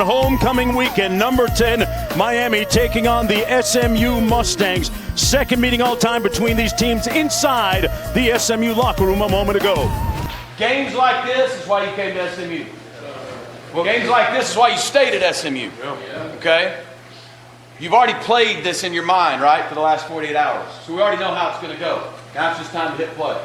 Homecoming weekend, number 10, Miami taking on the SMU Mustangs. Second meeting all time between these teams inside the SMU locker room a moment ago. Games like this is why you came to SMU. Well, games like this is why you stayed at SMU. Okay? You've already played this in your mind, right, for the last 48 hours. So we already know how it's going to go. Now it's just time to hit play.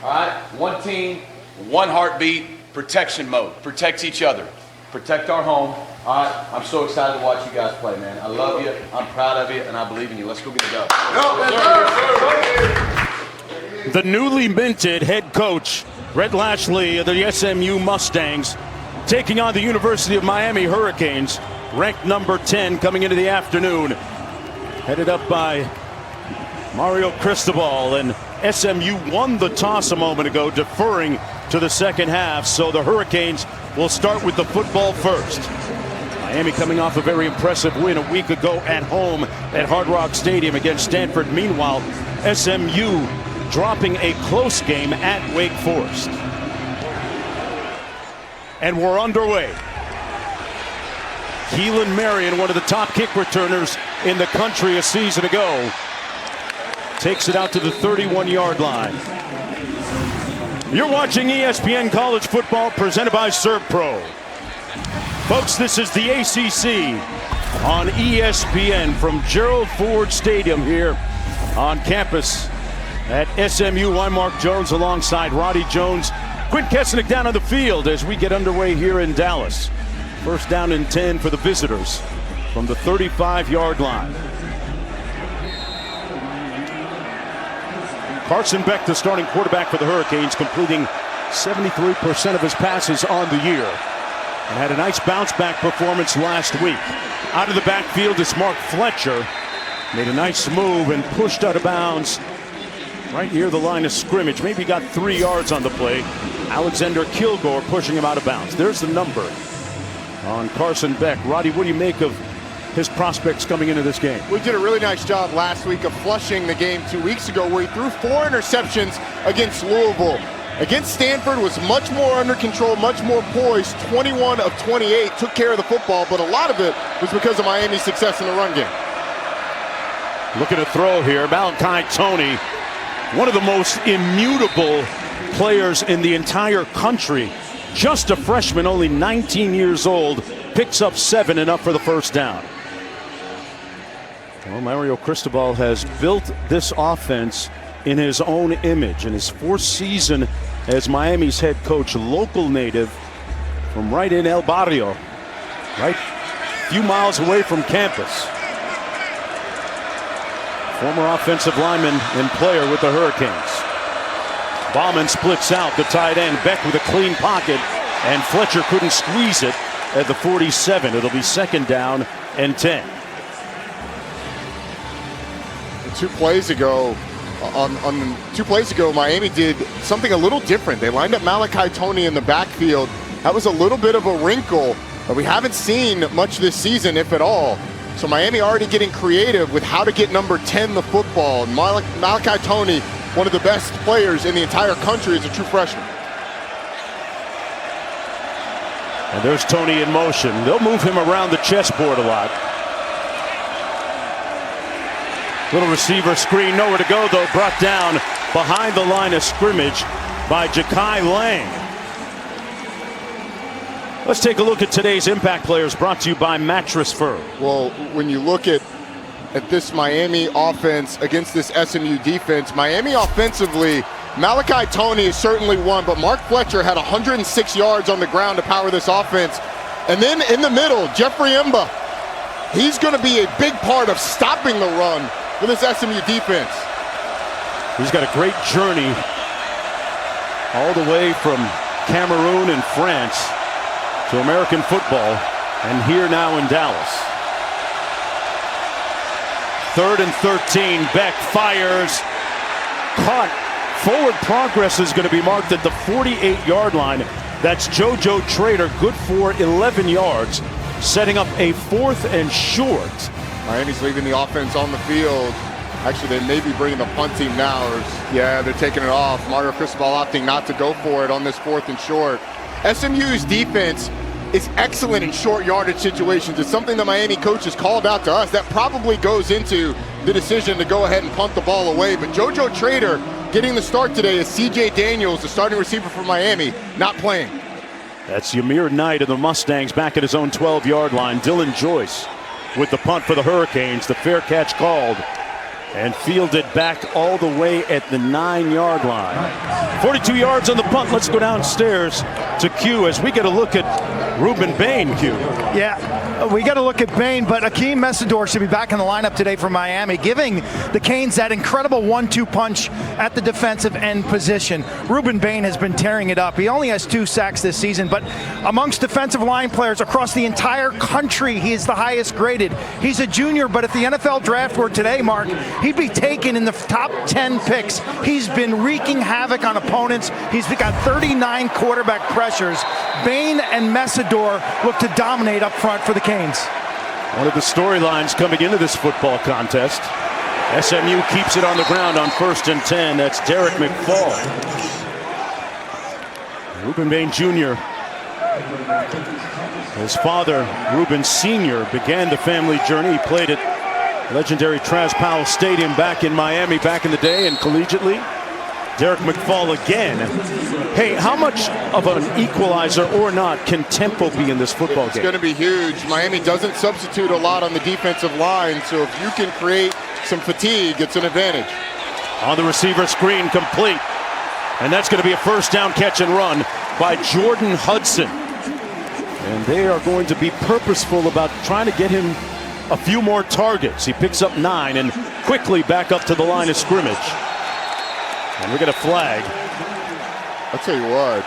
All right? One team, one heartbeat, protection mode. Protect each other. Protect our home. All right? I'm so excited to watch you guys play, man. I love you. I'm proud of you, and I believe in you. Let's go get it done. The newly minted head coach, Red Lashley of the SMU Mustangs, taking on the University of Miami Hurricanes, ranked number 10 coming into the afternoon. Headed up by Mario Cristobal, and SMU won the toss a moment ago, deferring to the second half. So the Hurricanes will start with the football first. Miami coming off a very impressive win a week ago at home at Hard Rock Stadium against Stanford. Meanwhile, SMU dropping a close game at Wake Forest. And we're underway. Keelan Marion, one of the top kick returners in the country a season ago, takes it out to the 31-yard line. You're watching ESPN College Football presented by ServPro. Folks, this is the ACC on ESPN from Gerald Ford Stadium here on campus at SMU. I'm Mark Jones alongside Roddy Jones. Quinn Kesnick down on the field as we get underway here in Dallas. First down and 10 for the visitors from the 35-yard line. Carson Beck, the starting quarterback for the Hurricanes, completing 73% of his passes on the year, and had a nice bounce-back performance last week. Out of the backfield is Mark Fletcher. Made a nice move and pushed out of bounds right near the line of scrimmage. Maybe got 3 yards on the play. Alexander Kilgore pushing him out of bounds. There's the number on Carson Beck. Roddy, what do you make of his prospects coming into this game? We did a really nice job last week of flushing the game 2 weeks ago, where he threw 4 interceptions against Louisville. Against Stanford was much more under control, much more poised. 21 of 28, took care of the football, but a lot of it was because of Miami's success in the run game. Looking to throw here, Malachi Toney, one of the most immutable players in the entire country. Just a freshman, only 19 years old, picks up 7, enough for the first down. Well, Mario Cristobal has built this offense in his own image. In his 4th season as Miami's head coach, local native from right in El Barrio, right a few miles away from campus. Former offensive lineman and player with the Hurricanes. Bauman splits out the tight end. Beck with a clean pocket, and Fletcher couldn't squeeze it at the 47. It'll be second down and 10. 2 plays ago, on 2 plays ago, Miami did something a little different. They lined up Malachi Toney in the backfield. That was a little bit of a wrinkle that we haven't seen much this season, if at all. So Miami already getting creative with how to get number 10 the football. And Malachi Toney, one of the best players in the entire country, is a true freshman. And there's Toney in motion. They'll move him around the chessboard a lot. Little receiver screen, nowhere to go though. Brought down behind the line of scrimmage by Ja'Kai Lang. Let's take a look at today's impact players, brought to you by Mattress Firm. Well, when you look at this Miami offense against this SMU defense, Miami offensively, Malachi Toney is certainly one, but Mark Fletcher had 106 yards on the ground to power this offense. And then in the middle, Jeffrey Mba, he's going to be a big part of stopping the run for this SMU defense. He's got a great journey all the way from Cameroon and France to American football, and here now in Dallas. 3rd and 13, Beck fires, caught. Forward progress is going to be marked at the 48-yard line. That's JoJo Trader, good for 11 yards, setting up a 4th and short. Miami's leaving the offense on the field. Actually, they may be bringing the punt team now. Yeah, they're taking it off. Mario Cristobal opting not to go for it on this 4th and short. SMU's defense is excellent in short yardage situations. It's something that Miami coaches called out to us. That probably goes into the decision to go ahead and punt the ball away. But JoJo Trader getting the start today as C.J. Daniels, the starting receiver for Miami, not playing. That's Ymir Knight of the Mustangs back at his own 12-yard line. Dylan Joyce with the punt for the Hurricanes. The fair catch called and fielded back all the way at the 9-yard line. 42 yards on the punt. Let's go downstairs to Q as we get a look at Ruben Bain, Q. Yeah, we got to look at Bain, but Akeem Messidor should be back in the lineup today for Miami, giving the Canes that incredible 1-2 punch at the defensive end position. Ruben Bain has been tearing it up. He only has 2 sacks this season, but amongst defensive line players across the entire country, he is the highest graded. He's a junior, but if the NFL draft were today, Mark, he'd be taken in the top 10 picks. He's been wreaking havoc on opponents. He's got 39 quarterback pressures. Bain and Messidor look to dominate up front for the Canes. One of the storylines coming into this football contest. SMU keeps it on the ground on 1st and 10. That's Derek McFall. Ruben Bain Jr. His father, Ruben Sr., began the family journey. He played at legendary Traz Powell Stadium back in Miami back in the day and collegiately. Derek McFall again. Hey, how much of an equalizer or not can tempo be in this football game? It's going to be huge. Miami doesn't substitute a lot on the defensive line, so if you can create some fatigue, it's an advantage. On the receiver screen, complete. And that's going to be a first down catch and run by Jordan Hudson. And they are going to be purposeful about trying to get him a few more targets. He picks up 9 and quickly back up to the line of scrimmage. And we get a flag. I'll tell you what.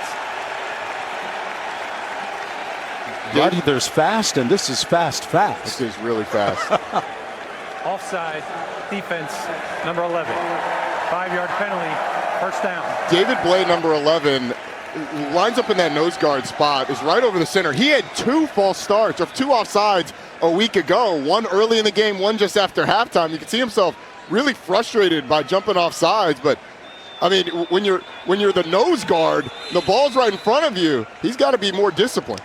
Buddy, there's fast, and this is fast. This is really fast. Offside, defense, number 11. 5-yard penalty, first down. David Blay, number 11, lines up in that nose guard spot, is right over the center. He had 2 false starts, or 2 offsides a week ago. One early in the game, one just after halftime. You can see himself really frustrated by jumping off sides, but I mean, when you're the nose guard, the ball's right in front of you. He's got to be more disciplined.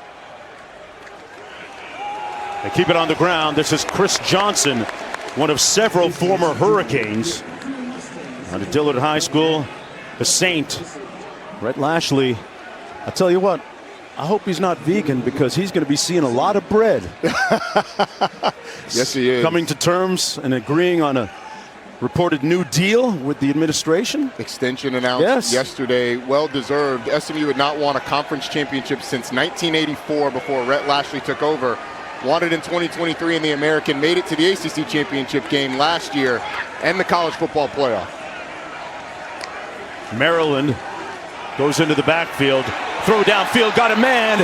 They keep it on the ground. This is Chris Johnson, one of several former Hurricanes. Out of Dillard High School, the Saint, Rhett Lashley. I tell you what, I hope he's not vegan because he's going to be seeing a lot of bread. Yes, he is. Coming to terms and agreeing on a reported new deal with the administration. Extension announced yesterday, well-deserved. SMU had not won a conference championship since 1984 before Rhett Lashley took over. Won it in 2023 in the American, made it to the ACC championship game last year and the college football playoff. Maryland goes into the backfield, throw downfield, got a man,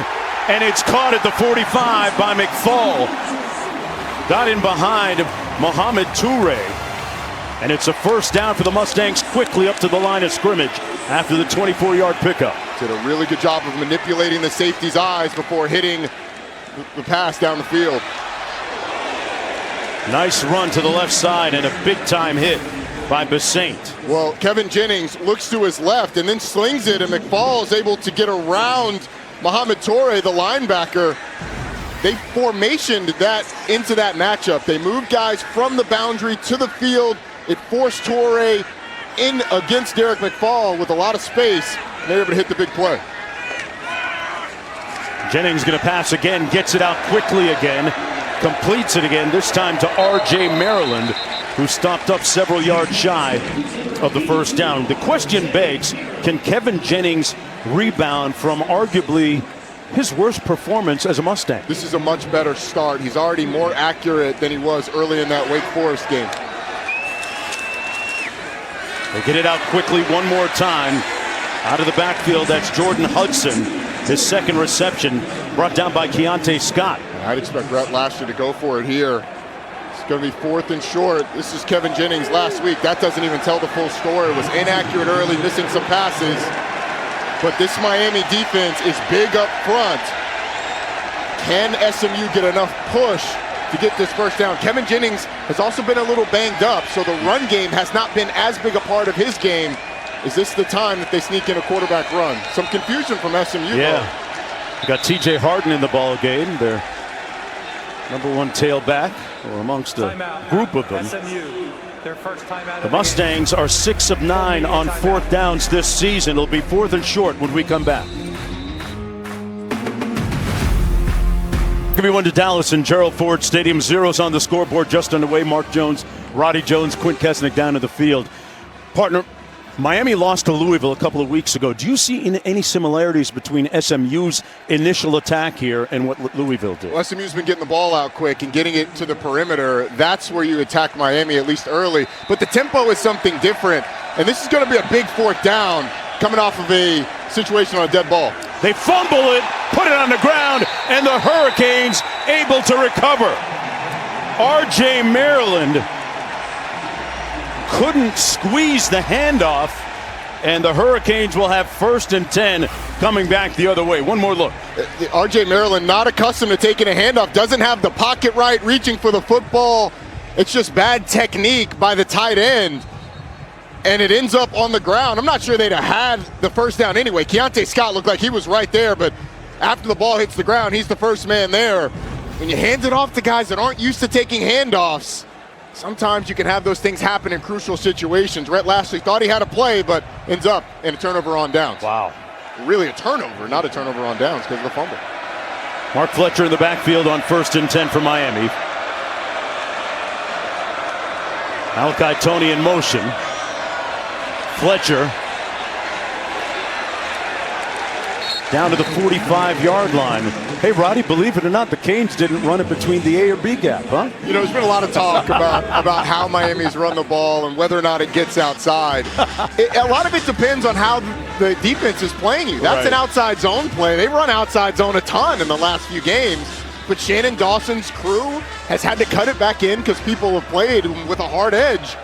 and it's caught at the 45 by McFall. Got in behind Mohamed Toure. And it's a first down for the Mustangs quickly up to the line of scrimmage after the 24-yard pickup. Did a really good job of manipulating the safety's eyes before hitting the pass down the field. Nice run to the left side and a big-time hit by Basaint. Well, Kevin Jennings looks to his left and then slings it, and McFall is able to get around Mohamed Toure, the linebacker. They formationed that into that matchup. They moved guys from the boundary to the field. It forced Toure in against Derek McFall with a lot of space, and they were able to hit the big play. Jennings going to pass again, gets it out quickly again, completes it again, this time to R.J. Maryland, who stopped up several yards shy of the first down. The question begs, can Kevin Jennings rebound from arguably his worst performance as a Mustang? This is a much better start. He's already more accurate than he was early in that Wake Forest game. They get it out quickly one more time. Out of the backfield, that's Jordan Hudson. His second reception brought down by Keontae Scott. I'd expect Rhett Lashley to go for it here. It's going to be 4th and short. This is Kevin Jennings last week. That doesn't even tell the full story. It was inaccurate early, missing some passes. But this Miami defense is big up front. Can SMU get enough push to get this first down? Kevin Jennings has also been a little banged up, so the run game has not been as big a part of his game. Is this the time that they sneak in a quarterback run? Some confusion from SMU. Yeah. We got T.J. Harden in the ball game. Their #1 tailback, or amongst a group of them. SMU, their first timeout. The Mustangs are 6 of 9 on 4th downs this season. It'll be 4th and short when we come back. Everyone to Dallas and Gerald Ford Stadium. Zeros on the scoreboard just underway. Mark Jones, Roddy Jones, Quint Kesnick down to the field. Partner, Miami lost to Louisville a couple of weeks ago. Do you see any similarities between SMU's initial attack here and what Louisville did? Well, SMU's been getting the ball out quick and getting it to the perimeter. That's where you attack Miami, at least early. But the tempo is something different. And this is going to be a big 4th down coming off of a situation on a dead ball. They fumble it, put it on the ground, and the Hurricanes able to recover. R.J. Maryland couldn't squeeze the handoff, and the Hurricanes will have 1st and 10 coming back the other way. One more look. R.J. Maryland, not accustomed to taking a handoff, doesn't have the pocket right, reaching for the football. It's just bad technique by the tight end, and it ends up on the ground. I'm not sure they'd have had the 1st down anyway. Keontae Scott looked like he was right there, but after the ball hits the ground, he's the first man there. When you hand it off to guys that aren't used to taking handoffs, sometimes you can have those things happen in crucial situations. Rhett Lashley thought he had a play, but ends up in a turnover on downs. Wow. Really a turnover, not a turnover on downs because of the fumble. Mark Fletcher in the backfield on 1st and 10 for Miami. Malachi Tony in motion. Fletcher down to the 45-yard line. Hey, Roddy, believe it or not, the Canes didn't run it between the A or B gap, huh? You know, there's been a lot of talk about how Miami's run the ball and whether or not it gets outside. A lot of it depends on how the defense is playing you. That's right. An outside zone play. They run outside zone a ton in the last few games, but Shannon Dawson's crew has had to cut it back in because people have played with a hard edge.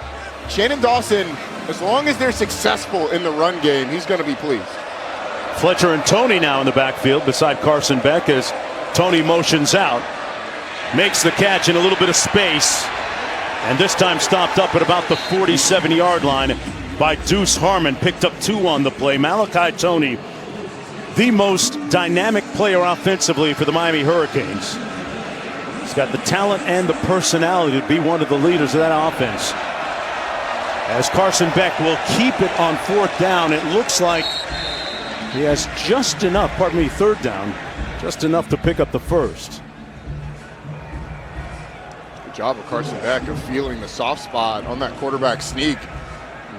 Shannon Dawson, as long as they're successful in the run game, he's going to be pleased. Fletcher and Tony now in the backfield beside Carson Beck as Tony motions out. Makes the catch in a little bit of space. And this time stopped up at about the 47-yard line by Deuce Harmon. Picked up 2 on the play. Malachi Tony, the most dynamic player offensively for the Miami Hurricanes. He's got the talent and the personality to be one of the leaders of that offense. As Carson Beck will keep it on 4th down, it looks like he has just enough, 3rd down, just enough to pick up the 1st. Good job of Carson Beck of feeling the soft spot on that quarterback sneak,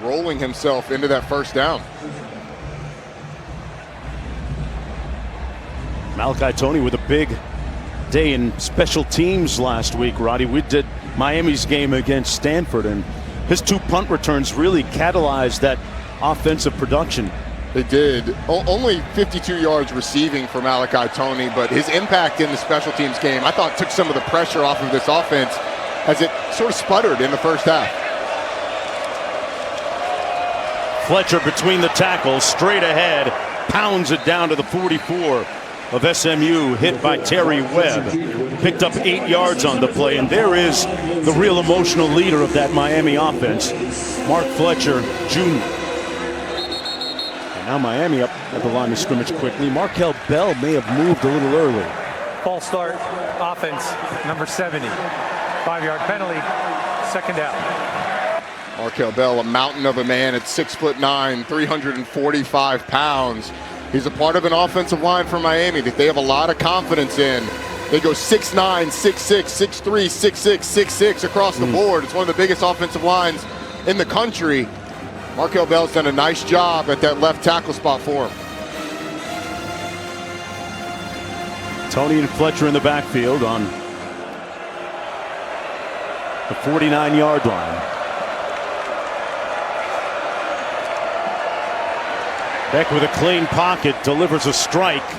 rolling himself into that 1st down. Malachi Tony with a big day in special teams last week, Roddy. We did Miami's game against Stanford, and his 2 punt returns really catalyzed that offensive production. They did. Only 52 yards receiving for Malachi Tony, but his impact in the special teams game, I thought, took some of the pressure off of this offense as it sort of sputtered in the 1st half. Fletcher between the tackles, straight ahead, pounds it down to the 44 of SMU, hit by Terry Webb. Picked up 8 yards on the play, and there is the real emotional leader of that Miami offense, Mark Fletcher Jr. Now Miami up at the line of scrimmage quickly. Markel Bell may have moved a little early. False start, offense, number 70. 5-yard penalty, 2nd down. Markel Bell, a mountain of a man at 6'9", 345 pounds. He's a part of an offensive line for Miami that they have a lot of confidence in. They go 6'9", 6'6", 6'3", 6'6", 6'6" across the board. It's one of the biggest offensive lines in the country. Markel Bell's done a nice job at that left tackle spot for him. Tony and Fletcher in the backfield on the 49-yard line. Beck with a clean pocket delivers a strike.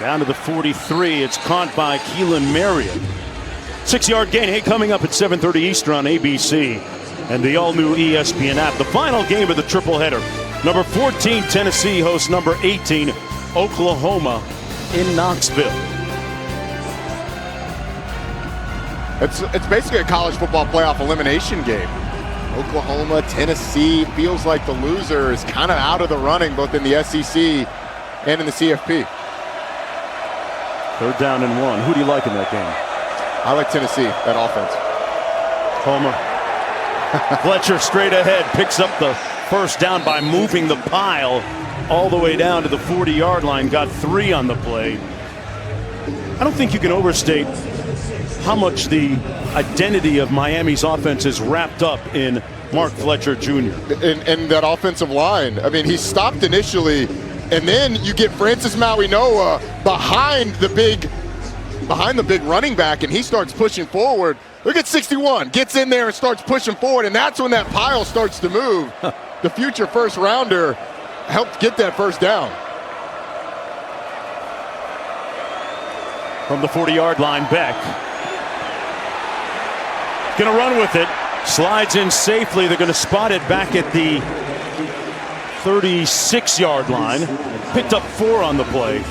Down to the 43. It's caught by Keelan Marion. 6-yard gain. Hey, coming up at 7:30 Eastern on ABC and the all-new ESPN app. The final game of the triple header. Number 14, Tennessee hosts number 18, Oklahoma in Knoxville. It's basically a college football playoff elimination game. Oklahoma, Tennessee, feels like the loser is kind of out of the running both in the SEC and in the CFP. 3rd down and 1. Who do you like in that game? I like Tennessee, that offense. Homer. Fletcher straight ahead, picks up the 1st down by moving the pile all the way down to the 40-yard line. Got 3 on the play. I don't think you can overstate how much the identity of Miami's offense is wrapped up in Mark Fletcher Jr. And that offensive line. I mean, he stopped initially, and then you get Francis Maui-Noa behind the big running back, and he starts pushing forward. Look at 61, gets in there and starts pushing forward, and that's when that pile starts to move. The future 1st rounder helped get that 1st down. From the 40-yard line, Beck. Gonna run with it. Slides in safely. They're gonna spot it back at the 36-yard line. Picked up 4 on the play.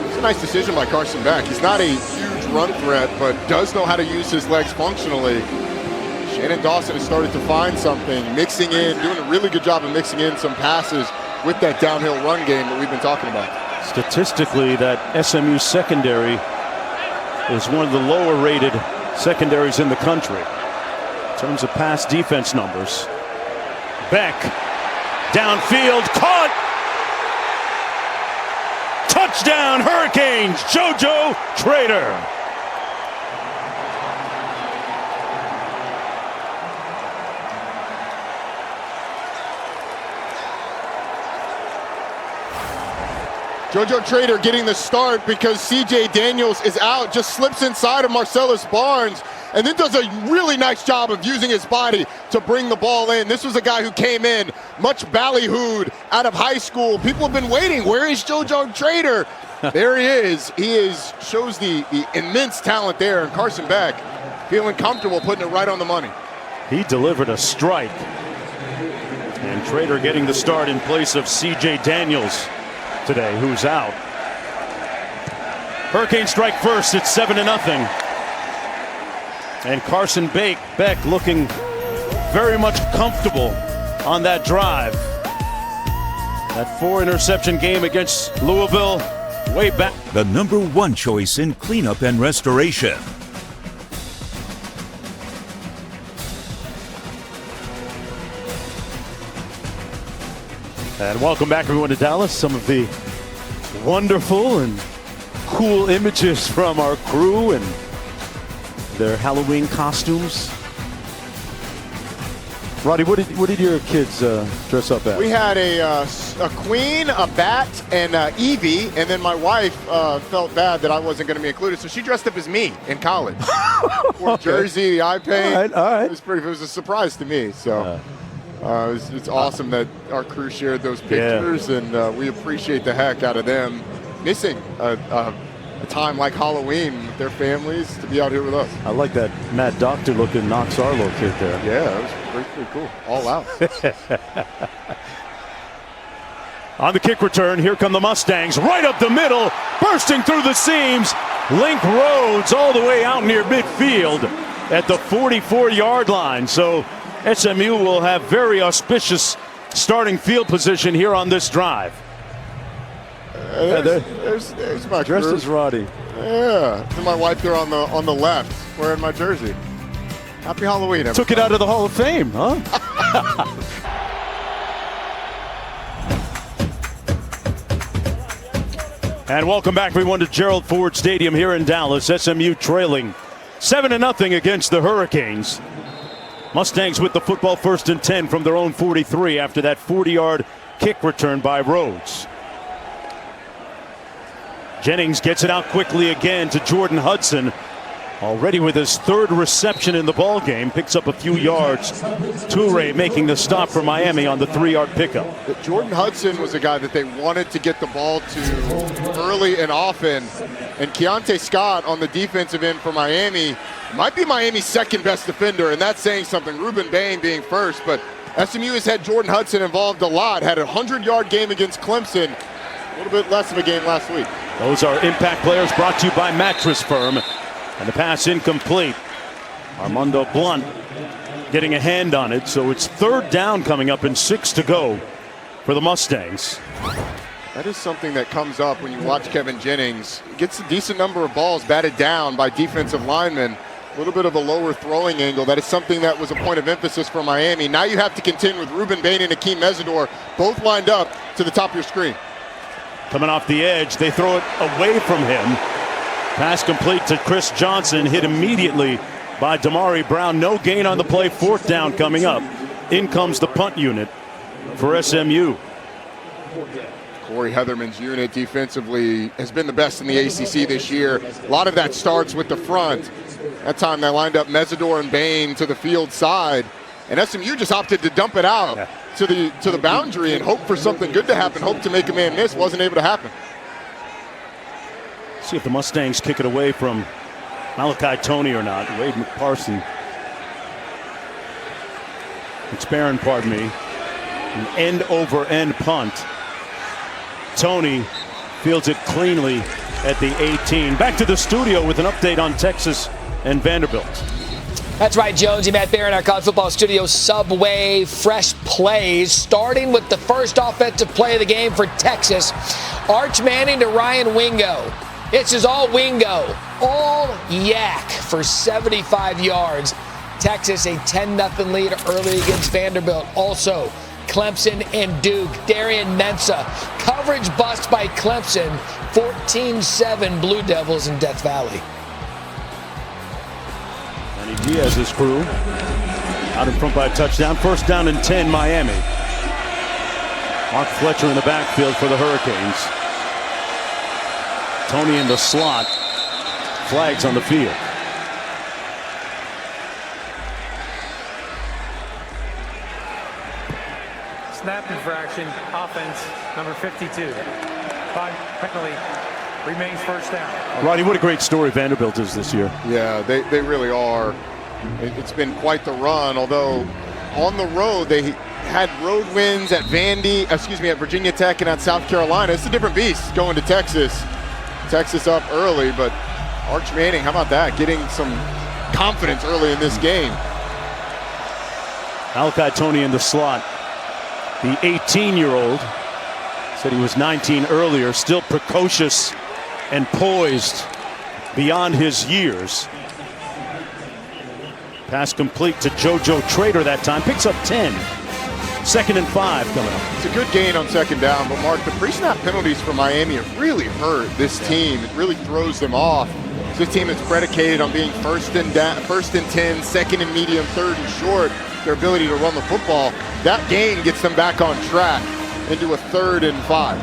It's a nice decision by Carson Beck. He's not a huge run threat, but does know how to use his legs functionally. Shannon Dawson has started to find something, mixing in, doing a really good job of mixing in some passes with that downhill run game that we've been talking about. Statistically, that SMU secondary is one of the lower-rated secondaries in the country in terms of pass defense numbers. Beck, downfield, caught! Touchdown, Hurricanes, JoJo Trader. JoJo Trader getting the start because CJ Daniels is out, just slips inside of Marcellus Barnes, and then does a really nice job of using his body to bring the ball in. This was a guy who came in much ballyhooed out of high school. People have been waiting. Where is JoJo Trader? There he is. Shows the immense talent there, and Carson Beck feeling comfortable putting it right on the money. He delivered a strike. And Trader getting the start in place of CJ Daniels today, who's out. Hurricanes strike first. It's 7-0. And Carson Beck looking very much comfortable on that drive. That 4-interception game against Louisville way back. The #1 choice in cleanup and restoration. And welcome back, everyone, to Dallas. Some of the wonderful and cool images from our crew and their Halloween costumes. Roddy, what did your kids dress up as? We had a queen, a bat, and Evie, and then my wife felt bad that I wasn't going to be included, so she dressed up as me in college. Wore jersey, the eye paint. All right. It was a surprise to me. So it's awesome that our crew shared those pictures, and we appreciate the heck out of them missing a time like Halloween with their families to be out here with us. I like that Mad Doctor looking Knox Arlo kid there. Yeah, it was pretty cool. All out. On the kick return, here come the Mustangs, right up the middle, bursting through the seams. Link Rhodes all the way out near midfield at the 44-yard line. So SMU will have very auspicious starting field position here on this drive. There's my dressed crew. as Roddy. Yeah, and my wife there on the left, wearing my jersey. Happy Halloween, everybody. Took it out of the Hall of Fame, huh? And welcome back, everyone, to Gerald Ford Stadium here in Dallas. SMU trailing 7-0 against the Hurricanes. Mustangs with the football, 1st and 10 from their own 43 after that 40-yard kick return by Rhodes. Jennings gets it out quickly again to Jordan Hudson. Already with his 3rd reception in the ball game, picks up a few yards. Toure making the stop for Miami on the 3-yard pickup. Jordan Hudson was a guy that they wanted to get the ball to early and often. And Keontae Scott on the defensive end for Miami might be Miami's 2nd best defender, and that's saying something. Ruben Bain being 1st, but SMU has had Jordan Hudson involved a lot. Had a 100-yard game against Clemson. A little bit less of a game last week. Those are impact players brought to you by Mattress Firm. And the pass incomplete. Armando Blunt getting a hand on it. So it's 3rd down coming up and 6 to go for the Mustangs. That is something that comes up when you watch Kevin Jennings. Gets a decent number of balls batted down by defensive linemen. A little bit of a lower throwing angle. That is something that was a point of emphasis for Miami. Now you have to contend with Ruben Bain and Akeem Mesidor, both lined up to the top of your screen. Coming off the edge, they throw it away from him. Pass complete to Chris Johnson, hit immediately by Damari Brown. No gain on the play, 4th down coming up. In comes the punt unit for SMU. Corey Heatherman's unit defensively has been the best in the ACC this year. A lot of that starts with the front. That time they lined up Mesidor and Bain to the field side, and SMU just opted to dump it out to the boundary and hope for something good to happen, hope to make a man miss. Wasn't able to happen. See if the Mustangs kick it away from Malachi Toney or not. Wade McParson. McSparron, pardon me. An end-over-end punt. Toney fields it cleanly at the 18. Back to the studio with an update on Texas and Vanderbilt. That's right, Jonesy. Matt Barron, our college football studio. Subway fresh plays, starting with the first offensive play of the game for Texas. Arch Manning to Ryan Wingo. It's just all Wingo, all yak for 75 yards. Texas a 10-0 lead early against Vanderbilt. Also, Clemson and Duke. Darian Mensah. Coverage bust by Clemson. 14-7 Blue Devils in Death Valley. Manny Diaz's crew out in front by a touchdown. 1st down and 10, Miami. Mark Fletcher in the backfield for the Hurricanes. Toney in the slot. Flags on the field. Snap infraction, offense, number 52. Penalty, remains 1st down. Roddy, what a great story Vanderbilt is this year. Yeah, they really are. It's been quite the run, although on the road they had road wins at at Virginia Tech and at South Carolina. It's a different beast going to Texas. Texas up early, but Arch Manning, how about that? Getting some confidence early in this game. Malachi Toney in the slot. The 18-year-old said he was 19 earlier, still precocious and poised beyond his years. Pass complete to JoJo Trader that time. Picks up 10. 2nd and 5 coming up. It's a good gain on 2nd down, but Mark, the pre-snap penalties for Miami have really hurt this team. It really throws them off. This team is predicated on being 1st and 10, 2nd and medium, 3rd and short. Their ability to run the football. That gain gets them back on track into a 2nd and 5.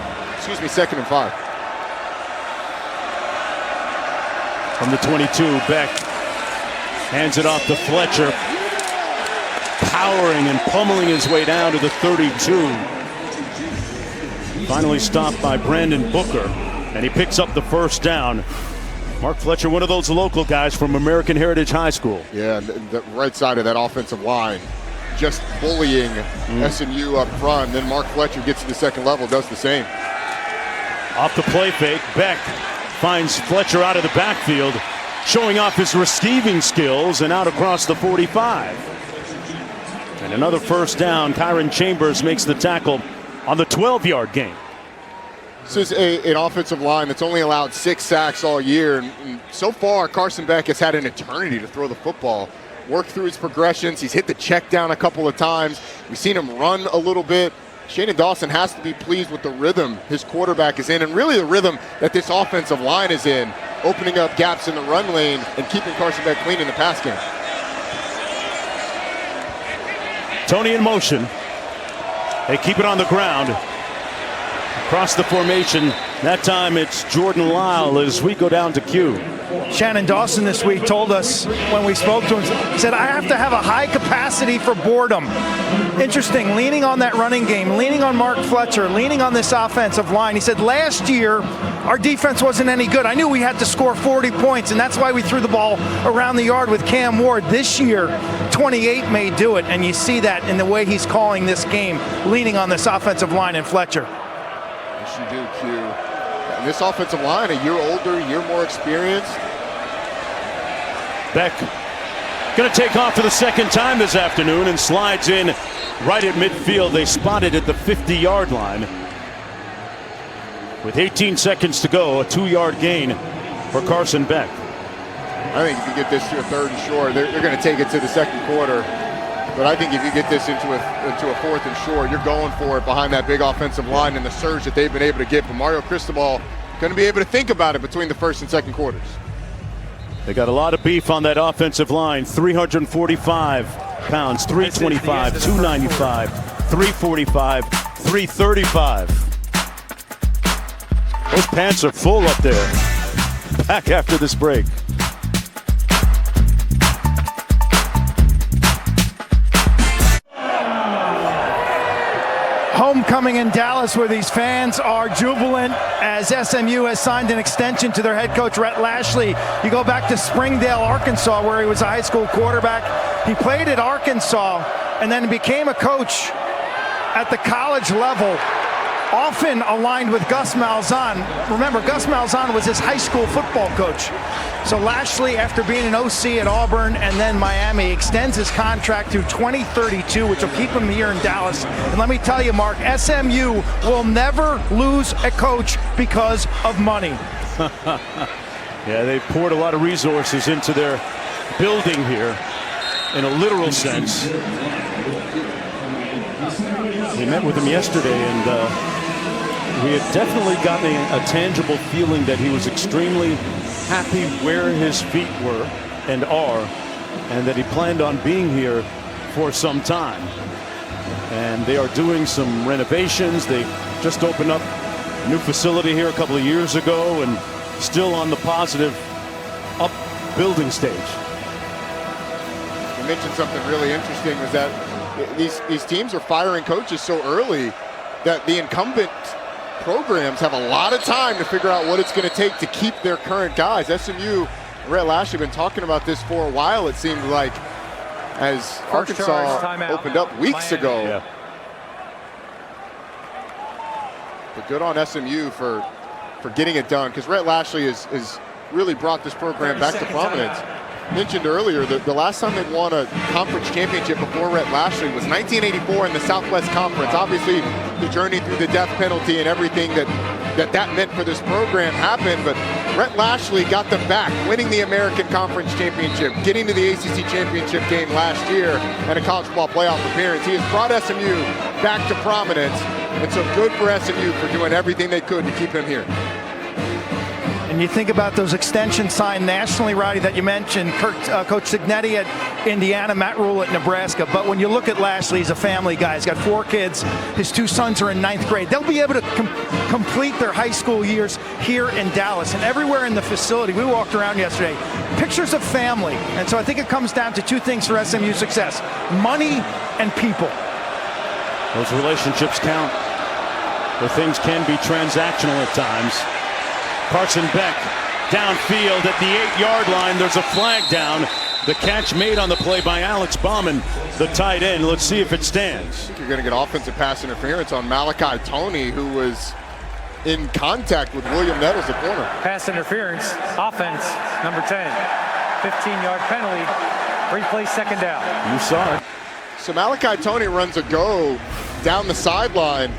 From the 22, Beck hands it off to Fletcher. Powering and pummeling his way down to the 32. Finally stopped by Brandon Booker, and he picks up the 1st down. Mark Fletcher, one of those local guys from American Heritage High School. Yeah, the right side of that offensive line, just bullying SMU up front. Then Mark Fletcher gets to the 2nd level, does the same. Off the play fake, Beck finds Fletcher out of the backfield, showing off his receiving skills, and out across the 45. And another 1st down. Kyron Chambers makes the tackle on the 12-yard gain. This is an offensive line that's only allowed 6 sacks all year. And so far, Carson Beck has had an eternity to throw the football. Worked through his progressions. He's hit the check down a couple of times. We've seen him run a little bit. Shannon Dawson has to be pleased with the rhythm his quarterback is in, and really the rhythm that this offensive line is in, opening up gaps in the run lane and keeping Carson Beck clean in the pass game. Toney in motion. They keep it on the ground. Across the formation. That time it's Jordan Lyle as we go down to Q. Shannon Dawson this week told us when we spoke to him, he said, I have to have a high capacity for boredom. Interesting, leaning on that running game, leaning on Mark Fletcher, leaning on this offensive line. He said last year our defense wasn't any good. I knew we had to score 40 points, and that's why we threw the ball around the yard with Cam Ward. This year, 28 may do it, and you see that in the way he's calling this game, leaning on this offensive line and Fletcher. Yes, you do, Q. And this offensive line, a year older, a year more experienced. Beck going to take off for the 2nd time this afternoon and slides in right at midfield. They spotted at the 50-yard line. With 18 seconds to go, a 2-yard gain for Carson Beck. I think if you get this to a 3rd and short, they're going to take it to the 2nd quarter. But I think if you get this into a 4th and short, you're going for it behind that big offensive line and the surge that they've been able to get. But Mario Cristobal going to be able to think about it between the 1st and 2nd quarters. They got a lot of beef on that offensive line. 345 pounds, 325, 295, 345, 335. Those pants are full up there. Back after this break. Homecoming in Dallas, where these fans are jubilant as SMU has signed an extension to their head coach, Rhett Lashley. You go back to Springdale, Arkansas, where he was a high school quarterback. He played at Arkansas and then became a coach at the college level, often aligned with Gus Malzahn. Remember, Gus Malzahn was his high school football coach. So Lashley, after being an OC at Auburn and then Miami, extends his contract through 2032, which will keep him here in Dallas. And let me tell you, Mark, SMU will never lose a coach because of money. Yeah, they've poured a lot of resources into their building here, in a literal sense. We met with him yesterday, and we had definitely gotten a tangible feeling that he was extremely happy where his feet were and are, and that he planned on being here for some time. And they are doing some renovations. They just opened up a new facility here a couple of years ago, and still on the positive up building stage. You mentioned something really interesting, was that these teams are firing coaches so early that the incumbent programs have a lot of time to figure out what it's going to take to keep their current guys. SMU, Rhett Lashley, been talking about this for a while, it seemed like, as Arkansas opened up weeks ago. Yeah. But good on SMU for getting it done, because Rhett Lashley has really brought this program back to prominence. Mentioned earlier that the last time they won a conference championship before Rhett Lashley was 1984 in the Southwest Conference. Obviously, the journey through the death penalty and everything that meant for this program happened, but Rhett Lashley got them back, winning the American Conference Championship, getting to the ACC Championship game last year, and a college football playoff appearance. He has brought SMU back to prominence, and so good for SMU for doing everything they could to keep him here. And you think about those extensions signed nationally, Roddy, that you mentioned, Coach Signetti at Indiana, Matt Rule at Nebraska. But when you look at Lashley, he's a family guy. He's got 4 kids. His 2 sons are in 9th grade. They'll be able to complete their high school years here in Dallas. And everywhere in the facility, we walked around yesterday, pictures of family. And so I think it comes down to 2 things for SMU success: money and people. Those relationships count, but things can be transactional at times. Carson Beck downfield at the 8-yard line. There's a flag down. The catch made on the play by Alex Bauman, the tight end. Let's see if it stands. I think you're going to get offensive pass interference on Malachi Toney, who was in contact with William Nettles, the corner. Pass interference, offense, number 10. 15-yard penalty, replay, 2nd down. You saw it. So Malachi Toney runs a go down the sideline,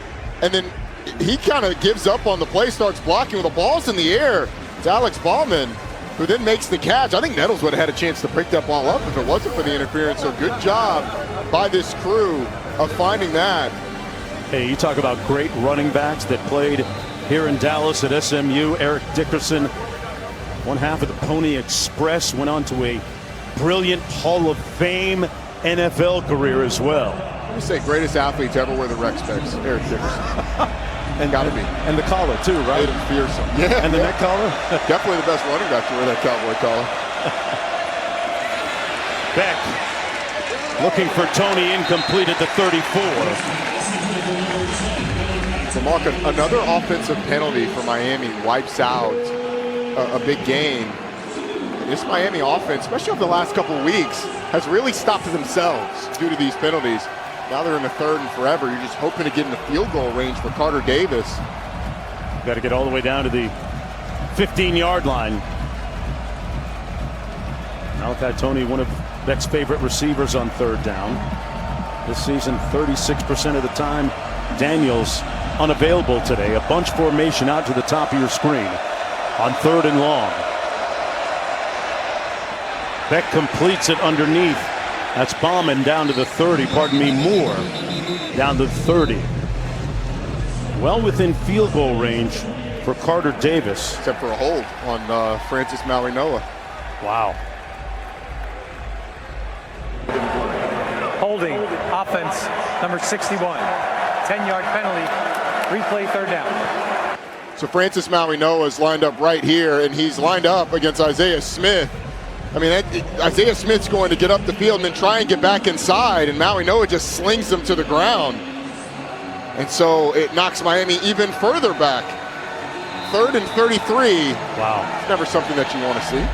and then he kind of gives up on the play, starts blocking with the ball's in the air. It's Alex Bauman, who then makes the catch. I think Nettles would have had a chance to pick that ball up if it wasn't for the interference. So good job by this crew of finding that. Hey, you talk about great running backs that played here in Dallas at SMU. Eric Dickerson, one half of the Pony Express, went on to a brilliant Hall of Fame NFL career as well. You say greatest athlete to ever wear the rec specs, Eric Dickerson. And gotta be. And the collar too, right? Made him fearsome. Yeah. And the neck collar? Definitely the best running back to wear that cowboy collar. Beck looking for Toney, incomplete at the 34. So Mark, another offensive penalty for Miami wipes out a big game. This Miami offense, especially over the last couple of weeks, has really stopped themselves due to these penalties. Now they're in the 3rd and forever. You're just hoping to get in the field goal range for Carter Davis. Got to get all the way down to the 15-yard line. Malachi Toney, one of Beck's favorite receivers on 3rd down. This season, 36% of the time. Daniels unavailable today. A bunch formation out to the top of your screen on 3rd and long. Beck completes it underneath. That's Bauman down to the 30. Pardon me, Moore down to the 30. Well within field goal range for Carter Davis. Except for a hold on Francis Mauigoa. Wow. Holding, offense, number 61. 10-yard penalty, replay 3rd down. So Francis Mauigoa is lined up right here, and he's lined up against Isaiah Smith. I mean, Isaiah Smith's going to get up the field and then try and get back inside, and Mauigoa just slings him to the ground. And so it knocks Miami even further back. 3rd and 33. Wow. It's never something that you want to see.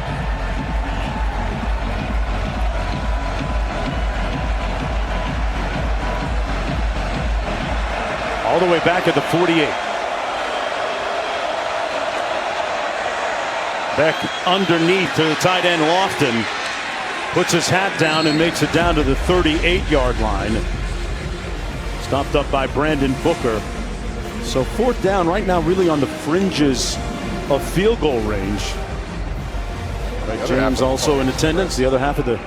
All the way back at the 48. Beck underneath to the tight end Lofton. Puts his hat down and makes it down to the 38-yard line. Stopped up by Brandon Booker. So 4th down right now really on the fringes of field goal range. Greg James also in attendance, the other half of the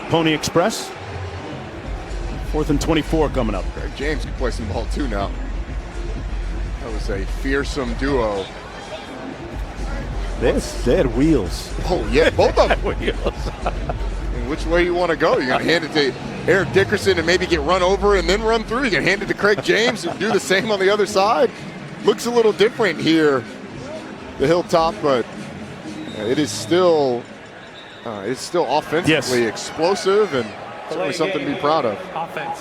Pony Express. 4th and 24 coming up. Greg James can play some ball too now. That was a fearsome duo. They had wheels. Oh yeah, both of them. And which way you want to go? You're going to hand it to Eric Dickerson and maybe get run over and then run through. You can hand it to Craig James and do the same on the other side. Looks a little different here, the Hilltop, but it is still offensively explosive and certainly something to be proud of. Offense,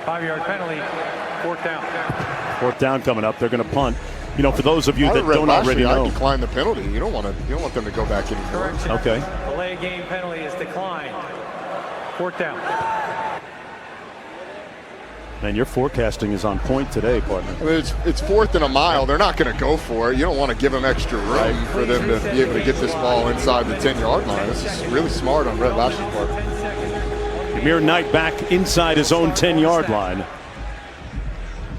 5-yard penalty, 4th down. 4th down coming up. They're going to punt. You know, for those of you that don't already know, I decline the penalty. You don't want them to go back anymore. Correction. Okay. Delay of game penalty is declined. 4th down. Man, your forecasting is on point today, partner. I mean, it's 4th and a mile. They're not going to go for it. You don't want to give them extra room for them to be able to get this ball inside the 10-yard line. This is really smart on Rhett Lashley's part. Amir Knight back inside his own 10-yard line.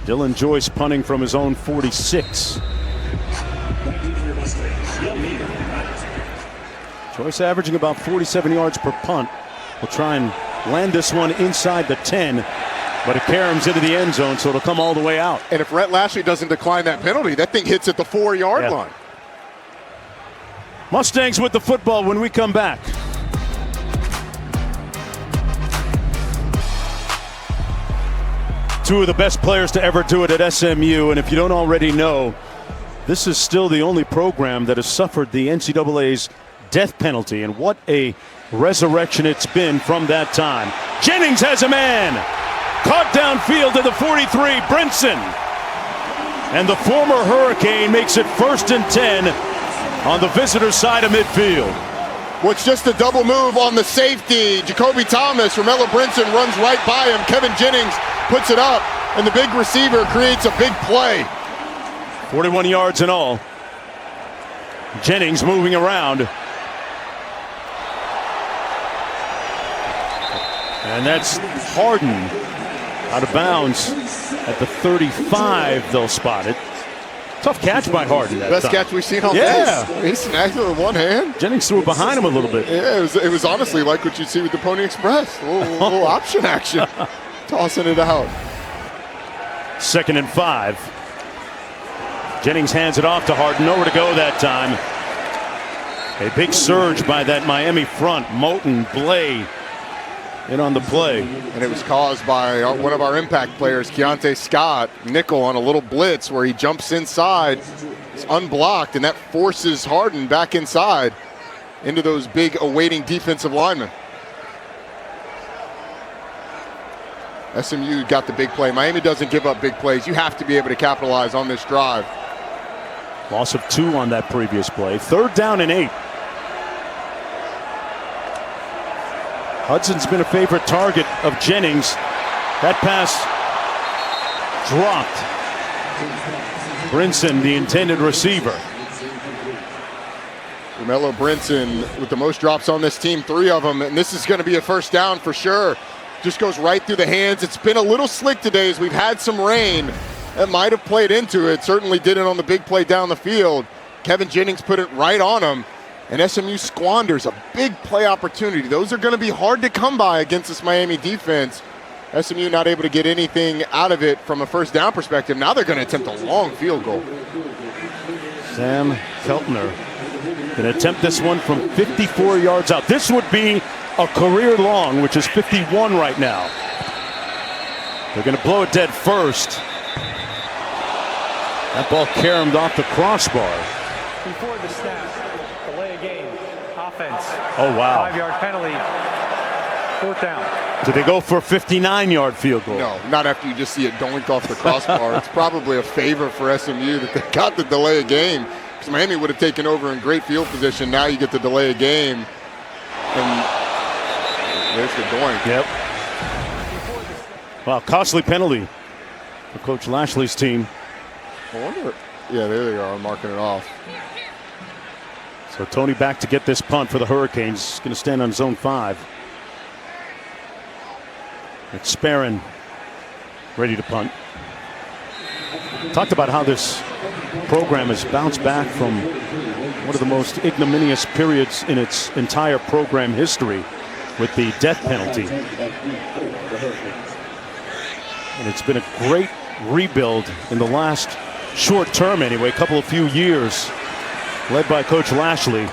Dylan Joyce punting from his own 46. Joyce averaging about 47 yards per punt. We'll try and land this one inside the 10, but it caroms into the end zone, so it'll come all the way out. And if Rhett Lashley doesn't decline that penalty, that thing hits at the 4-yard line. Mustangs with the football when we come back. Two of the best players to ever do it at SMU, and if you don't already know, this is still the only program that has suffered the NCAA's death penalty, and what a resurrection it's been from that time. Jennings has a man, caught downfield to the 43, Brinson, and the former Hurricane makes it 1st and 10 on the visitor side of midfield. Well, it's just a double move on the safety. Jacoby Thomas, Romello Brinson runs right by him. Kevin Jennings puts it up, and the big receiver creates a big play. 41 yards in all. Jennings moving around. And that's Harden out of bounds at the 35. They'll spot it. Tough catch by Harden. Best catch we've seen all day. He snagged it with one hand. Jennings threw it behind him a little bit. Yeah, it was honestly like what you'd see with the Pony Express. A little option action. Tossing it out. 2nd and 5. Jennings hands it off to Harden. Nowhere to go that time. A big surge by that Miami front. Moten, Blay in on the play. And it was caused by one of our impact players, Keontae Scott, nickel on a little blitz where he jumps inside. It's unblocked, and that forces Harden back inside into those big awaiting defensive linemen. SMU got the big play. Miami doesn't give up big plays. You have to be able to capitalize on this drive. Loss of 2 on that previous play. 3rd down and 8. Hudson's been a favorite target of Jennings. That pass dropped. Brinson, the intended receiver. Romello Brinson with the most drops on this team, 3 of them, and this is going to be a 1st down for sure. Just goes right through the hands. It's been a little slick today as we've had some rain, That might have played into it. Certainly didn't on the big play down the field. Kevin Jennings put it right on him, and SMU squanders a big play opportunity. Those are going to be hard to come by against this Miami defense. SMU not able to get anything out of it from a first down perspective. Now they're going to attempt a long field goal. Sam Keltner going to attempt this one from 54 yards out. This would be a career long, which is 51 right now. They're going to blow it dead first. That ball caromed off the crossbar. Before the snap, delay a game, offense. Oh, wow. 5-yard penalty, 4th down. Did they go for a 59-yard field goal? No, not after you just see it doinked off the crossbar. It's probably a favor for SMU that they got the delay a game, because Miami would have taken over in great field position. Now you get the delay a game, and there's the doink. Yep. Wow, costly penalty for Coach Lashley's team. I wonder. Yeah, there they are, marking it off. So Tony back to get this punt for the Hurricanes. He's going to stand on zone 5. It's Sparron ready to punt. Talked about how this program has bounced back from one of the most ignominious periods in its entire program history with the death penalty. And it's been a great rebuild in the last short term anyway, a few years, led by Coach Lashley.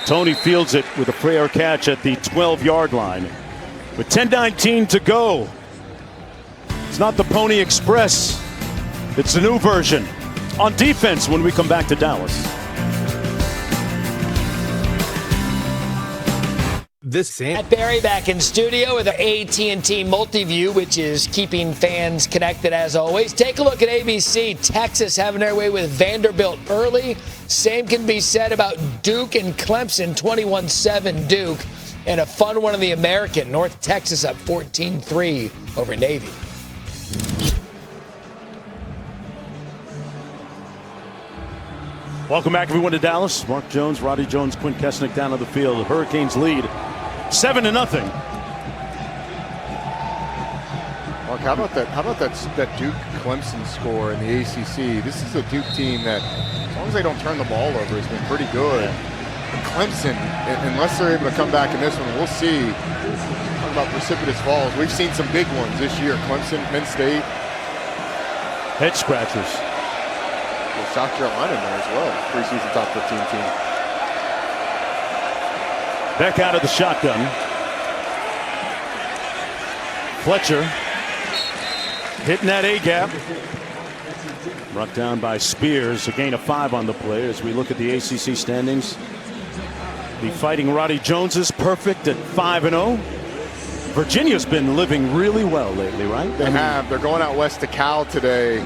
Tony fields it with a fair catch at the 12-yard line. With 10:19 to go. It's not the Pony Express. It's the new version. On defense when we come back to Dallas. Matt Barry back in studio with our AT&T Multiview, which is keeping fans connected as always. Take a look at ABC. Texas having their way with Vanderbilt early. Same can be said about Duke and Clemson, 21-7 Duke. And a fun one in the American. North Texas up 14-3 over Navy. Welcome back, everyone, to Dallas. Mark Jones, Roddy Jones, Quinn Kesnick down on the field. The Hurricanes lead 7-0. Mark, how about that Duke Clemson score in the ACC? This is a Duke team that, as long as they don't turn the ball over, has been pretty good. And Clemson, unless they're able to come back in this one, we'll see. Talking about precipitous falls, we've seen some big ones this year. Clemson, Penn State, Head scratchers. South Carolina in there as well. Preseason top 15 team. Beck out of the shotgun. Fletcher hitting that A-gap. Brought down by Spears. A gain of 5 on the play as we look at the ACC standings. The Fighting Roddy Joneses perfect at 5-0. Virginia's been living really well lately, right? They have. They're going out west to Cal today.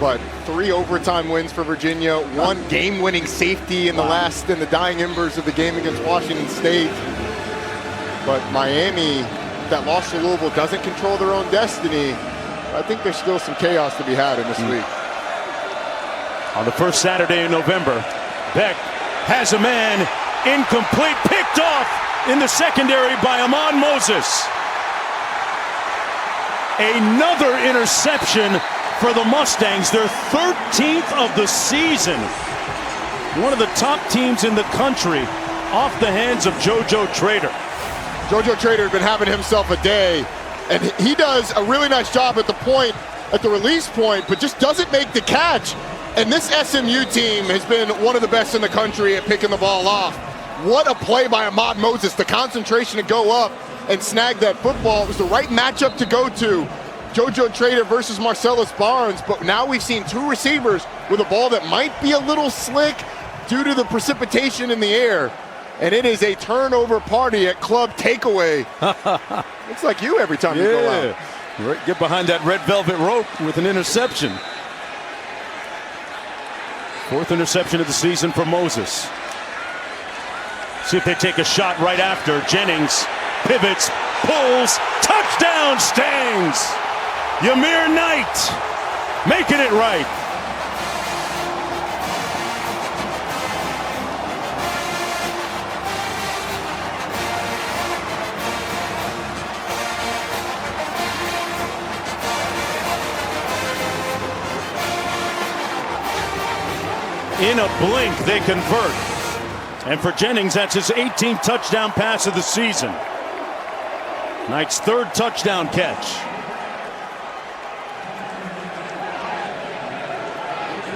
But 3 overtime wins for Virginia, 1 game-winning safety in the dying embers of the game against Washington State. But Miami, that loss to Louisville, doesn't control their own destiny. I think there's still some chaos to be had in this league. On the first Saturday in November, Beck has a man incomplete, picked off in the secondary by Amon Moses. Another interception for the Mustangs, their 13th of the season. One of the top teams in the country off the hands of JoJo Trader. JoJo Trader has been having himself a day, and he does a really nice job at the release point, but just doesn't make the catch. And this SMU team has been one of the best in the country at picking the ball off. What a play by Ahmad Moses, the concentration to go up and snag that football. It was the right matchup to go to. JoJo Trader versus Marcellus Barnes, but now we've seen 2 receivers with a ball that might be a little slick due to the precipitation in the air. And it is a turnover party at Club Takeaway. Looks like you every time you go out. Right, get behind that red velvet rope with an interception. 4th interception of the season for Moses. See if they take a shot right after. Jennings pivots, pulls, touchdown, Stangs! Yamir Knight making it right. In a blink, they convert. And for Jennings, that's his 18th touchdown pass of the season. Knight's 3rd touchdown catch.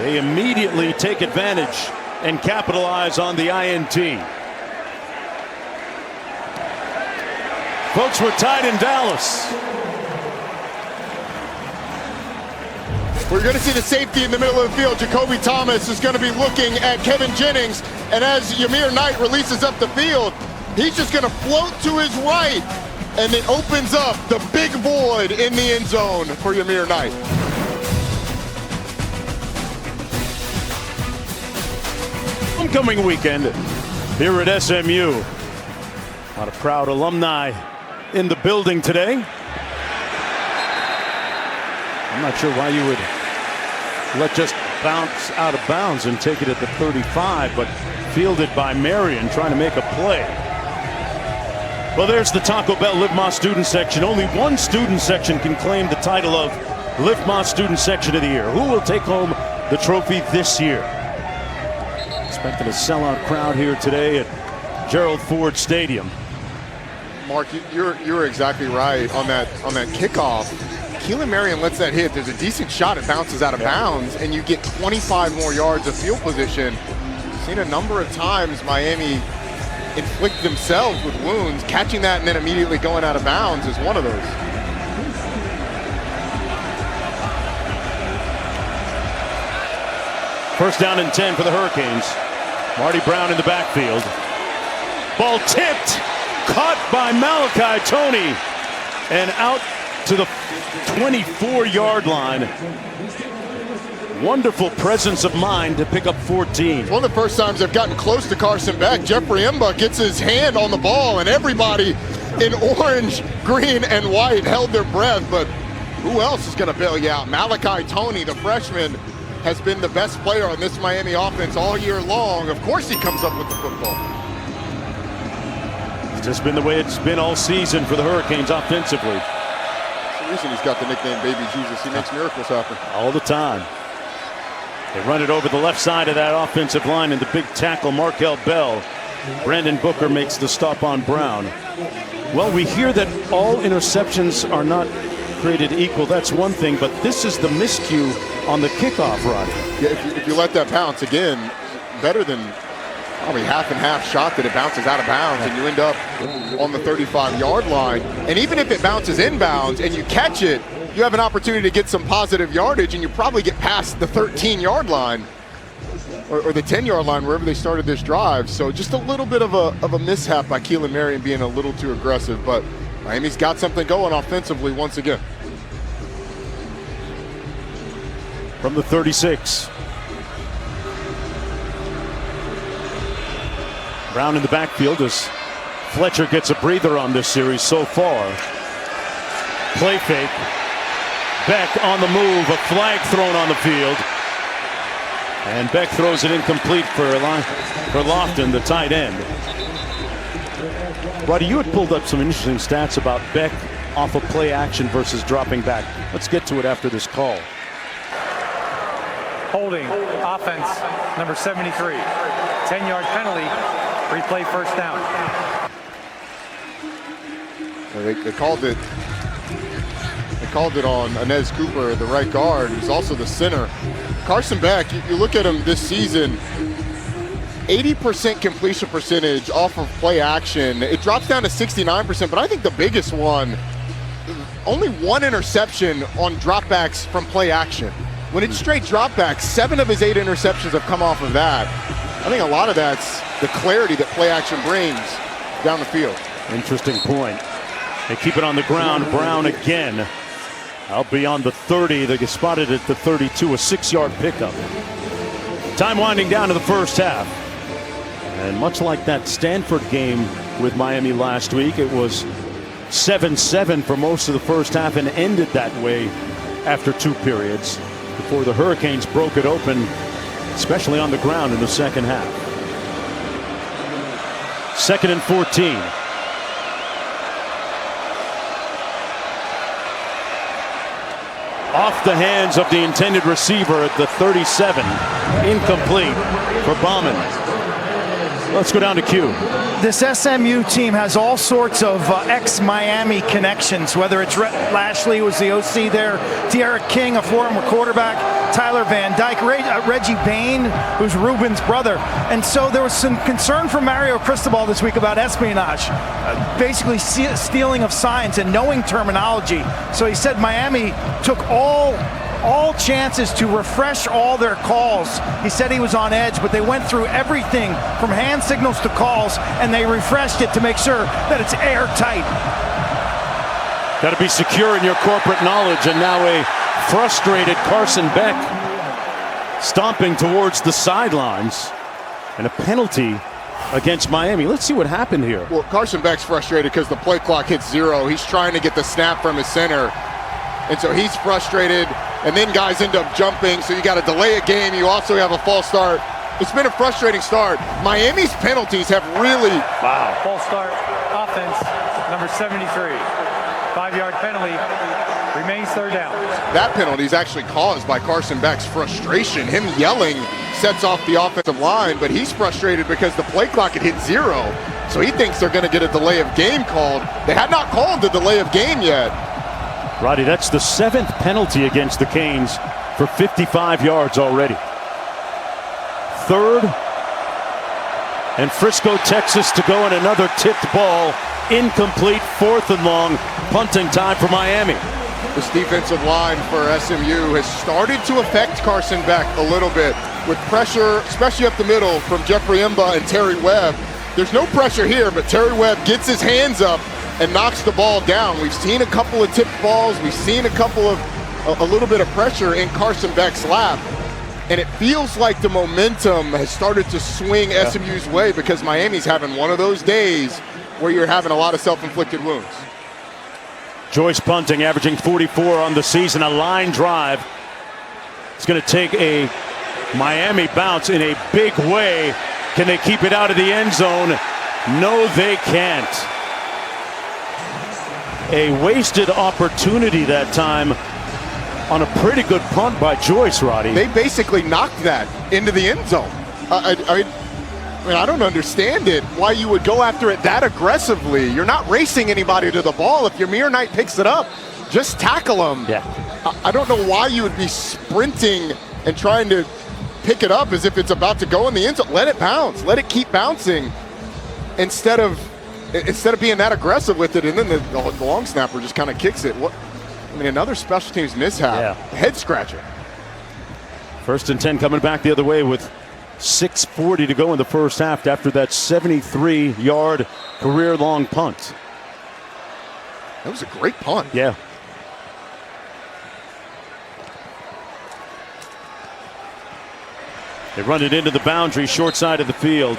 They immediately take advantage and capitalize on the INT. Folks, we're tied in Dallas. We're going to see the safety in the middle of the field. Jacoby Thomas is going to be looking at Kevin Jennings. And as Yamir Knight releases up the field, he's just going to float to his right. And it opens up the big void in the end zone for Yamir Knight. Homecoming weekend here at SMU. A lot of proud alumni in the building today. I'm not sure why you would let just bounce out of bounds and take it at the 35, but fielded by Marion trying to make a play. Well, there's the Taco Bell Live Más student section. Only one student section can claim the title of Live Más student section of the year. Who will take home the trophy this year? Expecting a sellout crowd here today at Gerald Ford Stadium. Mark, you're exactly right on that kickoff. Keelan Marion lets that hit. There's a decent shot. It bounces out of bounds, and you get 25 more yards of field position. Seen a number of times Miami inflict themselves with wounds. Catching that and then immediately going out of bounds is one of those. First down and 10 for the Hurricanes. Marty Brown in the backfield. Ball tipped, caught by Malachi Toney, and out to the 24-yard line. Wonderful presence of mind to pick up 14. It's one of the first times they've gotten close to Carson Beck. Jeffrey Emba gets his hand on the ball, and everybody in orange, green, and white held their breath. But who else is going to bail you out? Malachi Toney, the freshman, has been the best player on this Miami offense all year long. Of course he comes up with the football. It's just been the way it's been all season for the Hurricanes offensively. The reason he's got the nickname Baby Jesus. He makes miracles happen all the time. They run it over the left side of that offensive line, and the big tackle, Markel Bell. Brandon Booker makes the stop on Brown. Well, we hear that all interceptions are not created equal. That's one thing, but this is the miscue on the kickoff, Roddy. Yeah, if you let that bounce again, better than probably half and half shot that it bounces out of bounds and you end up on the 35-yard line. And even if it bounces inbounds and you catch it, you have an opportunity to get some positive yardage, and you probably get past the 13-yard line or the 10-yard line, wherever they started this drive. So just a little bit of a mishap by Keelan Marion being a little too aggressive, but Miami's got something going offensively once again. From the 36. Brown in the backfield as Fletcher gets a breather on this series so far. Play fake. Beck on the move, a flag thrown on the field. And Beck throws it incomplete for Lofton, the tight end. Roddy, you had pulled up some interesting stats about Beck off of play action versus dropping back. Let's get to it after this call. Holding, offense, number 73. 10-yard penalty, replay first down. They called it. They called it on Inez Cooper, the right guard, who's also the center. Carson Beck, you look at him this season, 80% completion percentage off of play action. It drops down to 69%, but I think the biggest one, only one interception on dropbacks from play action. When it's straight dropbacks, 7 of his 8 interceptions have come off of that. I think a lot of that's the clarity that play action brings down the field. Interesting point. They keep it on the ground. Brown again. Out beyond the 30. They get spotted at the 32. A 6-yard pickup. Time winding down to the first half. And much like that Stanford game with Miami last week, it was 7-7 for most of the first half and ended that way after 2 periods before the Hurricanes broke it open, especially on the ground in the second half. 2nd and 14. Off the hands of the intended receiver at the 37. Incomplete for Bauman. Let's go down to Q. This SMU team has all sorts of ex-Miami connections, whether it's Rhett Lashley, who was the OC there, De'Ara King, a former quarterback, Tyler Van Dyke, Reggie Bain, who's Ruben's brother. And so there was some concern from Mario Cristobal this week about espionage, basically stealing of signs and knowing terminology. So he said Miami took all chances to refresh all their calls. He said he was on edge, but they went through everything from hand signals to calls, and they refreshed it to make sure that it's airtight. Got to be secure in your corporate knowledge, and now a frustrated Carson Beck stomping towards the sidelines, and a penalty against Miami. Let's see what happened here. Well, Carson Beck's frustrated because the play clock hits 0. He's trying to get the snap from his center, and so he's frustrated. And then guys end up jumping, so you got to delay a game. You also have a false start. It's been a frustrating start. Miami's penalties have really... Wow. False start, offense, number 73. 5-yard penalty, remains third down. That penalty is actually caused by Carson Beck's frustration. Him yelling sets off the offensive line, but he's frustrated because the play clock had hit 0. So he thinks they're going to get a delay of game called. They had not called the delay of game yet. Roddy, that's the 7th penalty against the Canes for 55 yards already. 3rd and Frisco, Texas to go, and another tipped ball. Incomplete, 4th and long. Punting time for Miami. This defensive line for SMU has started to affect Carson Beck a little bit with pressure, especially up the middle from Jeffrey Imba and Terry Webb. There's no pressure here, but Terry Webb gets his hands up and knocks the ball down. We've seen a couple of tipped balls. We've seen a little bit of pressure in Carson Beck's lap. And it feels like the momentum has started to swing SMU's way because Miami's having one of those days where you're having a lot of self-inflicted wounds. Joyce punting, averaging 44 on the season. A line drive. It's going to take a Miami bounce in a big way. Can they keep it out of the end zone? No, they can't. A wasted opportunity that time on a pretty good punt by Joyce, Roddy. They basically knocked that into the end zone. I mean, I don't understand it, why you would go after it that aggressively. You're not racing anybody to the ball. If Yamir Knight picks it up, just tackle him. Yeah. I don't know why you would be sprinting and trying to pick it up as if it's about to go in the end zone. Let it bounce. Let it keep bouncing instead of being that aggressive with it, and then the long snapper just kind of kicks it. I mean, another special teams mishap. Yeah. Head scratcher. 1st and 10 coming back the other way with 6:40 to go in the first half after that 73-yard career-long punt. That was a great punt. Yeah. They run it into the boundary, short side of the field.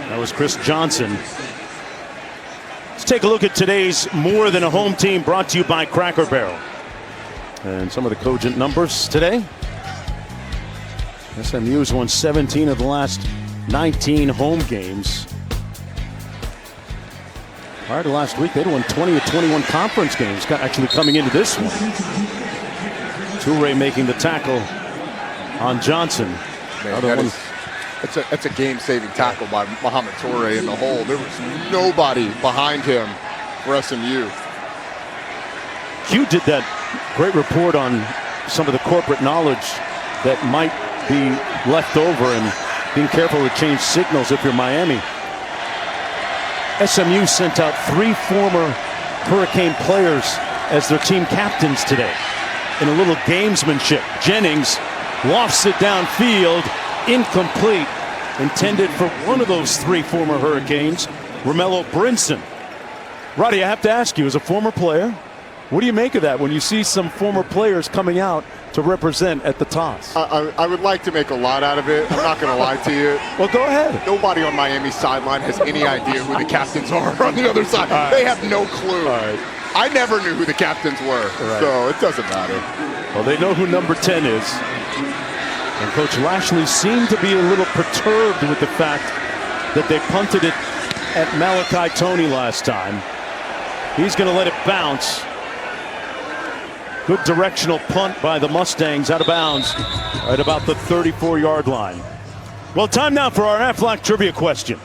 That was Chris Johnson. Let's take a look at today's More Than a Home team, brought to you by Cracker Barrel. And some of the cogent numbers today. SMU's won 17 of the last 19 home games. Prior to last week, they'd won 20 of 21 conference games, actually coming into this one. Toure making the tackle on Johnson. Man, that's a game-saving tackle by Muhammad Toure in the hole. There was nobody behind him for SMU. Q did that great report on some of the corporate knowledge that might be left over and being careful to change signals if you're Miami. SMU sent out 3 former Hurricane players as their team captains today in a little gamesmanship. Jennings lofts it downfield, incomplete, intended for one of those 3 former Hurricanes, Romello Brinson. Roddy, I have to ask you, as a former player, what do you make of that when you see some former players coming out to represent at the toss? I would like to make a lot out of it. I'm not going to lie to you. Well, go ahead. Nobody on Miami's sideline has any idea who the captains are on the other side. Right. They have no clue. Right. I never knew who the captains were, so it doesn't matter. Well, they know who number 10 is. And Coach Lashley seemed to be a little perturbed with the fact that they punted it at Malachi Toney last time. He's going to let it bounce. Good directional punt by the Mustangs, out of bounds at about the 34-yard line. Well, time now for our Aflac trivia question.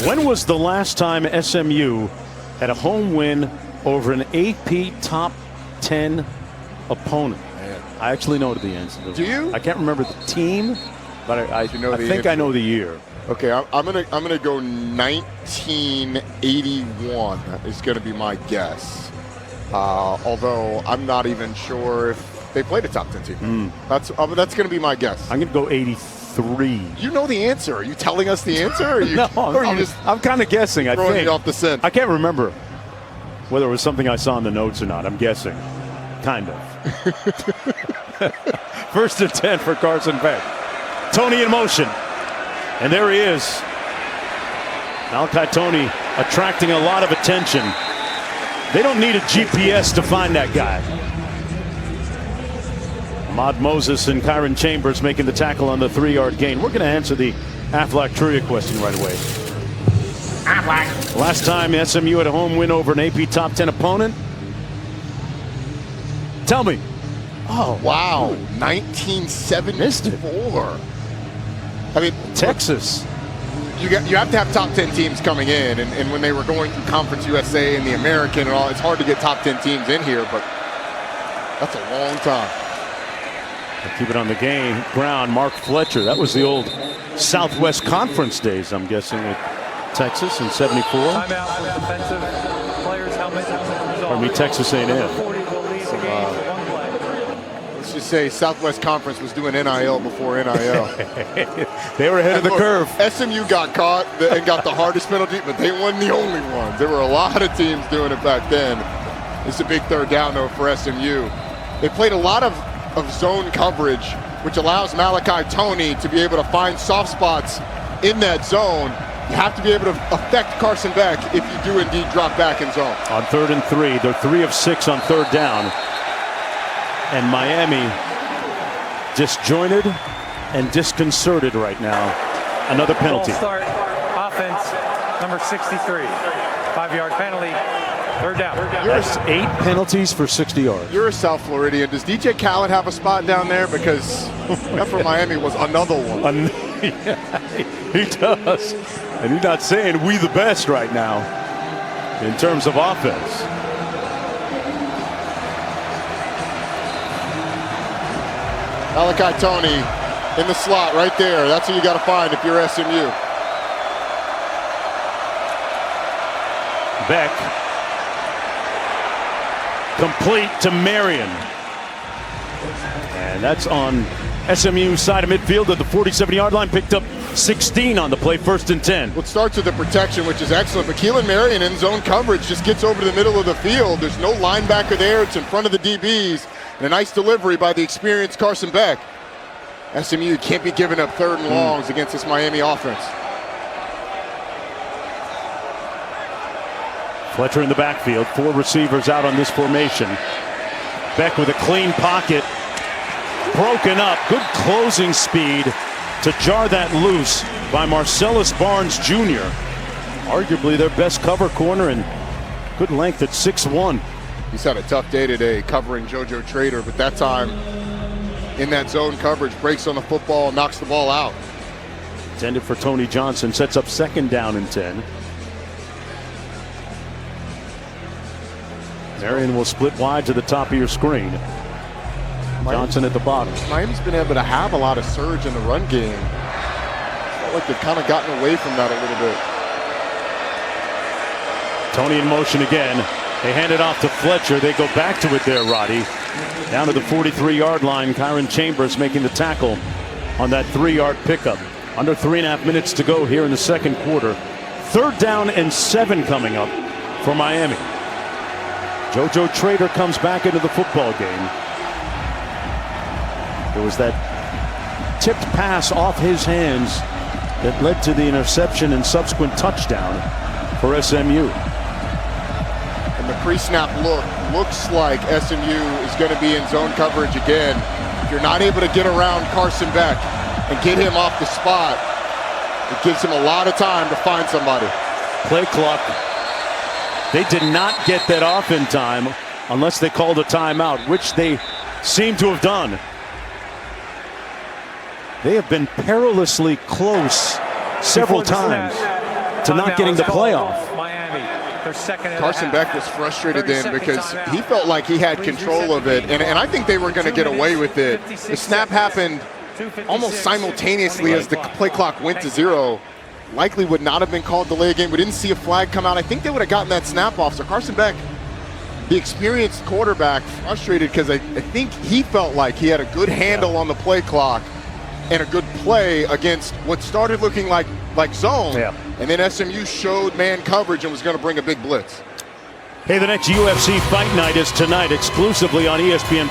When was the last time SMU had a home win over an AP top 10 opponent? I actually know the answer. Do you? I can't remember the team, but I think answer? I know the year. Okay, I'm gonna go 1981 is gonna be my guess. Although I'm not even sure if they played a top 10 team. That's gonna be my guess. I'm gonna go 83. You know the answer. Are you telling us the answer? Or are you, No, or are you I'm just kind of guessing. I throwing think me off the scent? I can't remember whether it was something I saw in the notes or not. I'm guessing, kind of. First and 10 for Carson Beck. Tony in motion, and there he is. Malachi Tony attracting a lot of attention. They don't need a GPS to find that guy. Ahmad Moses and Kyron Chambers making the tackle on the 3-yard gain. We're going to answer the Aflac trivia question right away. Last time SMU had a home win over an AP top 10 opponent. Tell me. Oh, wow. 1974. I mean, Texas. You have to have top 10 teams coming in, and when they were going through Conference USA and the American and all, it's hard to get top 10 teams in here, but that's a long time. Keep it on the game. Ground, Mark Fletcher. That was the old Southwest Conference days, I'm guessing, with Texas in 74. Timeout for defensive players' helmet. Pardon me, Texas A&M. Let's just say Southwest Conference was doing NIL before NIL. They were ahead of the curve. SMU got caught and got the hardest penalty, but they weren't the only ones. There were a lot of teams doing it back then. It's a big third down, though, for SMU. They played a lot of zone coverage, which allows Malachi Tony to be able to find soft spots in that zone. You have to be able to affect Carson Beck if you do indeed drop back in zone. On 3rd and 3, they're 3 of 6 on 3rd down. And Miami disjointed and disconcerted right now. Another penalty. Start offense, number 63. 5-yard penalty. 3rd down. That's 8 penalties for 60 yards. You're a South Floridian. Does DJ Khaled have a spot down there? Because that for Miami was another one. Yeah, he does. And he's not saying we the best right now in terms of offense. Malachi Tony in the slot right there. That's what you got to find if you're SMU. Beck. Complete to Marion. And that's on SMU side of midfield at the 47-yard line. Picked up 16 on the play, 1st and 10. Well, it starts with the protection, which is excellent. But Keelan Marion in zone coverage just gets over to the middle of the field. There's no linebacker there. It's in front of the DBs. And a nice delivery by the experienced Carson Beck. SMU can't be giving up 3rd and longs against this Miami offense. Fletcher in the backfield. 4 receivers out on this formation. Beck with a clean pocket. Broken up. Good closing speed to jar that loose by Marcellus Barnes Jr. Arguably their best cover corner and good length at 6'1". He's had a tough day today covering JoJo Trader, but that time in that zone coverage, breaks on the football, knocks the ball out. Intended for Tony Johnson, sets up 2nd down and 10. Marion will split wide to the top of your screen. Johnson at the bottom. Miami's been able to have a lot of surge in the run game. Felt like they've kind of gotten away from that a little bit. Tony in motion again. They hand it off to Fletcher. They go back to it there, Roddy. Down to the 43-yard line. Kyron Chambers making the tackle on that 3-yard pickup. Under 3.5 minutes to go here in the 2nd quarter. 3rd down and 7 coming up for Miami. JoJo Trader comes back into the football game. There was that tipped pass off his hands that led to the interception and subsequent touchdown for SMU. And the pre-snap look looks like SMU is going to be in zone coverage again. If you're not able to get around Carson Beck and get him off the spot, it gives him a lot of time to find somebody. Play clock. They did not get that off in time unless they called a timeout, which they seem to have done. They have been perilously close several times to not getting the playoff. Carson Beck was frustrated then because he felt like he had control of it, and I think they were going to get away with it. The snap happened almost simultaneously as the play clock went to 0. Likely would not have been called delay game. We didn't see a flag come out. I think they would have gotten that snap off. So Carson Beck, the experienced quarterback, frustrated because I think he felt like he had a good handle on the play clock and a good play against what started looking like zone. Yeah. And then SMU showed man coverage and was going to bring a big blitz. Hey, the next UFC Fight Night is tonight exclusively on ESPN+.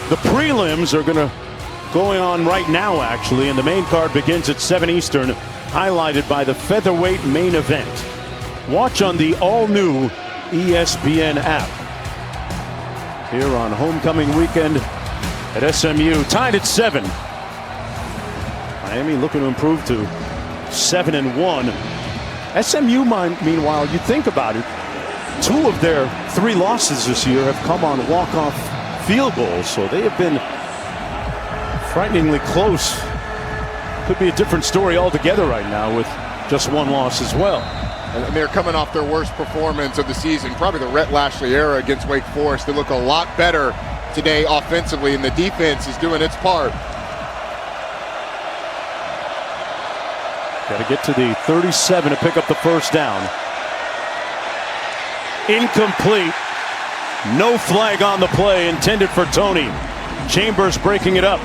The prelims are going on right now, actually, and the main card begins at 7 Eastern, highlighted by the featherweight main event. Watch on the all-new ESPN app. Here on homecoming weekend at SMU, tied at 7. Miami looking to improve to 7-1. SMU, meanwhile, you think about it, 2 of their 3 losses this year have come on walk-off field goals, so they have been frighteningly close. Could be a different story altogether right now with just 1 loss as well. And they're coming off their worst performance of the season, probably the Rhett Lashley era against Wake Forest. They look a lot better today offensively, and the defense is doing its part. Got to get to the 37 to pick up the first down. Incomplete. No flag on the play intended for Tony. Chambers breaking it up.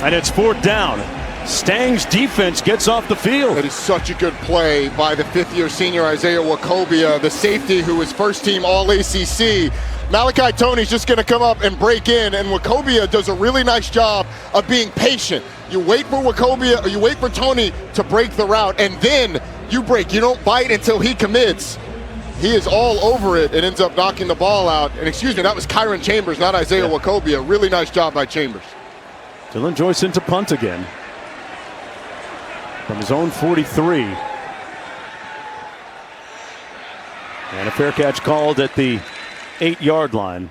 And it's 4th down. Stang's defense gets off the field. That is such a good play by the 5th-year senior Isaiah Wacobia, the safety who was first-team All-ACC. Malachi Tony's just going to come up and break in, and Wacobia does a really nice job of being patient. You wait for Wacobia, or you wait for Tony to break the route, and then you break. You don't bite until he commits. He is all over it and ends up knocking the ball out. And excuse me, that was Kyron Chambers, not Isaiah Wacobia. Really nice job by Chambers. Dylan Joyce into punt again from his own 43. And a fair catch called at the 8-yard line.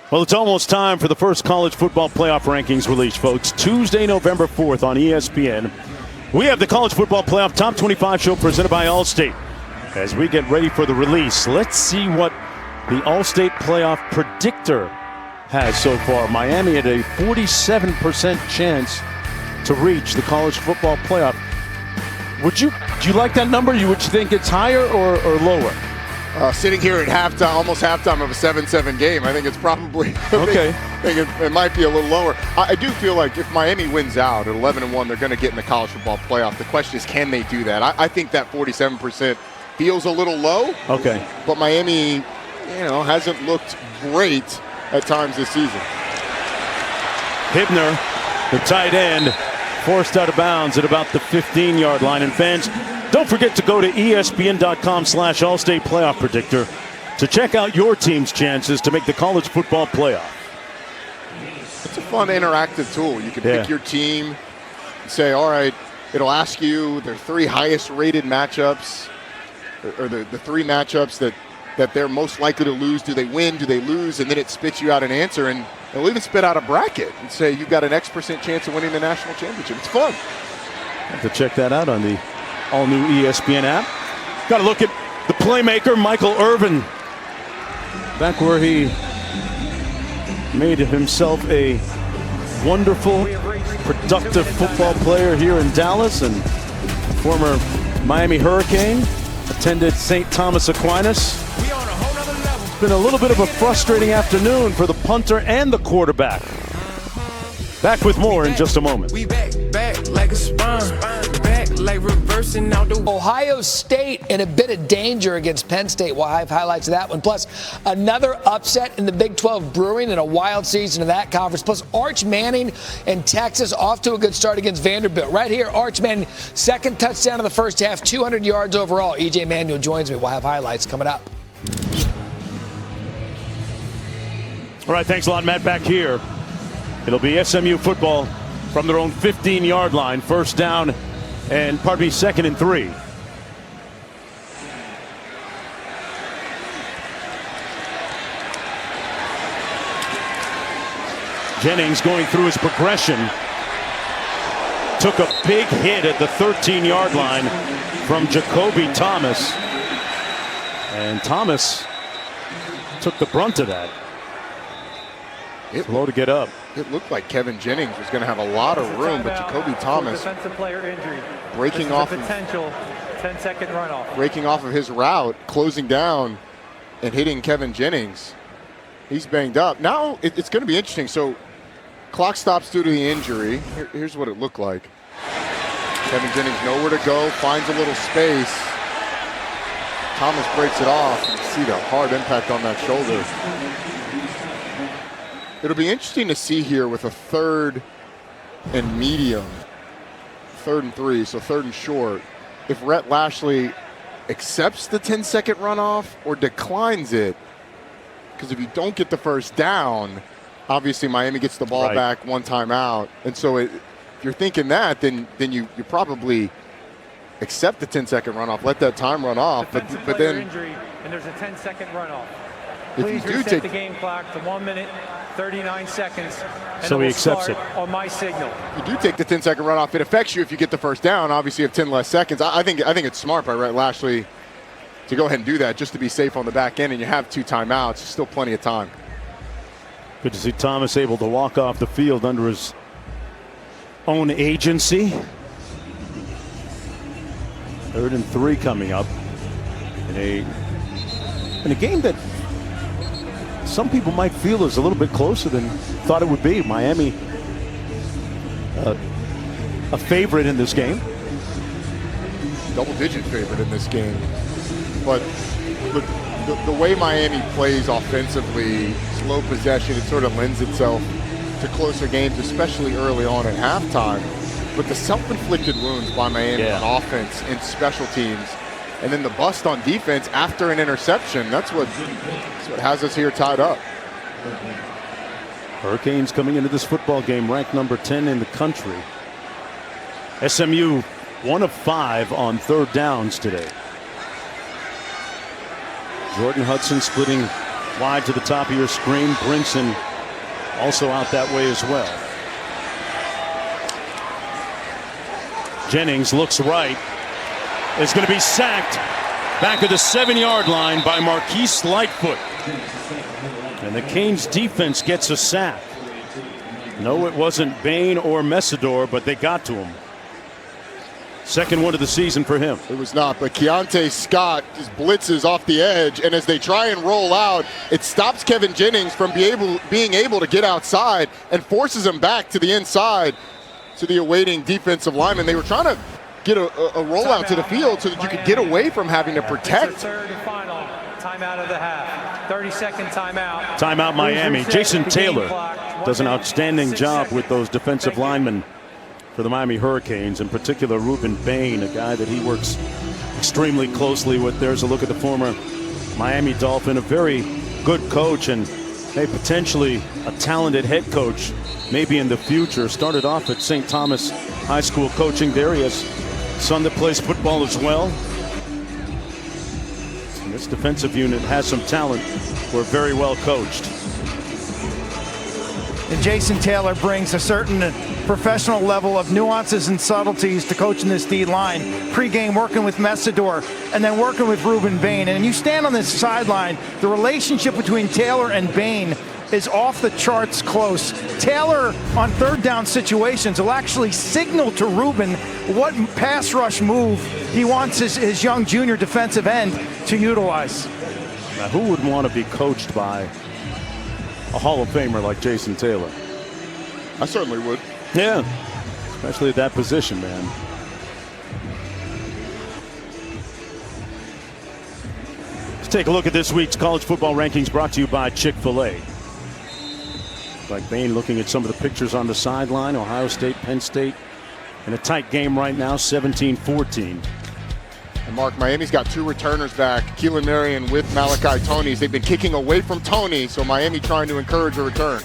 Well, it's almost time for the first college football playoff rankings release, folks. Tuesday, November 4th on ESPN. We have the College Football Playoff Top 25 show presented by Allstate. As we get ready for the release, let's see what the Allstate Playoff Predictor has so far. Miami had a 47% chance to reach the college football playoff. Do you like that number? Would you think it's higher or lower? Sitting here at halftime, almost halftime of a 7-7 game, I think it's probably okay. I think it might be a little lower. I do feel like if Miami wins out at 11-1, they're going to get in the college football playoff. The question is, can they do that? I think that 47% feels a little low. Okay. But Miami, hasn't looked great at times this season. Hibner, the tight end, forced out of bounds at about the 15-yard line. And fans, don't forget to go to ESPN.com/Allstate Playoff Predictor to check out your team's chances to make the college football playoff. It's a fun interactive tool. You can pick your team and say, all right, it'll ask you their 3 highest rated matchups or the 3 matchups that they're most likely to lose. Do they win? Do they lose? And then it spits you out an answer, and it'll even spit out a bracket and say you've got an X% chance of winning the national championship. It's fun. Have to check that out on the all-new ESPN app. Got to look at the playmaker, Michael Irvin. Back where he made himself a wonderful, productive football player here in Dallas, and former Miami Hurricane, attended St. Thomas Aquinas. It's been a little bit of a frustrating afternoon for the punter and the quarterback. Back with more in just a moment. We back like a spine, back like reversing out the. Ohio State in a bit of danger against Penn State. We'll have highlights of that one. Plus, another upset in the Big 12 brewing and a wild season of that conference. Plus, Arch Manning and Texas off to a good start against Vanderbilt. Right here, Arch Manning, 2nd touchdown of the first half, 200 yards overall. EJ Manuel joins me. We'll have highlights coming up. All right, thanks a lot, Matt. Back here. It'll be SMU football from their own 15-yard line. 1st down and, 2nd and 3. Jennings going through his progression. Took a big hit at the 13-yard line from Jacoby Thomas. And Thomas took the brunt of that. Slow to get up. It looked like Kevin Jennings was going to have a lot of room, but Jacoby Thomas defensive player injury. breaking off Potential 10-second runoff. breaking off of his route, closing down and hitting Kevin Jennings. He's banged up. Now it's going to be interesting. So clock stops due to the injury. Here's what it looked like. Kevin Jennings nowhere to go, finds a little space. Thomas breaks it off. You see the hard impact on that shoulder. It'll be interesting to see here with a 3rd and medium, 3rd and 3, so 3rd and short, if Rhett Lashley accepts the 10-second runoff or declines it. Because if you don't get the first down, obviously Miami gets the ball back, 1 timeout. And so if you're thinking that, then you probably accept the 10-second runoff, let that time run off. But then injury, and there's a 10-second runoff. If Please you do reset take the game clock to 1 minute, 39 seconds. And So it he will accepts start it. on my signal. you do take the 10-second runoff, it affects you if you get the first down. Obviously, you have 10 less seconds. I think it's smart by Rhett Lashley to go ahead and do that just to be safe on the back end, and you have 2 timeouts. Still plenty of time. Good to see Thomas able to walk off the field under his own agency. 3rd and 3 coming up in a game that some people might feel is a little bit closer than thought it would be. Miami a favorite in this game. Double-digit favorite in this game. But look, the way Miami plays offensively, slow possession, it sort of lends itself to closer games, especially early on at halftime. But the self-inflicted wounds by Miami on offense and special teams, and then the bust on defense after an interception, that's what has us here tied up. Hurricanes coming into this football game ranked number 10 in the country. SMU 1 of 5 on 3rd downs today. Jordan Hudson splitting wide to the top of your screen. Brinson also out that way as well. Jennings looks right. Is going to be sacked back at the 7-yard line by Marquise Lightfoot. And the Canes defense gets a sack. No, it wasn't Bain or Messidor, but they got to him. Second one of the season for him. It was not, but Keontae Scott just blitzes off the edge, and as they try and roll out, it stops Kevin Jennings from being able to get outside and forces him back to the inside to the awaiting defensive lineman. They were trying to get a rollout to the field so that you could get away from having to protect. It's the 3rd and final timeout of the half. 30-second timeout. Timeout Miami. Jason Taylor does an outstanding job with those defensive linemen for the Miami Hurricanes, in particular Ruben Bain, a guy that he works extremely closely with. There's a look at the former Miami Dolphin, a very good coach and potentially a talented head coach maybe in the future. Started off at St. Thomas High School coaching there. He has a son that plays football as well. And this defensive unit has some talent. We're very well coached. And Jason Taylor brings a certain professional level of nuances and subtleties to coaching this D-line. Pre-game working with Messidor and then working with Ruben Bain. And you stand on this sideline, the relationship between Taylor and Bain is off the charts close. Taylor on 3rd down situations will actually signal to Ruben what pass rush move he wants his young junior defensive end to utilize. Now, who would want to be coached by a Hall of Famer like Jason Taylor? I certainly would. Yeah, especially at that position, man. Let's take a look at this week's college football rankings brought to you by Chick-fil-A. Like Bain looking at some of the pictures on the sideline. Ohio State, Penn State in a tight game right now, 17-14. And Mark, Miami's got 2 returners back, Keelan Marion with Malachi Toney. They've been kicking away from Toney, so Miami trying to encourage a return.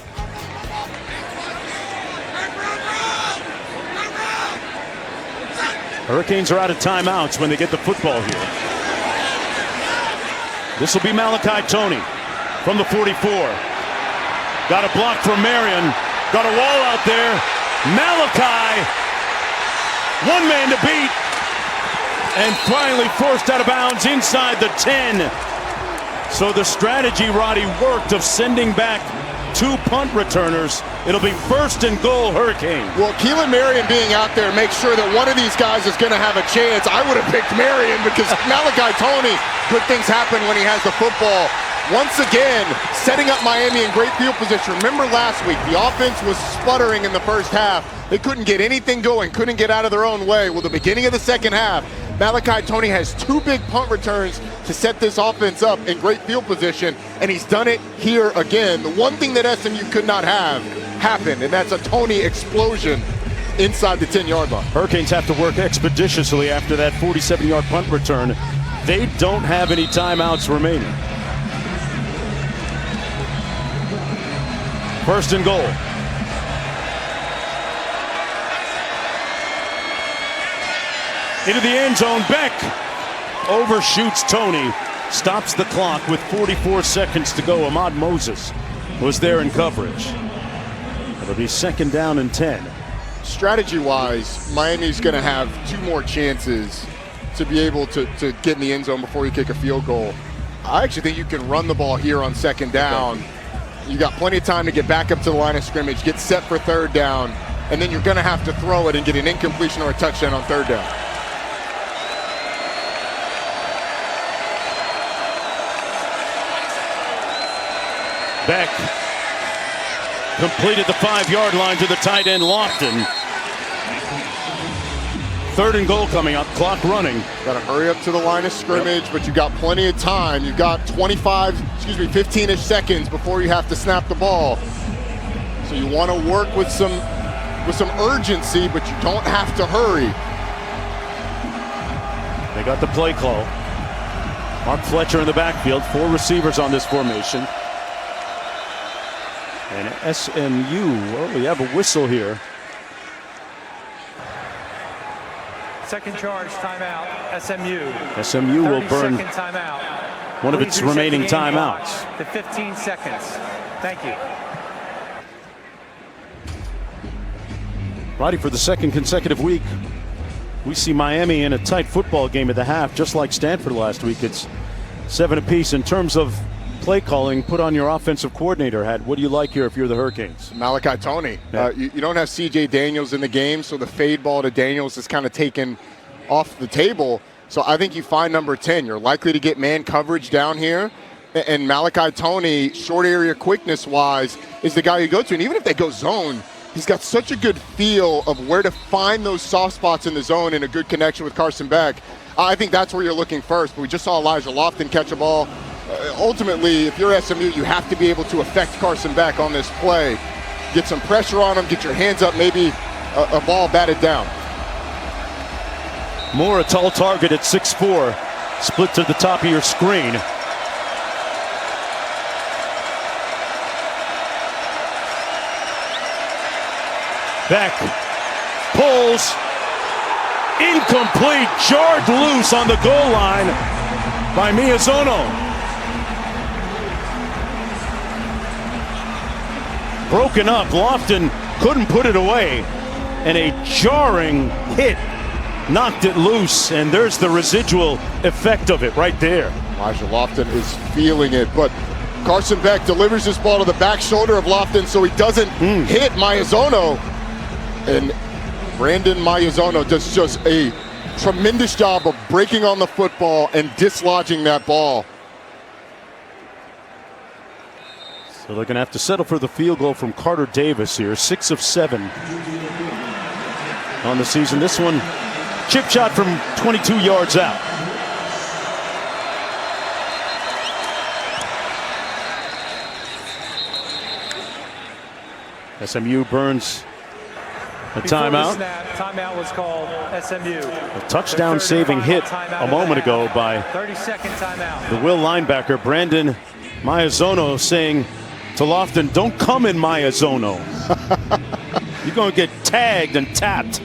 Hurricanes are out of timeouts when they get the football here. This will be Malachi Toney from the 44. Got a block from Marion. Got a wall out there. Malachi, one man to beat. And finally forced out of bounds inside the 10. So the strategy, Roddy, worked of sending back 2 punt returners. It'll be 1st and goal, Hurricanes. Well, Keelan Marion being out there makes sure that one of these guys is going to have a chance. I would have picked Marion because Malachi Toney, good things happen when he has the football. Once again, setting up Miami in great field position. Remember last week, the offense was sputtering in the first half. They couldn't get anything going, couldn't get out of their own way. Well, the beginning of the second half, Malachi Toney has 2 big punt returns to set this offense up in great field position, and he's done it here again. The one thing that SMU could not have happened, and that's a Toney explosion inside the 10-yard line. Hurricanes have to work expeditiously after that 47-yard punt return. They don't have any timeouts remaining. 1st and goal. Into the end zone, Beck overshoots Toney, stops the clock with 44 seconds to go. Ahmad Moses was there in coverage. It'll be 2nd down and 10. Strategy-wise, Miami's going to have 2 more chances to be able to get in the end zone before you kick a field goal. I actually think you can run the ball here on 2nd down. You got plenty of time to get back up to the line of scrimmage, get set for 3rd down, and then you're going to have to throw it and get an incompletion or a touchdown on 3rd down. Beck completed the 5-yard line to the tight end Lofton. 3rd and goal coming up, clock running. Got to hurry up to the line of scrimmage, but you got plenty of time. You've got 15-ish seconds before you have to snap the ball. So you want to work with some urgency, but you don't have to hurry. They got the play call. Mark Fletcher in the backfield, 4 receivers on this formation. And SMU, well, we have a whistle here. 2nd charge, timeout, SMU. SMU will burn timeout. one of its remaining timeouts. To 15 seconds. Thank you. Roddy, for the 2nd consecutive week, we see Miami in a tight football game at the half, just like Stanford last week. It's 7 apiece. In terms of play calling, put on your offensive coordinator hat. What do you like here if you're the Hurricanes? Malachi Toney. Yeah. You don't have C.J. Daniels in the game, so the fade ball to Daniels is kind of taken off the table. So I think you find number 10. You're likely to get man coverage down here. And Malachi Toney, short area quickness-wise, is the guy you go to. And even if they go zone, he's got such a good feel of where to find those soft spots in the zone and a good connection with Carson Beck. I think that's where you're looking first. But we just saw Elijah Lofton catch a ball. Ultimately, if you're SMU, you have to be able to affect Carson Beck on this play. Get some pressure on him, get your hands up, maybe a ball batted down. Moore, a tall target at 6'4", split to the top of your screen. Beck pulls, incomplete, jarred loose on the goal line by Miyazono. Broken up, Lofton couldn't put it away, and a jarring hit knocked it loose, and there's the residual effect of it right there. Elijah Lofton is feeling it, but Carson Beck delivers this ball to the back shoulder of Lofton so he doesn't hit Miyazono. And Brandon Miyazono does just a tremendous job of breaking on the football and dislodging that ball. So they're going to have to settle for the field goal from Carter Davis here, 6 of 7 on the season. This one, chip shot from 22 yards out. SMU burns a timeout. Timeout was called SMU. A touchdown-saving hit a moment ago by 30-second timeout. the Will linebacker, Brandon Miyazono, saying to Lofton, don't come in Miyazono. You're going to get tagged and tapped.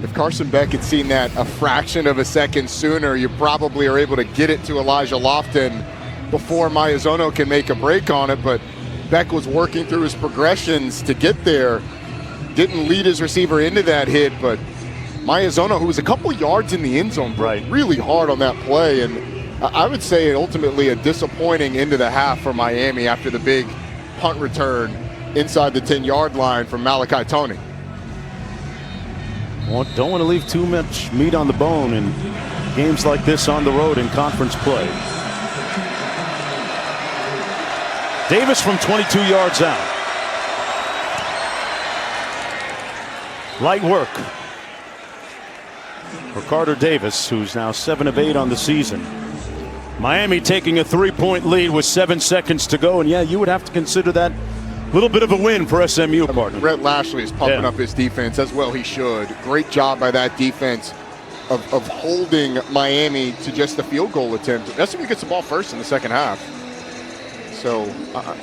If Carson Beck had seen that a fraction of a second sooner, you probably are able to get it to Elijah Lofton before Miyazono can make a break on it. But Beck was working through his progressions to get there. Didn't lead his receiver into that hit, but Mayazono, who was a couple yards in the end zone, really hard on that play. And I would say ultimately a disappointing end of the half for Miami after the big punt return inside the 10-yard line from Malachi Toney. Don't want to leave too much meat on the bone in games like this on the road in conference play. Davis from 22 yards out. Light work for Carter Davis, who's now 7 of 8 on the season. Miami taking a 3-point lead with 7 seconds to go, and yeah, you would have to consider that a little bit of a win for SMU, partner. Rhett Lashley is pumping up his defense, as well he should. Great job by that defense of holding Miami to just the field goal attempt. SMU gets the ball first in the second half. So I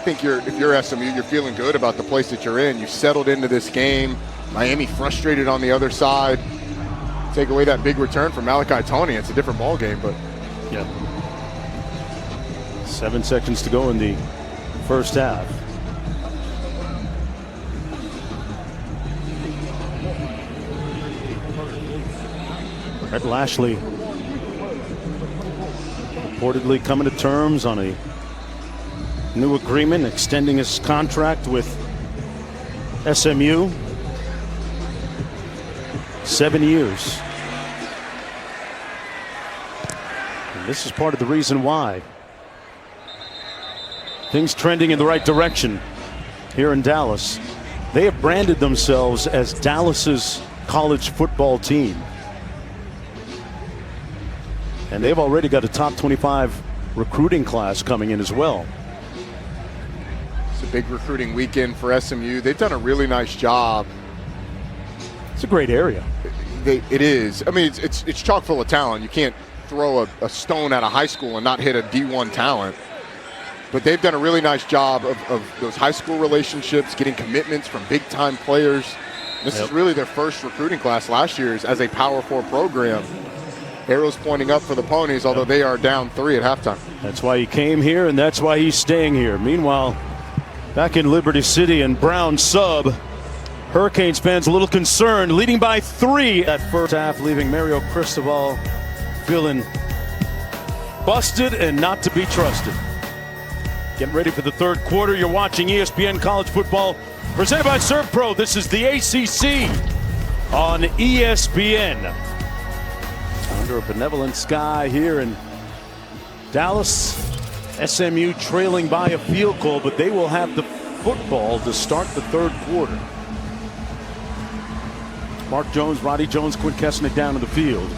think if you're SMU, you're feeling good about the place that you're in. You settled into this game. Miami frustrated on the other side. Take away that big return from Malachi Toney, it's a different ball game, but yeah. 7 seconds to go in the first half. Rhett Lashley reportedly coming to terms on a new agreement, extending his contract with SMU. 7 years. And this is part of the reason why. Things trending in the right direction here in Dallas. They have branded themselves as Dallas's college football team. And they've already got a top 25 recruiting class coming in as well. It's a big recruiting weekend for SMU. They've done a really nice job. It's a great area. It is. I mean, it's chock full of talent. You can't throw a stone at a high school and not hit a D1 talent. But they've done a really nice job of those high school relationships, getting commitments from big-time players. This is really their first recruiting class last year as a Power 4 program. Arrows pointing up for the Ponies, although they are down 3 at halftime. That's why he came here, and that's why he's staying here. Meanwhile, back in Liberty City and Brown sub, Hurricanes fans a little concerned, leading by 3 at first half, leaving Mario Cristobal feeling busted and not to be trusted. Getting ready for the third quarter. You're watching ESPN College Football, presented by ServPro. This is the ACC on ESPN. Under a benevolent sky here in Dallas. SMU trailing by a field goal, but they will have the football to start the third quarter. Mark Jones, Roddy Jones, Quinn Kesnick down to the field.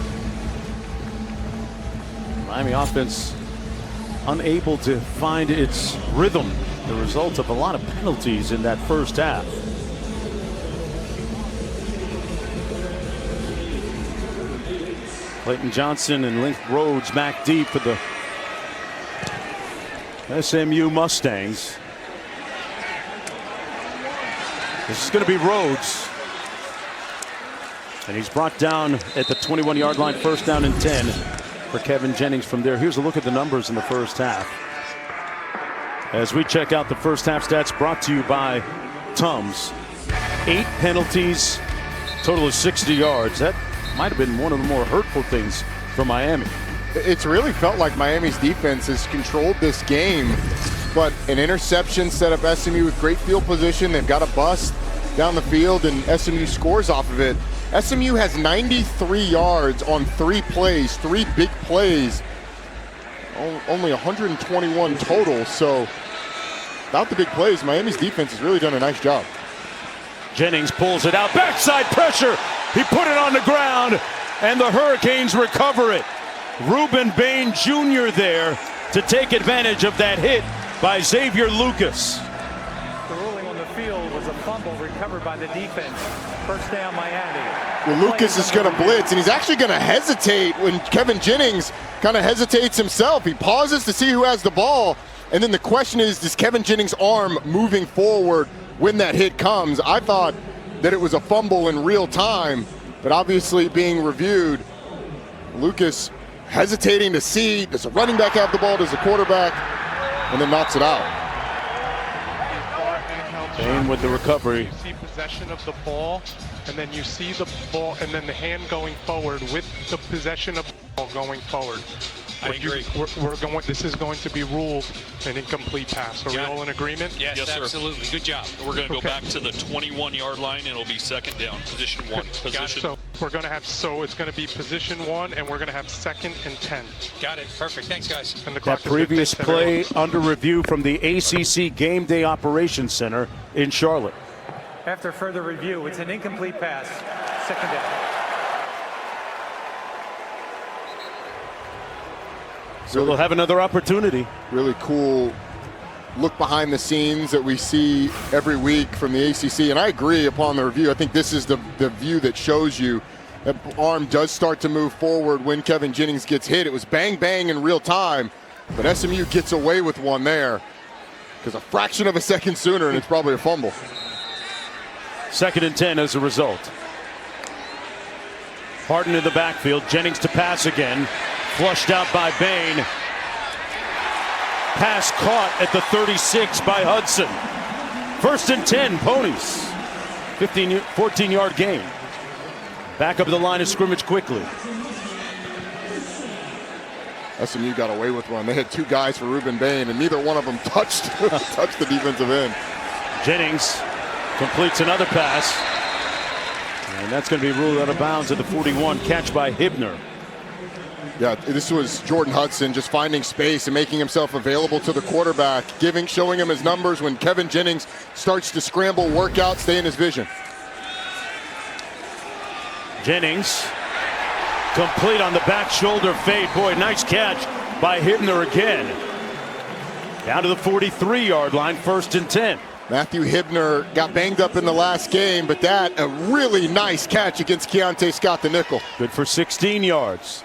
Miami offense unable to find its rhythm, the result of a lot of penalties in that first half. Clayton Johnson and Link Rhodes back deep for the SMU Mustangs. This is going to be Rhodes. And he's brought down at the 21-yard line, first down and 10 for Kevin Jennings from there. Here's a look at the numbers in the first half. As we check out the first half stats brought to you by Tums. 8 penalties, total of 60 yards. That might have been one of the more hurtful things for Miami. It's really felt like Miami's defense has controlled this game, but an interception set up SMU with great field position. They've got a bust down the field, and SMU scores off of it. SMU has 93 yards on 3 plays, 3 big plays, only 121 total. So without the big plays, Miami's defense has really done a nice job. Jennings pulls it out, backside pressure. He put it on the ground, and the Hurricanes recover it. Ruben Bain Jr. there to take advantage of that hit by Xavier Lucas. The ruling on the field was a fumble recovered by the defense. First down, Miami. Well, Lucas is going to blitz, and he's actually going to hesitate when Kevin Jennings kind of hesitates himself. He pauses to see who has the ball, and then the question is, does Kevin Jennings' arm moving forward when that hit comes? I thought that it was a fumble in real time, but obviously being reviewed, Lucas hesitating to see, does a running back have the ball, does a quarterback, and then knocks it out. Bain with the recovery. You see possession of the ball, and then you see the ball, and then the hand going forward with the possession of the ball going forward. I agree. This is going to be ruled an incomplete pass. Are we all in agreement? Yes, absolutely. Good job. We're going to go back to the 21-yard line, and it'll be second down, position 1. So we're going to have, it's going to be position 1, and we're going to have 2nd and 10. Got it. Perfect. Thanks, guys. And the That previous play under review from the ACC Game Day Operations Center in Charlotte. After further review, it's an incomplete pass. Second down. So they'll have another opportunity. Really cool look behind the scenes that we see every week from the ACC. And I agree upon the review. I think this is the view that shows you that arm does start to move forward when Kevin Jennings gets hit. It was bang, bang in real time, but SMU gets away with one there because a fraction of a second sooner, and it's probably a fumble. 2nd and 10 as a result. Harden in the backfield. Jennings to pass again. Flushed out by Bain. Pass caught at the 36 by Hudson. 1st and 10, Ponies. 14-yard gain. Back up to the line of scrimmage quickly. SMU got away with one. They had 2 guys for Ruben Bain, and neither one of them touched the defensive end. Jennings completes another pass. And that's going to be ruled out of bounds at the 41. Catch by Hibner. Yeah, this was Jordan Hudson just finding space and making himself available to the quarterback, showing him his numbers when Kevin Jennings starts to scramble, work out, stay in his vision. Jennings complete on the back shoulder fade. Boy, nice catch by Hibner again. Down to the 43-yard line, 1st and 10. Matthew Hibner got banged up in the last game, but a really nice catch against Keontae Scott, the nickel. Good for 16 yards.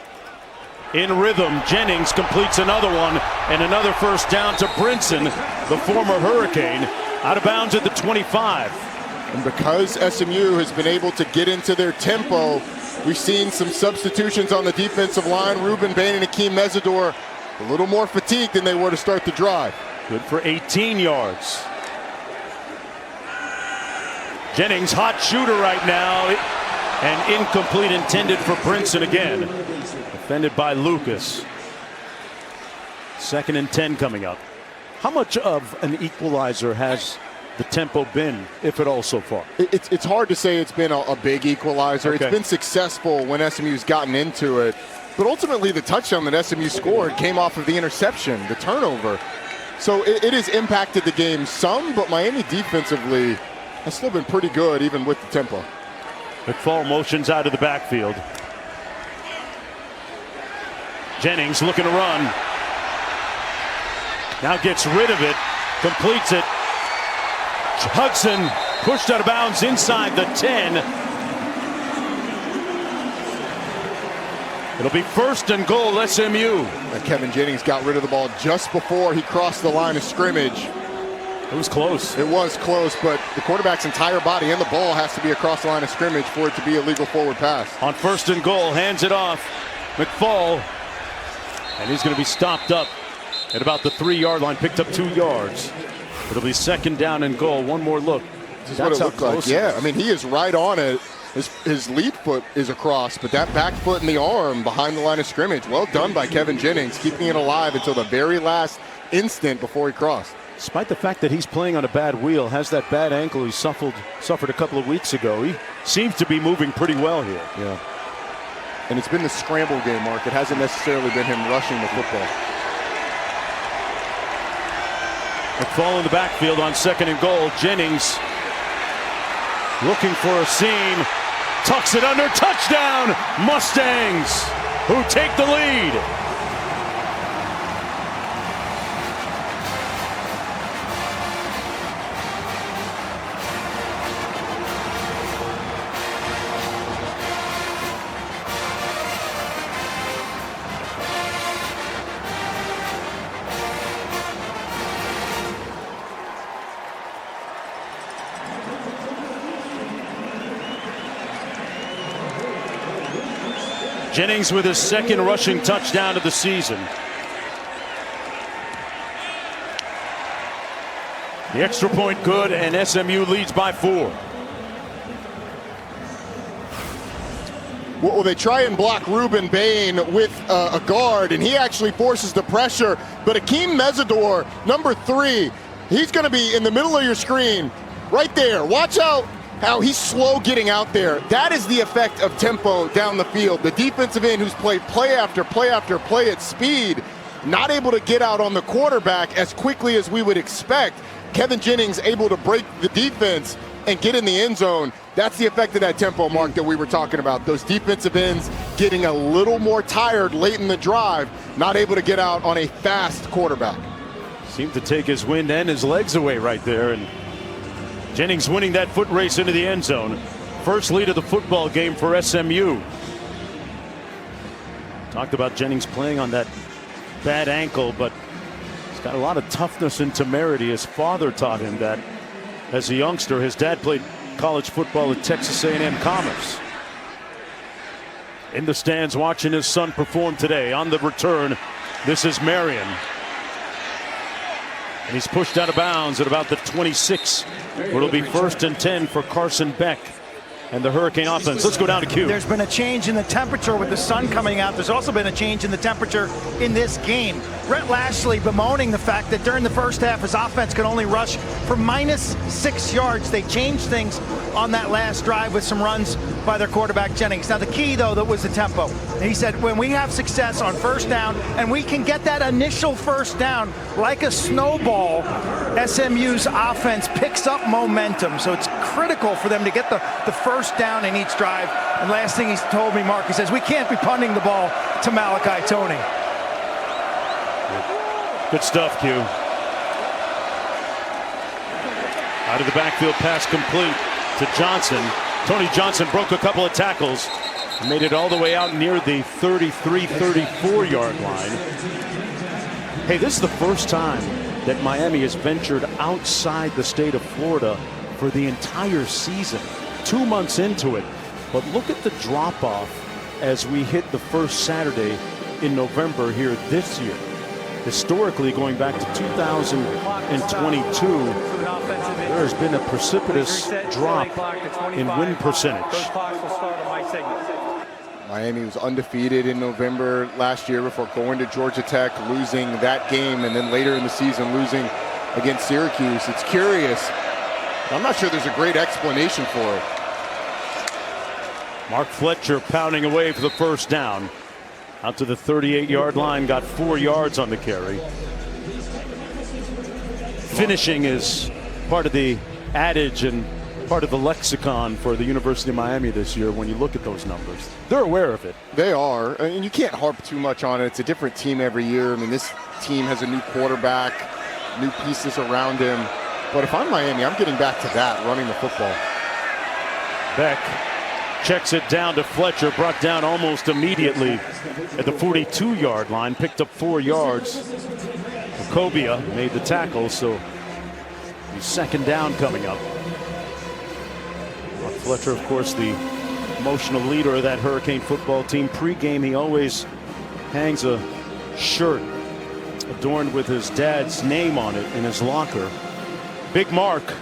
In rhythm, Jennings completes another one, and another first down to Brinson, the former Hurricane, out of bounds at the 25. And because SMU has been able to get into their tempo, we've seen some substitutions on the defensive line. Ruben Bain and Akeem Mesidor a little more fatigued than they were to start the drive. Good for 18 yards. Jennings, hot shooter right now, and incomplete, intended for Brinson again. Defended by Lucas. 2nd and 10 coming up. How much of an equalizer has the tempo been, if at all, so far? It's hard to say it's been a big equalizer. Okay. It's been successful when SMU's gotten into it. But ultimately, the touchdown that SMU scored came off of the interception, the turnover. So it has impacted the game some, but Miami defensively has still been pretty good, even with the tempo. McFall motions out of the backfield. Jennings looking to run. Now gets rid of it, completes it. Hudson pushed out of bounds inside the 10. It'll be 1st and goal, SMU. And Kevin Jennings got rid of the ball just before he crossed the line of scrimmage. It was close. It was close, but the quarterback's entire body and the ball has to be across the line of scrimmage for it to be a legal forward pass. On 1st and goal, hands it off. McFall. And he's going to be stopped up at about the 3-yard line, picked up 2 yards. It'll be 2nd down and goal. One more look. This is what it looked like. Yeah, I mean, he is right on it. His lead foot is across, but that back foot and the arm behind the line of scrimmage. Well done by Kevin Jennings, keeping it alive until the very last instant before he crossed. Despite the fact that he's playing on a bad wheel, has that bad ankle he suffered a couple of weeks ago, he seems to be moving pretty well here. Yeah. And it's been the scramble game, Mark. It hasn't necessarily been him rushing the football. McFall in the backfield on 2nd and goal. Jennings looking for a seam. Tucks it under. Touchdown! Mustangs, who take the lead. Jennings with his 2nd rushing touchdown of the season. The extra point good, and SMU leads by 4. Well, they try and block Ruben Bain with a guard, and he actually forces the pressure. But Akeem Mesidor, number 3, he's going to be in the middle of your screen, right there. Watch out how he's slow getting out there. That is the effect of tempo down the field. The defensive end who's played play after play after play at speed, not able to get out on the quarterback as quickly as we would expect. Kevin Jennings able to break the defense and get in the end zone. That's the effect of that tempo, Mark, that we were talking about. Those defensive ends getting a little more tired late in the drive, not able to get out on a fast quarterback. Seemed to take his wind and his legs away right there, and Jennings winning that foot race into the end zone. First lead of the football game for SMU. Talked about Jennings playing on that bad ankle, but he's got a lot of toughness and temerity. His father taught him that as a youngster. His dad played college football at Texas A&M Commerce. In the stands watching his son perform today. On the return, this is Marion. And he's pushed out of bounds at about the 26, where it'll be 1st and 10 for Carson Beck and the Hurricane offense. Let's go down to Q. There's been a change in the temperature with the sun coming out. There's also been a change in the temperature in this game. Rhett Lashley bemoaning the fact that during the first half his offense could only rush for -6 yards. They changed things on that last drive with some runs by their quarterback Jennings. Now the key though, that was the tempo. And he said when we have success on first down and we can get that initial first down like a snowball, SMU's offense picks up momentum. So it's critical for them to get the first down in each drive. And last thing he's told me, Mark, he says we can't be punting the ball to Malachi Tony. Good stuff, Q. Out of the backfield, pass complete to Johnson. Tony Johnson broke a couple of tackles and made it all the way out near the 33-34 yard line. Hey, this is the first time that Miami has ventured outside the state of Florida for the entire season. 2 months into it. But look at the drop off as we hit the first Saturday in November here this year. Historically, going back to 2022, there has been a precipitous drop in win percentage. Miami was undefeated in November last year before going to Georgia Tech, losing that game, and then later in the season losing against Syracuse. It's curious. I'm not sure there's a great explanation for it. Mark Fletcher pounding away for the first down. Out to the 38-yard line, got 4 yards on the carry. Finishing is part of the adage and part of the lexicon for the University of Miami this year when you look at those numbers. They're aware of it. They are, and you can't harp too much on it. It's a different team every year. I mean, this team has a new quarterback, new pieces around him. But if I'm Miami, I'm getting back to that, running the football. Beck checks it down to Fletcher, brought down almost immediately at the 42-yard line, picked up 4 yards. Cobia made the tackle, so he's second down coming up. Mark Fletcher, of course, the emotional leader of that Hurricane football team. Pre-game, he always hangs a shirt adorned with his dad's name on it in his locker. Big Mark,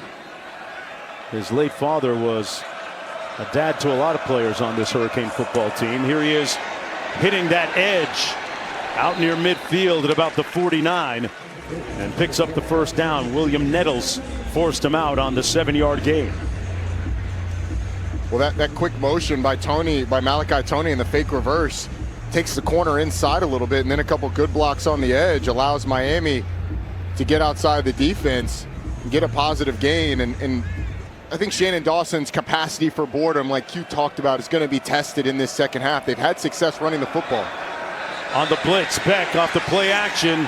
his late father, was a dad to a lot of players on this Hurricane football team. Here he is hitting that edge out near midfield at about the 49 and picks up the first down. William Nettles forced him out on the 7-yard gain. Well, that quick motion by Malachi Tony in the fake reverse takes the corner inside a little bit, and then a couple good blocks on the edge allows Miami to get outside the defense and get a positive gain. And I think Shannon Dawson's capacity for boredom, like Q talked about, is going to be tested in this second half. They've had success running the football. On the blitz, Beck off the play action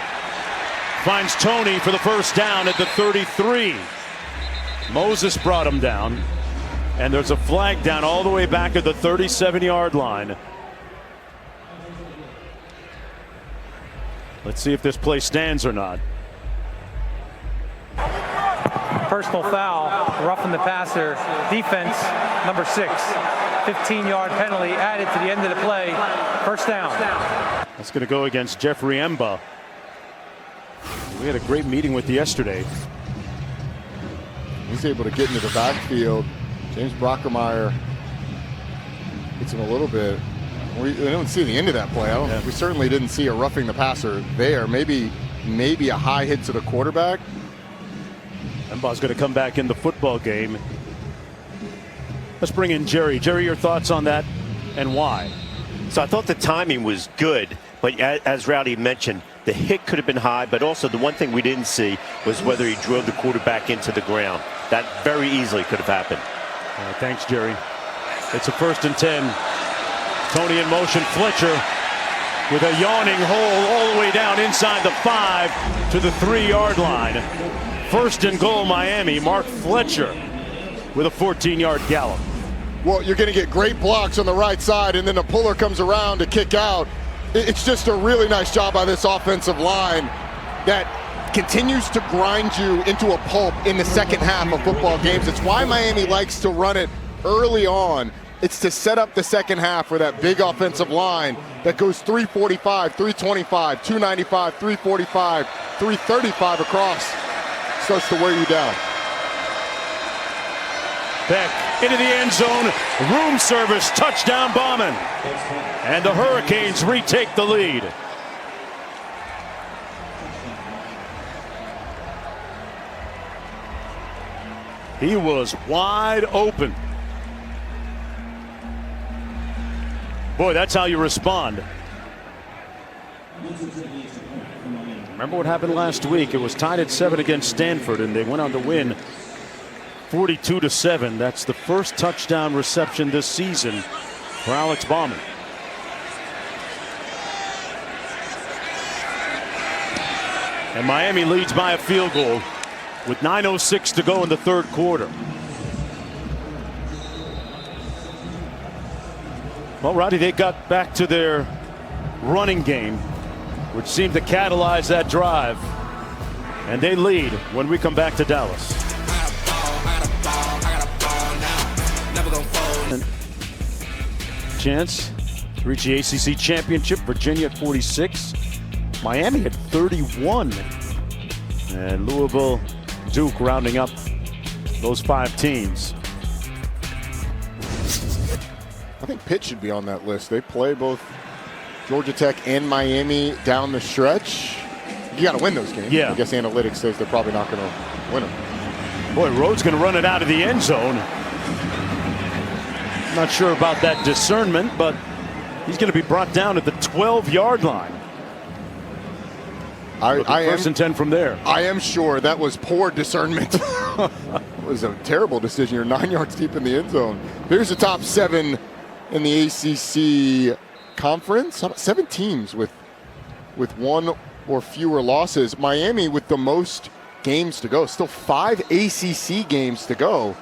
finds Tony for the first down at the 33. Moses brought him down, and there's a flag down all the way back at the 37-yard line. Let's see if this play stands or not. Personal foul, roughing the passer, defense, number 6. 15-yard penalty added to the end of the play. First down. That's going to go against Jeffrey Emba. We had a great meeting with yesterday. He's able to get into the backfield. James Brockermeyer hits him a little bit. We don't see the end of that play. We certainly didn't see a roughing the passer there. Maybe a high hit to the quarterback. Mbaugh's going to come back in the football game. Let's bring in Jerry. Jerry, your thoughts on that and why? So I thought the timing was good, but as Rowdy mentioned, the hit could have been high, but also the one thing we didn't see was whether he drove the quarterback into the ground. That very easily could have happened. Thanks, Jerry. It's a 1st and 10. Tony in motion. Fletcher with a yawning hole all the way down inside the 5 to the 3-yard line. 1st and goal, Miami. Mark Fletcher with a 14-yard gallop. Well, you're going to get great blocks on the right side, and then a puller comes around to kick out. It's just a really nice job by this offensive line that continues to grind you into a pulp in the second half of football games. It's why Miami likes to run it early on. It's to set up the second half for that big offensive line that goes 345, 325, 295, 345, 335 across. Starts to wear you down. Beck into the end zone. Room service. Touchdown Bauman. And the Hurricanes retake the lead. He was wide open. Boy, that's how you respond. Remember what happened last week? It was tied at 7 against Stanford, and they went on to win 42-7. That's the first touchdown reception this season for Alex Bauman. And Miami leads by a field goal with 9:06 to go in the 3rd quarter. Well, Roddy, they got back to their running game, which seemed to catalyze that drive. And they lead when we come back to Dallas. Chance to reach the ACC championship. Virginia at 46. Miami at 31. And Louisville, Duke rounding up those 5 teams. I think Pitt should be on that list. They play both Georgia Tech and Miami down the stretch. You got to win those games. Yeah. I guess analytics says they're probably not going to win them. Boy, Rhodes going to run it out of the end zone. Not sure about that discernment, but he's going to be brought down at the 12-yard line. I 1st and 10 from there. I am sure that was poor discernment. It was a terrible decision. You're 9 yards deep in the end zone. Here's the top 7 in the ACC conference. 7 teams with 1 or fewer losses. Miami with the most games to go. Still 5 ACC games to go.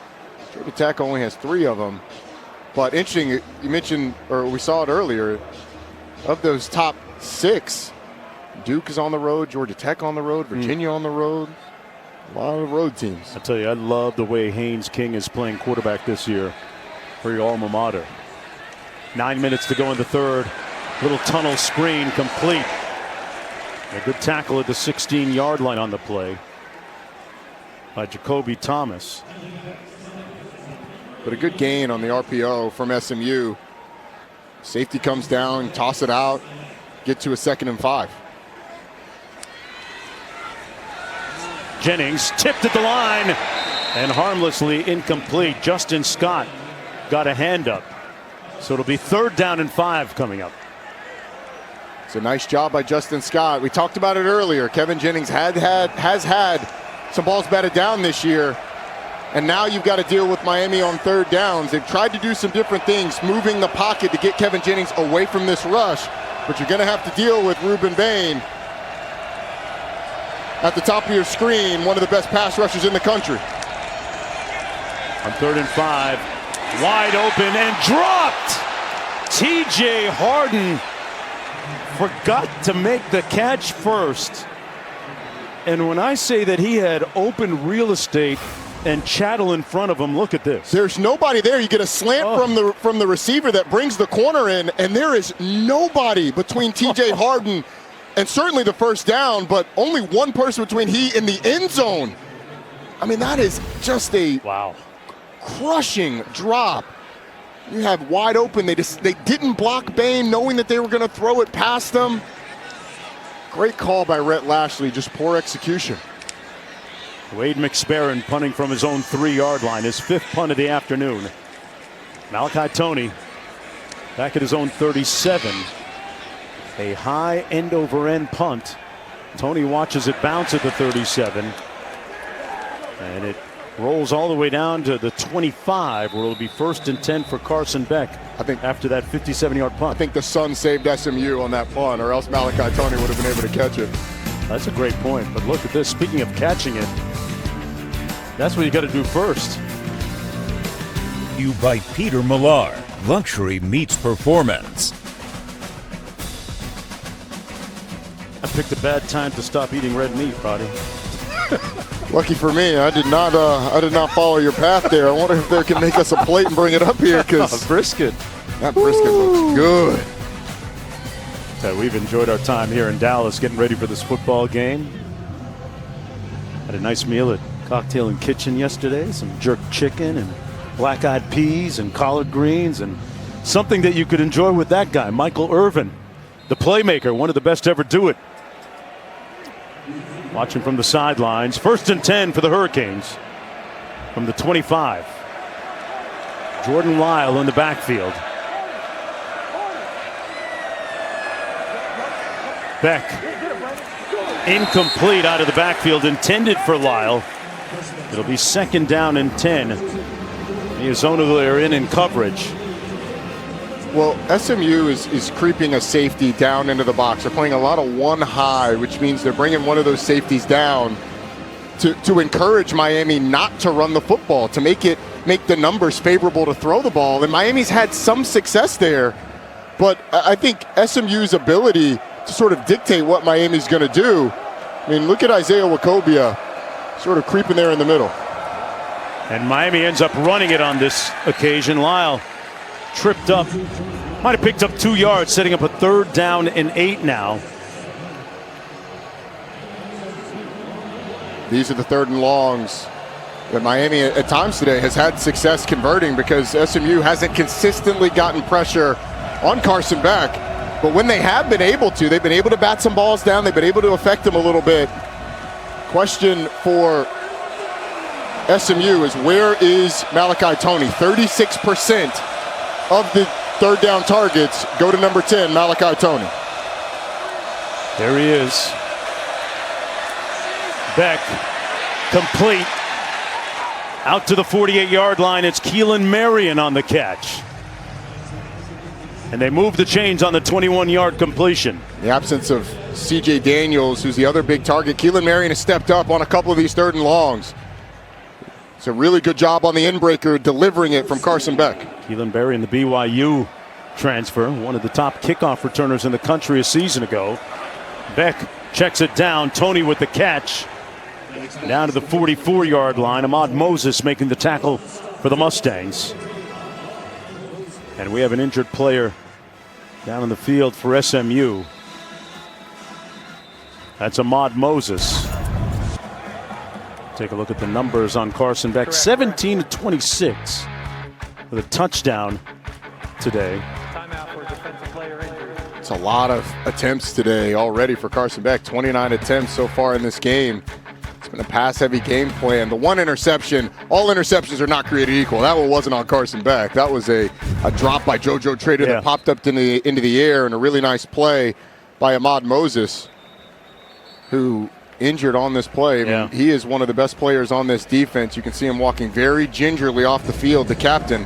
Georgia Tech only has 3 of them. But interesting, you mentioned, or we saw it earlier, of those top 6, Duke is on the road, Georgia Tech on the road, Virginia on the road. A lot of road teams. I tell you, I love the way Haynes King is playing quarterback this year for your alma mater. 9 minutes to go in the 3rd. Little tunnel screen complete. A good tackle at the 16-yard line on the play by Jacoby Thomas. But a good gain on the RPO from SMU. Safety comes down, toss it out, get to a 2nd and 5. Jennings tipped at the line and harmlessly incomplete. Justin Scott got a hand up. So it'll be 3rd down and 5 coming up. It's a nice job by Justin Scott. We talked about it earlier. Kevin Jennings has had some balls batted down this year. And now you've got to deal with Miami on 3rd downs. They've tried to do some different things, moving the pocket to get Kevin Jennings away from this rush. But you're going to have to deal with Ruben Bain. At the top of your screen, one of the best pass rushers in the country. On 3rd and 5, wide open and dropped. TJ Harden forgot to make the catch first. And when I say that he had open real estate and Chattel in front of him, look at this. There's nobody there. You get a slant from the receiver that brings the corner in, and there is nobody between TJ Harden and certainly the 1st down, but only one person between he and the end zone. I mean, that is just a Wow. crushing drop. You have wide open. They didn't block Bain, knowing that they were going to throw it past them. Great call by Rhett Lashley, just poor execution. Wade McSparron punting from his own 3-yard line, his 5th punt of the afternoon. Malachi Toney back at his own 37. A high end-over-end punt. Toney watches it bounce at the 37. And it rolls all the way down to the 25, where it'll be 1st and 10 for Carson Beck. I think after that 57-yard punt. I think the sun saved SMU on that punt, or else Malachi Toney would have been able to catch it. That's a great point. But look at this. Speaking of catching it, that's what you got to do first. You by Peter Millar. Luxury meets performance. I picked a bad time to stop eating red meat, Roddy. Lucky for me, I did not follow your path there. I wonder if they can make us a plate and bring it up here, because brisket. That brisket looks good. So we've enjoyed our time here in Dallas, getting ready for this football game. Had a nice meal at Cocktail and Kitchen yesterday. Some jerk chicken and black-eyed peas and collard greens, and something that you could enjoy with that guy, Michael Irvin, the playmaker, one of the best to ever do it. Watching from the sidelines. 1st and 10 for the Hurricanes from the 25. Jordan Lyle in the backfield. Beck incomplete out of the backfield, intended for Lyle. It'll be 2nd down and 10. Arizona, they're in coverage. Well, SMU is creeping a safety down into the box. They're playing a lot of one high, which means they're bringing one of those safeties down to encourage Miami not to run the football, to make the numbers favorable to throw the ball. And Miami's had some success there, but I think SMU's ability to sort of dictate what Miami's going to do. I mean, look at Isaiah Wacobia sort of creeping there in the middle. And Miami ends up running it on this occasion. Lyle tripped up, might have picked up 2 yards, setting up a 3rd down and 8 now. These are the 3rd and longs that Miami at times today has had success converting, because SMU hasn't consistently gotten pressure on Carson Beck. But when they have been able to, they've been able to bat some balls down. They've been able to affect them a little bit. Question for SMU is, where is Malachi Toney? 36% of the 3rd down targets go to number 10, Malachi Toney. There he is. Beck, complete. Out to the 48-yard line. It's Keelan Marion on the catch. And they move the chains on the 21-yard completion. The absence of C.J. Daniels, who's the other big target. Keelan Marion has stepped up on a couple of these 3rd and longs. It's a really good job on the inbreaker, delivering it from Carson Beck. Keelan Berry, the BYU transfer, one of the top kickoff returners in the country a season ago. Beck checks it down. Toney with the catch. Down to the 44-yard line. Ahmad Moses making the tackle for the Mustangs. And we have an injured player down in the field for SMU. That's Ahmad Moses. Take a look at the numbers on Carson Beck. 17 to 26 with a touchdown today. It's a lot of attempts today already for Carson Beck. 29 attempts so far in this game. It's been a pass-heavy game plan. The one interception, all interceptions are not created equal. That one wasn't on Carson Beck. That was a drop by JoJo Trader that popped up into the air, and a really nice play by Ahmad Moses, who injured on this play. I mean, he is one of the best players on this defense. You can see him walking very gingerly off the field, the captain.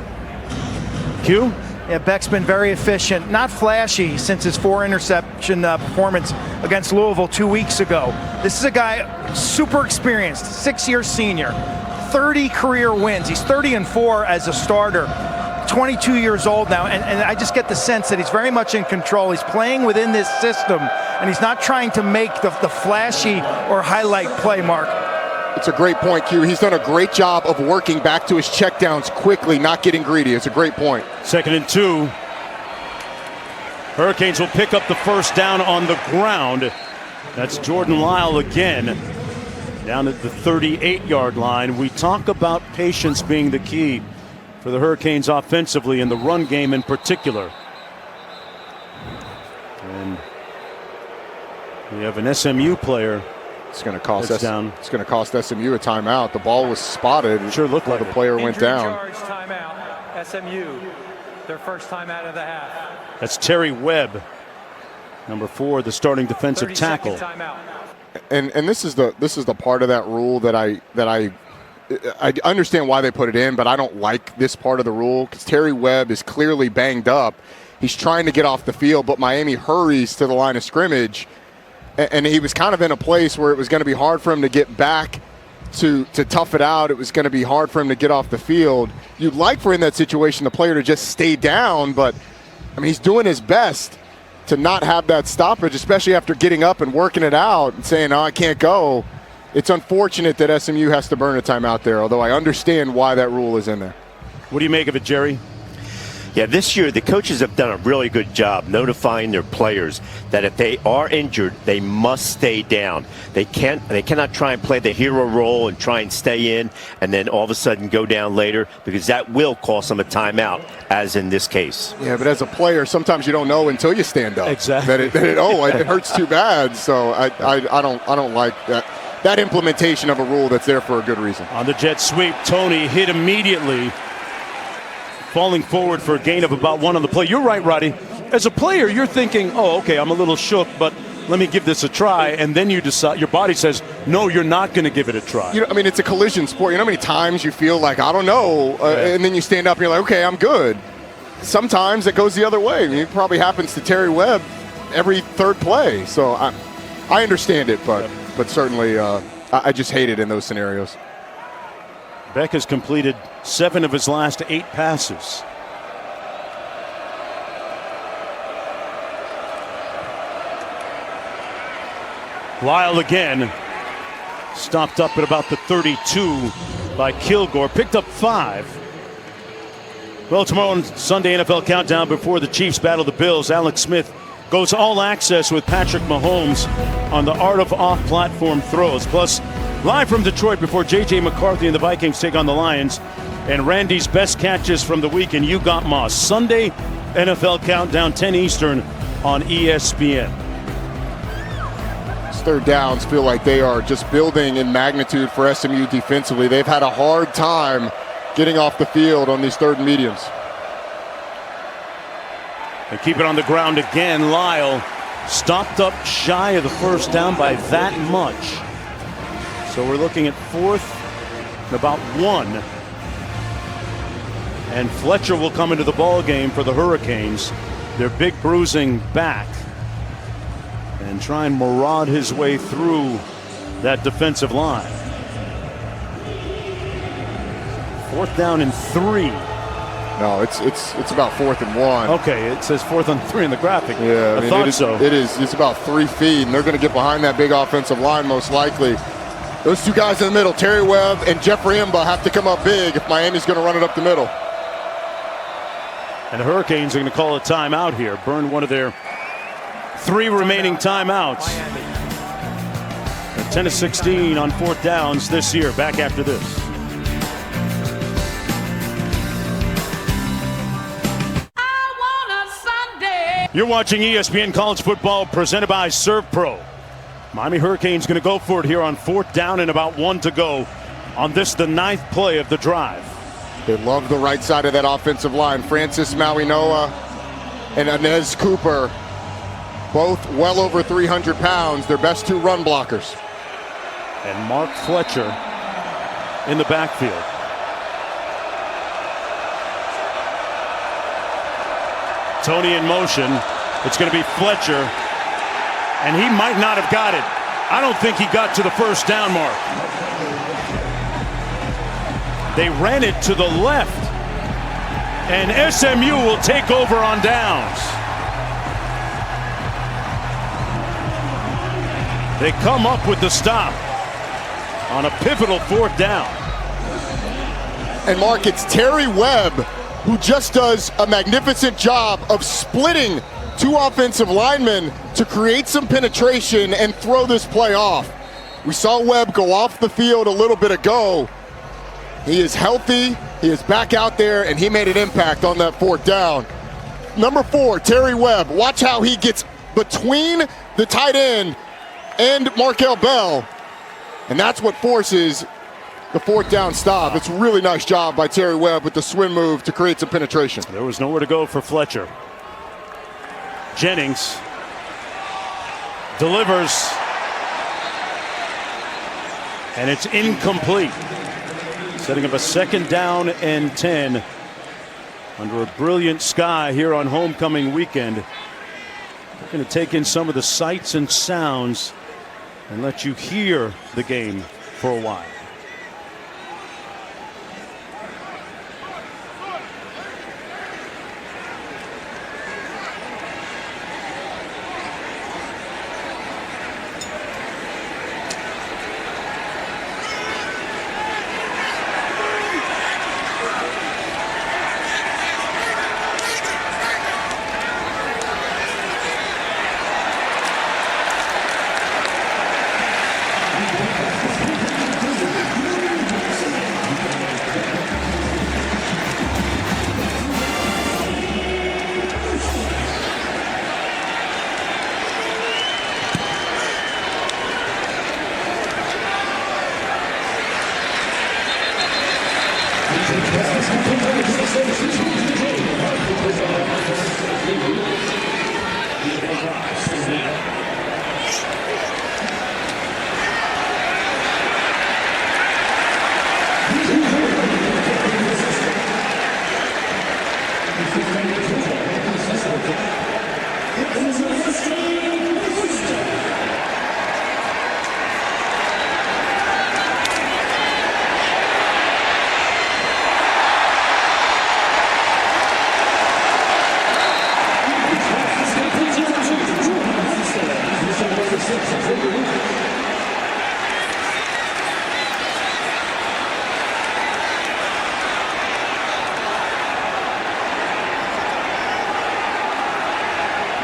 Q? Yeah, Beck's been very efficient, not flashy since his 4-interception performance against Louisville 2 weeks ago. This is a guy super experienced, 6-year senior, 30 career wins. He's 30-4 as a starter, 22 years old now, and I just get the sense that he's very much in control. He's playing within this system, and he's not trying to make the flashy or highlight play, Mark. It's a great point, Q. He's done a great job of working back to his checkdowns quickly, not getting greedy. It's a great point. 2nd and 2. Hurricanes will pick up the 1st down on the ground. That's Jordan Lyle again. Down at the 38-yard line. We talk about patience being the key for the Hurricanes offensively in the run game in particular. And we have an SMU player. It's going to cost us down. It's going to cost SMU a timeout. The ball was spotted. It sure looked like the player went down. Charge timeout. SMU, their first time out of the half. That's Terry Webb, number 4, the starting defensive tackle. And this is the part of that rule that I understand why they put it in, but I don't like this part of the rule because Terry Webb is clearly banged up. He's trying to get off the field, but Miami hurries to the line of scrimmage, and he was kind of in a place where it was going to be hard for him to get back to tough it out. It was going to be hard for him to get off the field. You'd like for in that situation the player to just stay down, but I mean he's doing his best to not have that stoppage, especially after getting up and working it out and saying, "Oh, I can't go." It's unfortunate that SMU has to burn a timeout there, although I understand why that rule is in there. What do you make of it, Jerry? Yeah, this year the coaches have done a really good job notifying their players that if they are injured, they must stay down. They cannot try and play the hero role and try and stay in and then all of a sudden go down later, because that will cost them a timeout, as in this case. Yeah, but as a player, sometimes you don't know until you stand up. Exactly. It hurts too bad. So I don't like that implementation of a rule that's there for a good reason. On the jet sweep, Tony hit immediately, falling forward for a gain of about 1 on the play. You're right, Roddy. As a player, you're thinking, oh, okay, I'm a little shook, but let me give this a try. And then you decide, your body says, no, you're not going to give it a try. You know, I mean, it's a collision sport. You know how many times you feel like, I don't know, and then you stand up and you're like, okay, I'm good. Sometimes it goes the other way. I mean, it probably happens to Terry Webb every third play. So I understand it, but certainly I just hate it in those scenarios. Beck has completed 7 of his last 8 passes. Lyle again, stopped up at about the 32 by Kilgore, picked up 5. Well, tomorrow on Sunday NFL Countdown before the Chiefs battle the Bills, Alex Smith goes all access with Patrick Mahomes on the art of off-platform throws. Plus, live from Detroit before J.J. McCarthy and the Vikings take on the Lions, and Randy's best catches from the week in You Got Moss. Sunday, NFL Countdown, 10 Eastern on ESPN. These third downs feel like they are just building in magnitude for SMU defensively. They've had a hard time getting off the field on these third and mediums. They keep it on the ground again. Lyle stopped up shy of the first down by that much. So we're looking at 4th and about 1. And Fletcher will come into the ball game for the Hurricanes. Their big bruising back. And try and maraud his way through that defensive line. 4th down and 3. No, it's about 4th and 1. Okay, it says 4th and 3 in the graphic. Yeah, I mean, thought so. It's about 3 feet, and they're going to get behind that big offensive line most likely. Those 2 guys in the middle, Terry Webb and Jeffrey Imba, have to come up big if Miami's going to run it up the middle. And the Hurricanes are going to call a timeout here. Burn one of their 3 remaining timeouts. 10-16 on 4th downs this year. Back after this. You're watching ESPN College Football presented by Serve Pro. Miami Hurricanes going to go for it here on 4th down and about 1 to go on this, the 9th play of the drive. They love the right side of that offensive line. Francis Mauinoa and Inez Cooper, both well over 300 pounds. Their best 2 run blockers. And Mark Fletcher in the backfield. Tony in motion. It's going to be Fletcher. And he might not have got it. I don't think he got to the first down mark. They ran it to the left. And SMU will take over on downs. They come up with the stop on a pivotal 4th down. And Mark, it's Terry Webb who just does a magnificent job of splitting 2 offensive linemen to create some penetration and throw this play off. We saw Webb go off the field a little bit ago. He is healthy, he is back out there, and he made an impact on that 4th down. Number 4, Terry Webb. Watch how he gets between the tight end and Markel Bell, and that's what forces the 4th down stop. It's a really nice job by Terry Webb with the swim move to create some penetration. There was nowhere to go for Fletcher. Jennings delivers, and it's incomplete. Setting up a 2nd down and 10 under a brilliant sky here on homecoming weekend. We're going to take in some of the sights and sounds and let you hear the game for a while.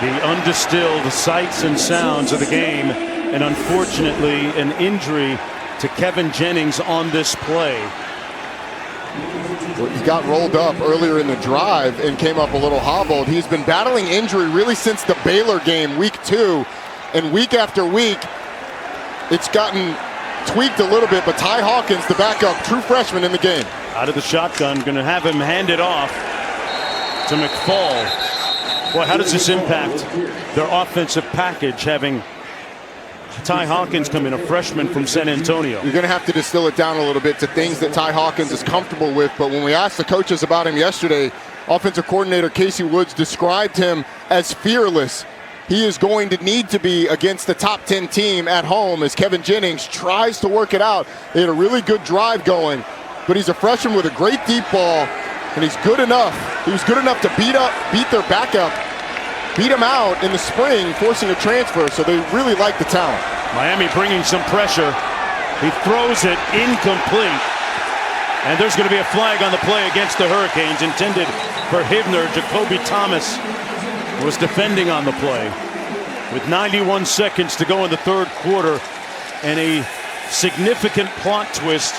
The undistilled sights and sounds of the game, and unfortunately an injury to Kevin Jennings on this play. Well, he got rolled up earlier in the drive and came up a little hobbled. He's been battling injury really since the Baylor game, week 2, and week after week it's gotten tweaked a little bit, but Ty Hawkins, the backup, true freshman in the game. Out of the shotgun, going to have him hand it off to McFall. Boy, how does this impact their offensive package, having Ty Hawkins come in, a freshman from San Antonio? You're going to have to distill it down a little bit to things that Ty Hawkins is comfortable with, but when we asked the coaches about him yesterday, offensive coordinator Casey Woods described him as fearless. He is going to need to be against the top 10 team at home as Kevin Jennings tries to work it out. They had a really good drive going, but he's a freshman with a great deep ball, and he's good enough. He was good enough to beat their backup, beat him out in the spring, forcing a transfer, so they really like the talent. Miami bringing some pressure. He throws it incomplete. And there's going to be a flag on the play against the Hurricanes, intended for Hibner. Jacoby Thomas was defending on the play. With 91 seconds to go in the 3rd quarter, and a significant plot twist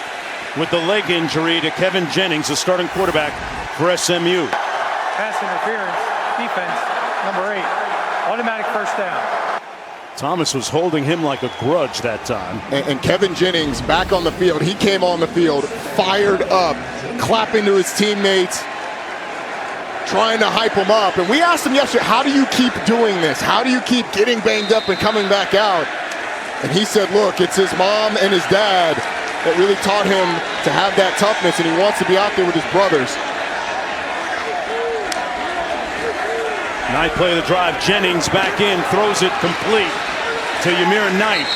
with the leg injury to Kevin Jennings, the starting quarterback for SMU. Pass interference, defense, number 8. Automatic 1st down. Thomas was holding him like a grudge that time. And Kevin Jennings back on the field. He came on the field fired up, clapping to his teammates, trying to hype him up. And we asked him yesterday, how do you keep doing this? How do you keep getting banged up and coming back out? And he said, look, it's his mom and his dad that really taught him to have that toughness, and he wants to be out there with his brothers. Knight play of the drive. Jennings back in, throws it complete to Ymir Knight.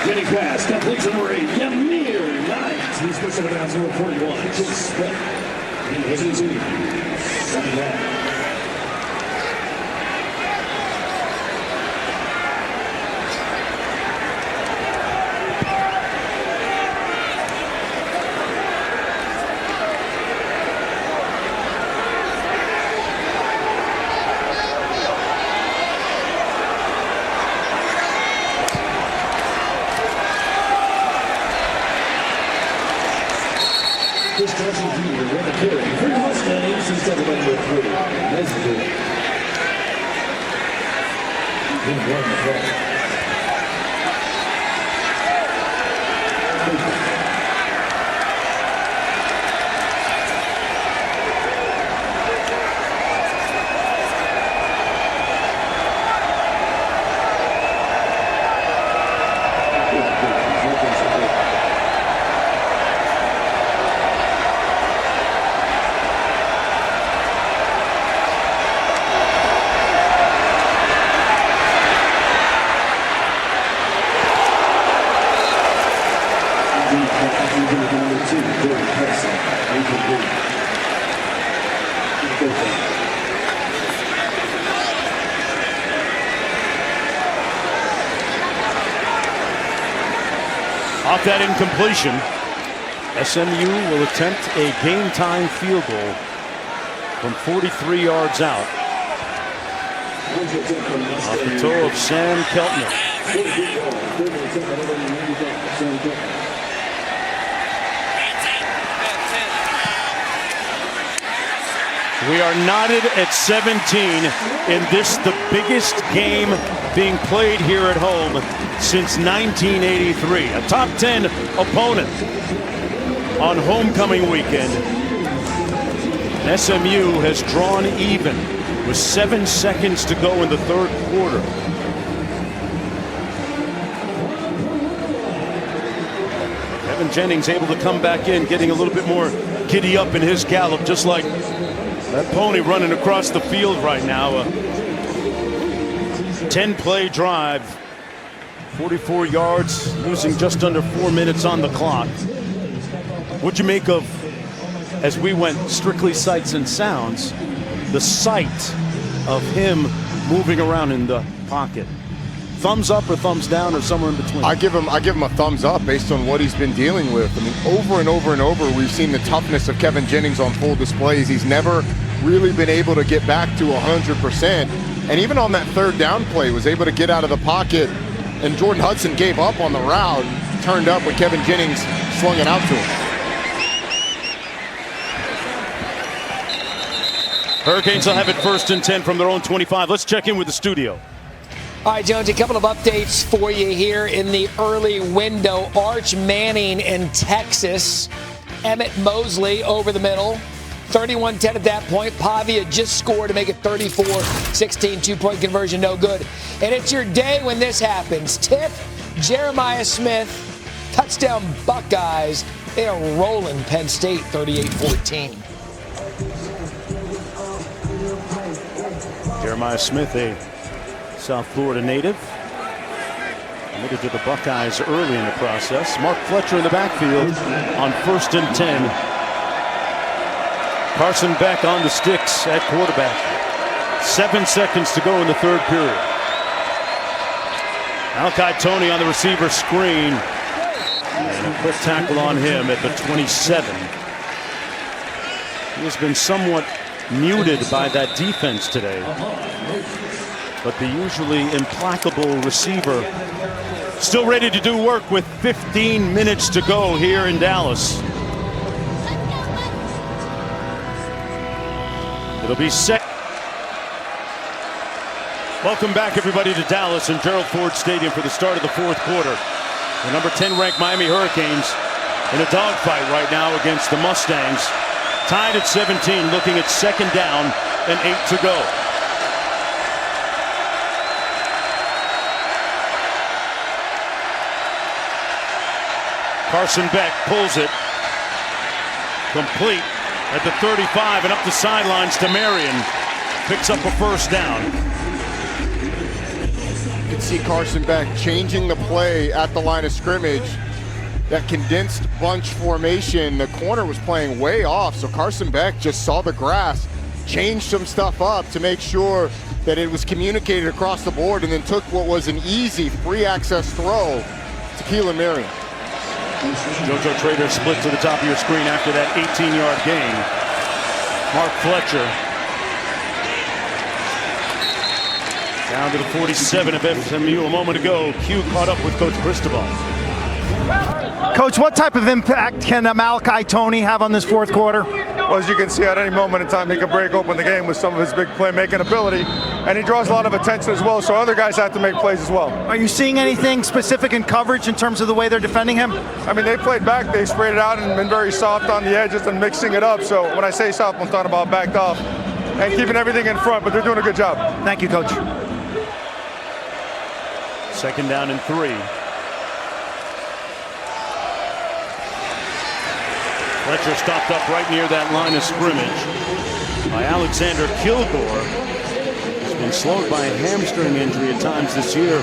Getting pass, complete to number 8, Ymir Knight. He's pushing it out to 41. Just split. Off that incompletion, SMU will attempt a game-time field goal from 43 yards out. Off the toe of Sam Keltner. We are knotted at 17 in this, the biggest game being played here at home since 1983. A top 10 opponent on homecoming weekend. SMU has drawn even with 7 seconds to go in the third quarter. Kevin Jennings able to come back in, getting a little bit more giddy up in his gallop, just like that pony running across the field right now. A 10-play drive, 44 yards, losing just under 4 minutes on the clock. What'd you make of, as we went strictly sights and sounds, the sight of him moving around in the pocket? Thumbs up or thumbs down or somewhere in between? I give him a thumbs up based on what he's been dealing with. I mean, over and over and over, we've seen the toughness of Kevin Jennings on full displays. He's never really been able to get back to 100%. And even on that third down play, was able to get out of the pocket. And Jordan Hudson gave up on the route, turned up when Kevin Jennings slung it out to him. Hurricanes will have it 1st and 10 from their own 25. Let's check in with the studio. All right, Jones, a couple of updates for you here in the early window. Arch Manning in Texas. Emmett Mosley over the middle. 31-10 at that point. Pavia just scored to make it 34-16. 2-point conversion, no good. And it's your day when this happens. Tip, Jeremiah Smith, touchdown Buckeyes. They are rolling Penn State 38-14. Jeremiah Smith, a South Florida native, committed to the Buckeyes early in the process. Mark Fletcher in the backfield on 1st and 10. Carson Beck on the sticks at quarterback. 7 seconds to go in the third period. Malachi Tony on the receiver screen. And a quick tackle on him at the 27. He has been somewhat muted by that defense today. But the usually implacable receiver still ready to do work with 15 minutes to go here in Dallas. It'll be set. Welcome back, everybody, to Dallas and Gerald Ford Stadium for the start of the fourth quarter. The number 10 ranked Miami Hurricanes in a dogfight right now against the Mustangs. Tied at 17, looking at 2nd down and 8 to go. Carson Beck pulls it. Complete at the 35 and up the sidelines to Marion. Picks up a 1st down. You can see Carson Beck changing the play at the line of scrimmage. That condensed bunch formation, the corner was playing way off, so Carson Beck just saw the grass, changed some stuff up to make sure that it was communicated across the board, and then took what was an easy free access throw to Keelan Marion. JoJo Trader split to the top of your screen after that 18-yard gain. Mark Fletcher down to the 47 of SMU a moment ago. Q caught up with Coach Cristobal. Coach, what type of impact can Malachi Tony have on this fourth quarter? Well, as you can see, at any moment in time, he could break open the game with some of his big playmaking ability, and he draws a lot of attention as well, so other guys have to make plays as well. Are you seeing anything specific in coverage in terms of the way they're defending him? I mean, they played back, they sprayed it out and been very soft on the edges and mixing it up, so when I say soft, I'm talking about backed off and keeping everything in front, but they're doing a good job. Thank you, Coach. Second down and 3. Fletcher stopped up right near that line of scrimmage by Alexander Kilgore. He's been slowed by a hamstring injury at times this year.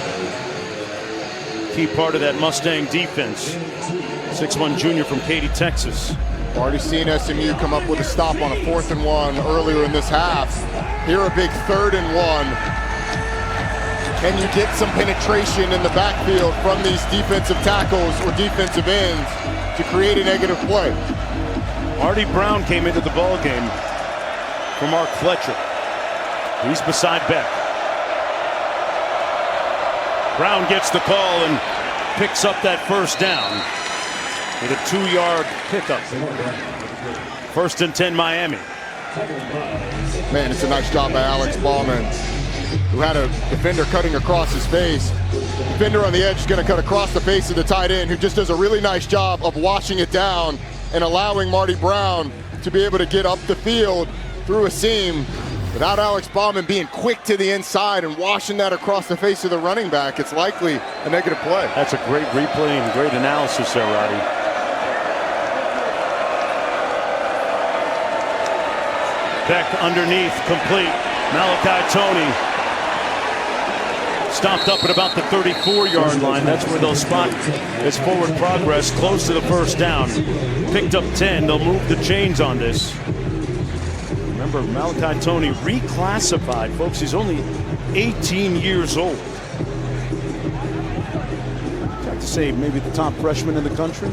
Key part of that Mustang defense. 6'1" junior from Katy, Texas. Already seen SMU come up with a stop on a 4th and 1 earlier in this half. Here a big 3rd and 1. Can you get some penetration in the backfield from these defensive tackles or defensive ends to create a negative play? Marty Brown came into the ball game for Mark Fletcher. He's beside Beck. Brown gets the call and picks up that first down with a 2-yard pickup. 1st and 10 Miami. Man, it's a nice job by Alex Ballman, who had a defender cutting across his face. Defender on the edge is going to cut across the face of the tight end, who just does a really nice job of washing it down and allowing Marty Brown to be able to get up the field through a seam. Without Alex Ballman being quick to the inside and washing that across the face of the running back, it's likely a negative play. That's a great replay and great analysis there, Roddy. Beck underneath, complete. Malachi Tony stopped up at about the 34-yard line. That's where they'll spot his forward progress close to the first down. Picked up 10. They'll move the chains on this. Remember, Malachi Tony reclassified, folks. He's only 18 years old. Got to say, maybe the top freshman in the country?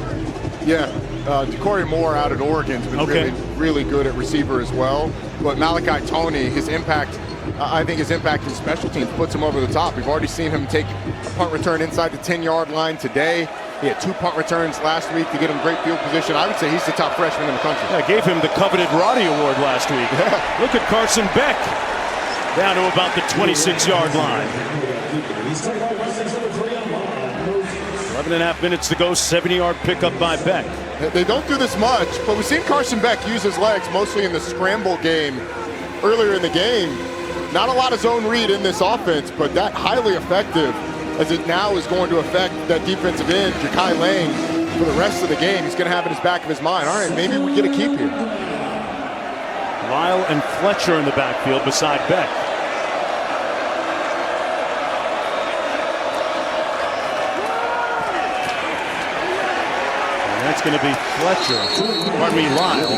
Yeah, DeCorey Moore out at Oregon's been really good at receiver as well. But Malachi Tony, his impact, I think his impact in special teams puts him over the top. We've already seen him take a punt return inside the 10-yard line today. He had 2 punt returns last week to get him great field position. I would say he's the top freshman in the country. I gave him the coveted Roddy Award last week. Yeah. Look at Carson Beck down to about the 26-yard line. 11.5 minutes to go, 70-yard pickup by Beck. They don't do this much, but we've seen Carson Beck use his legs mostly in the scramble game earlier in the game. Not a lot of zone read in this offense, but that highly effective, as it now is going to affect that defensive end, Ja'Kai Lang, for the rest of the game. He's going to have in his back of his mind, all right, maybe we get a keep here. Lyle and Fletcher in the backfield beside Beck. And that's going to be Fletcher, pardon me, Lyle.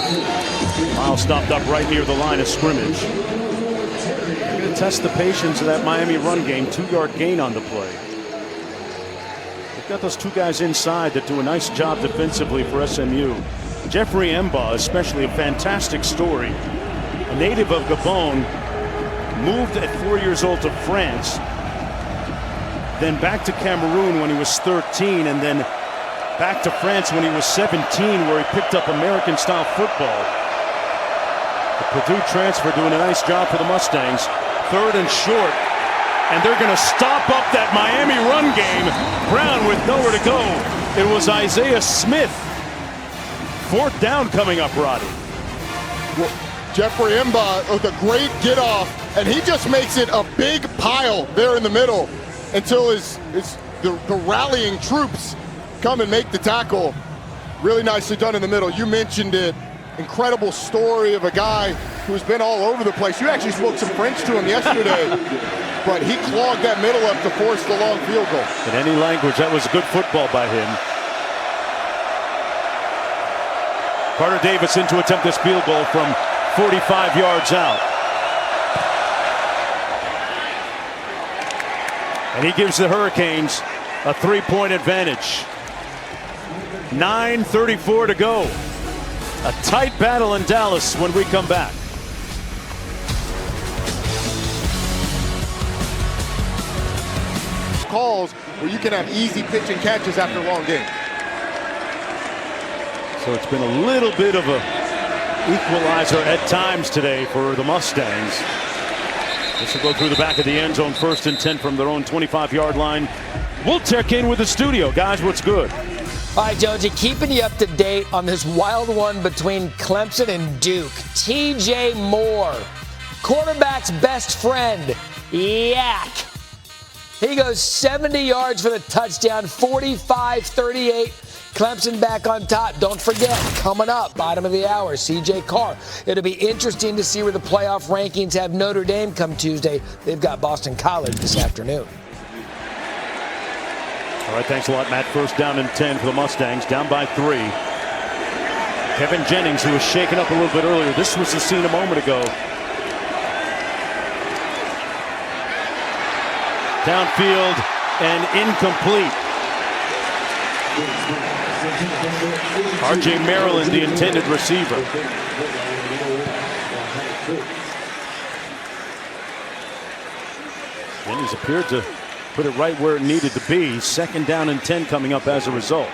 Lyle stopped up right near the line of scrimmage. They're going to test the patience of that Miami run game. 2-yard gain on the play. They've got those 2 guys inside that do a nice job defensively for SMU. Jeffrey Emba, especially, a fantastic story. A native of Gabon, moved at 4 years old to France, then back to Cameroon when he was 13, and then back to France when he was 17, where he picked up American-style football. The Purdue transfer doing a nice job for the Mustangs. 3rd and short, and they're going to stop up that Miami run game. Brown with nowhere to go. It was Isaiah Smith. 4th down coming up, Roddy. Well, Jeffrey Emba with a great get off, and he just makes it a big pile there in the middle until the rallying troops come and make the tackle. Really nicely done in the middle. You mentioned it. Incredible story of a guy who's been all over the place. You actually spoke some French to him yesterday, but he clogged that middle up to force the long field goal. In any language, that was good football by him. Carter Davis in to attempt this field goal from 45 yards out. And he gives the Hurricanes a 3-point advantage. 9:34 to go. A tight battle in Dallas when we come back. Calls where you can have easy pitch and catches after a long game. So it's been a little bit of a equalizer at times today for the Mustangs. This will go through the back of the end zone, 1st and 10 from their own 25-yard line. We'll check in with the studio. Guys, what's good? All right, Jonesy, keeping you up to date on this wild one between Clemson and Duke. TJ Moore, quarterback's best friend, Yak. He goes 70 yards for the touchdown, 45-38. Clemson back on top. Don't forget, coming up, bottom of the hour, C.J. Carr. It'll be interesting to see where the playoff rankings have Notre Dame come Tuesday. They've got Boston College this afternoon. All right, thanks a lot, Matt. 1st down and 10 for the Mustangs, down by 3. Kevin Jennings, who was shaken up a little bit earlier. This was the scene a moment ago. Downfield and incomplete. R.J. Maryland, the intended receiver. Jennings appeared to put it right where it needed to be. 2nd down and 10 coming up as a result.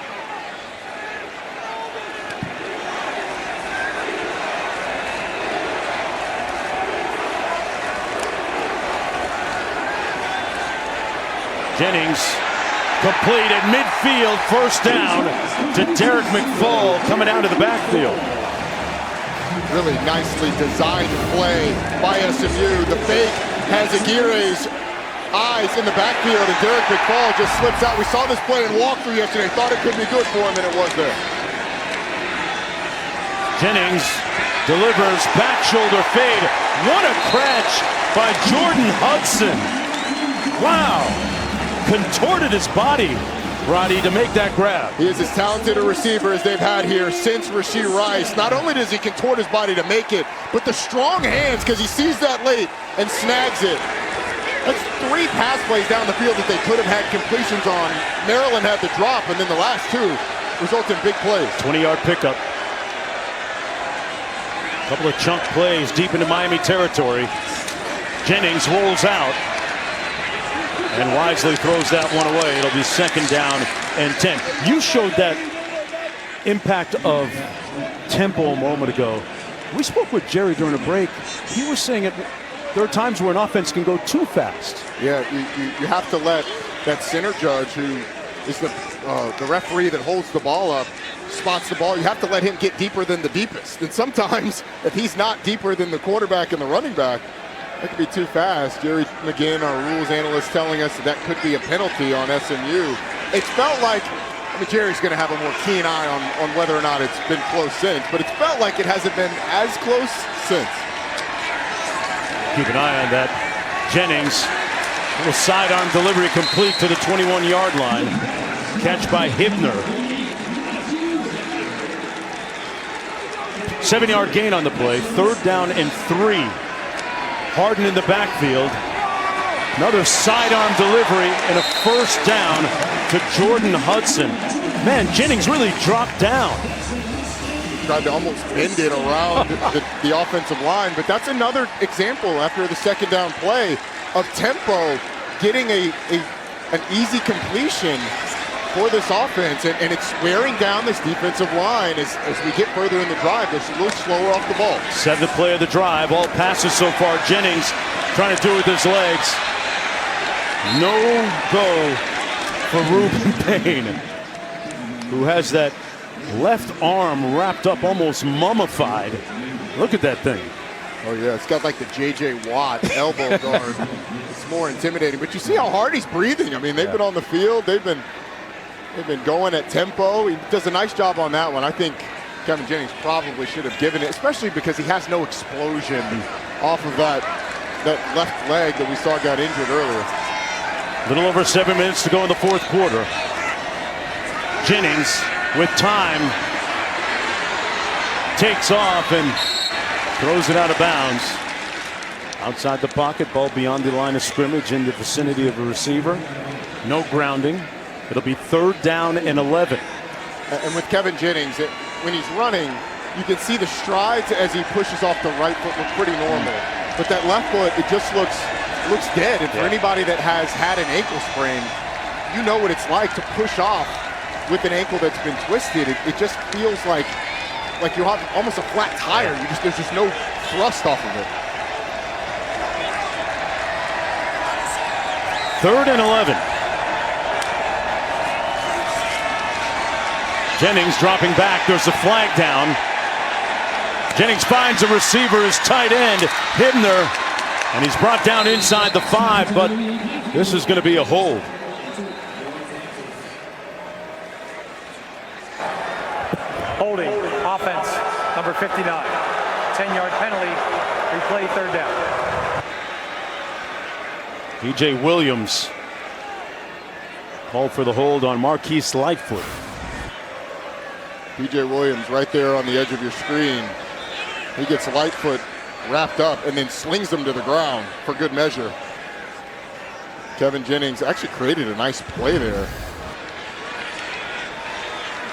Jennings complete at midfield, 1st down to Derek McFall coming out of the backfield. Really nicely designed play by SMU. The fake has Aguirre's eyes in the backfield, and Derek McFall just slips out. We saw this play in walkthrough yesterday. Thought it could be good for him, and it was there. Jennings delivers back shoulder fade. What a catch by Jordan Hudson. Wow. Contorted his body, Roddy, to make that grab. He is as talented a receiver as they've had here since Rashee Rice. Not only does he contort his body to make it, but the strong hands, because he sees that late and snags it. That's 3 pass plays down the field that they could have had completions on. Maryland had the drop, and then the last 2 result in big plays. 20-yard pickup. Couple of chunk plays deep into Miami territory. Jennings rolls out and wisely throws that one away. It'll be 2nd down and 10. You showed that impact of tempo a moment ago. We spoke with Jerry during a break. He was saying there are times where an offense can go too fast. Yeah, you have to let that center judge, who is the referee that holds the ball up, spots the ball. You have to let him get deeper than the deepest. And sometimes, if he's not deeper than the quarterback and the running back, that could be too fast. Jerry McGinn, our rules analyst, telling us that could be a penalty on SMU. It felt like, I mean, Jerry's going to have a more keen eye on whether or not it's been close since, but it felt like it hasn't been as close since. Keep an eye on that. Jennings, little sidearm delivery complete to the 21-yard line. Catch by Hibner. 7-yard gain on the play. 3rd down and 3. Harden in the backfield. Another sidearm delivery and a 1st down to Jordan Hudson. Man, Jennings really dropped down. He tried to almost bend it around the offensive line, but that's another example after the 2nd down play of tempo, getting an easy completion for this offense, and it's wearing down this defensive line as we get further in the drive. They're a little slower off the ball. 7th play of the drive. All passes so far. Jennings trying to do it with his legs. No go for Ruben Payne, who has that left arm wrapped up, almost mummified. Look at that thing. Oh yeah, it's got like the J.J. Watt elbow guard. It's more intimidating, but you see how hard he's breathing. I mean, they've been on the field. They've been going at tempo. He does a nice job on that one. I think Kevin Jennings probably should have given it, especially because he has no explosion off of that left leg that we saw got injured earlier. A little over 7 minutes to go in the 4th quarter. Jennings with time takes off and throws it out of bounds. Outside the pocket, ball beyond the line of scrimmage in the vicinity of a receiver. No grounding. It'll be 3rd down and 11. And with Kevin Jennings, when he's running, you can see the strides as he pushes off the right foot look pretty normal. But that left foot, it just looks dead. And for anybody that has had an ankle sprain, you know what it's like to push off with an ankle that's been twisted. It just feels like like you have almost a flat tire. There's just no thrust off of it. 3rd and 11. Jennings dropping back. There's a flag down. Jennings finds a receiver, his tight end, Hibner, and he's brought down inside the 5, but this is going to be a hold. Holding, offense, number 59. 10-yard penalty, replay 3rd down. P.J. Williams called for the hold on Marquise Lightfoot. P.J. Williams right there on the edge of your screen. He gets Lightfoot wrapped up and then slings him to the ground for good measure. Kevin Jennings actually created a nice play there.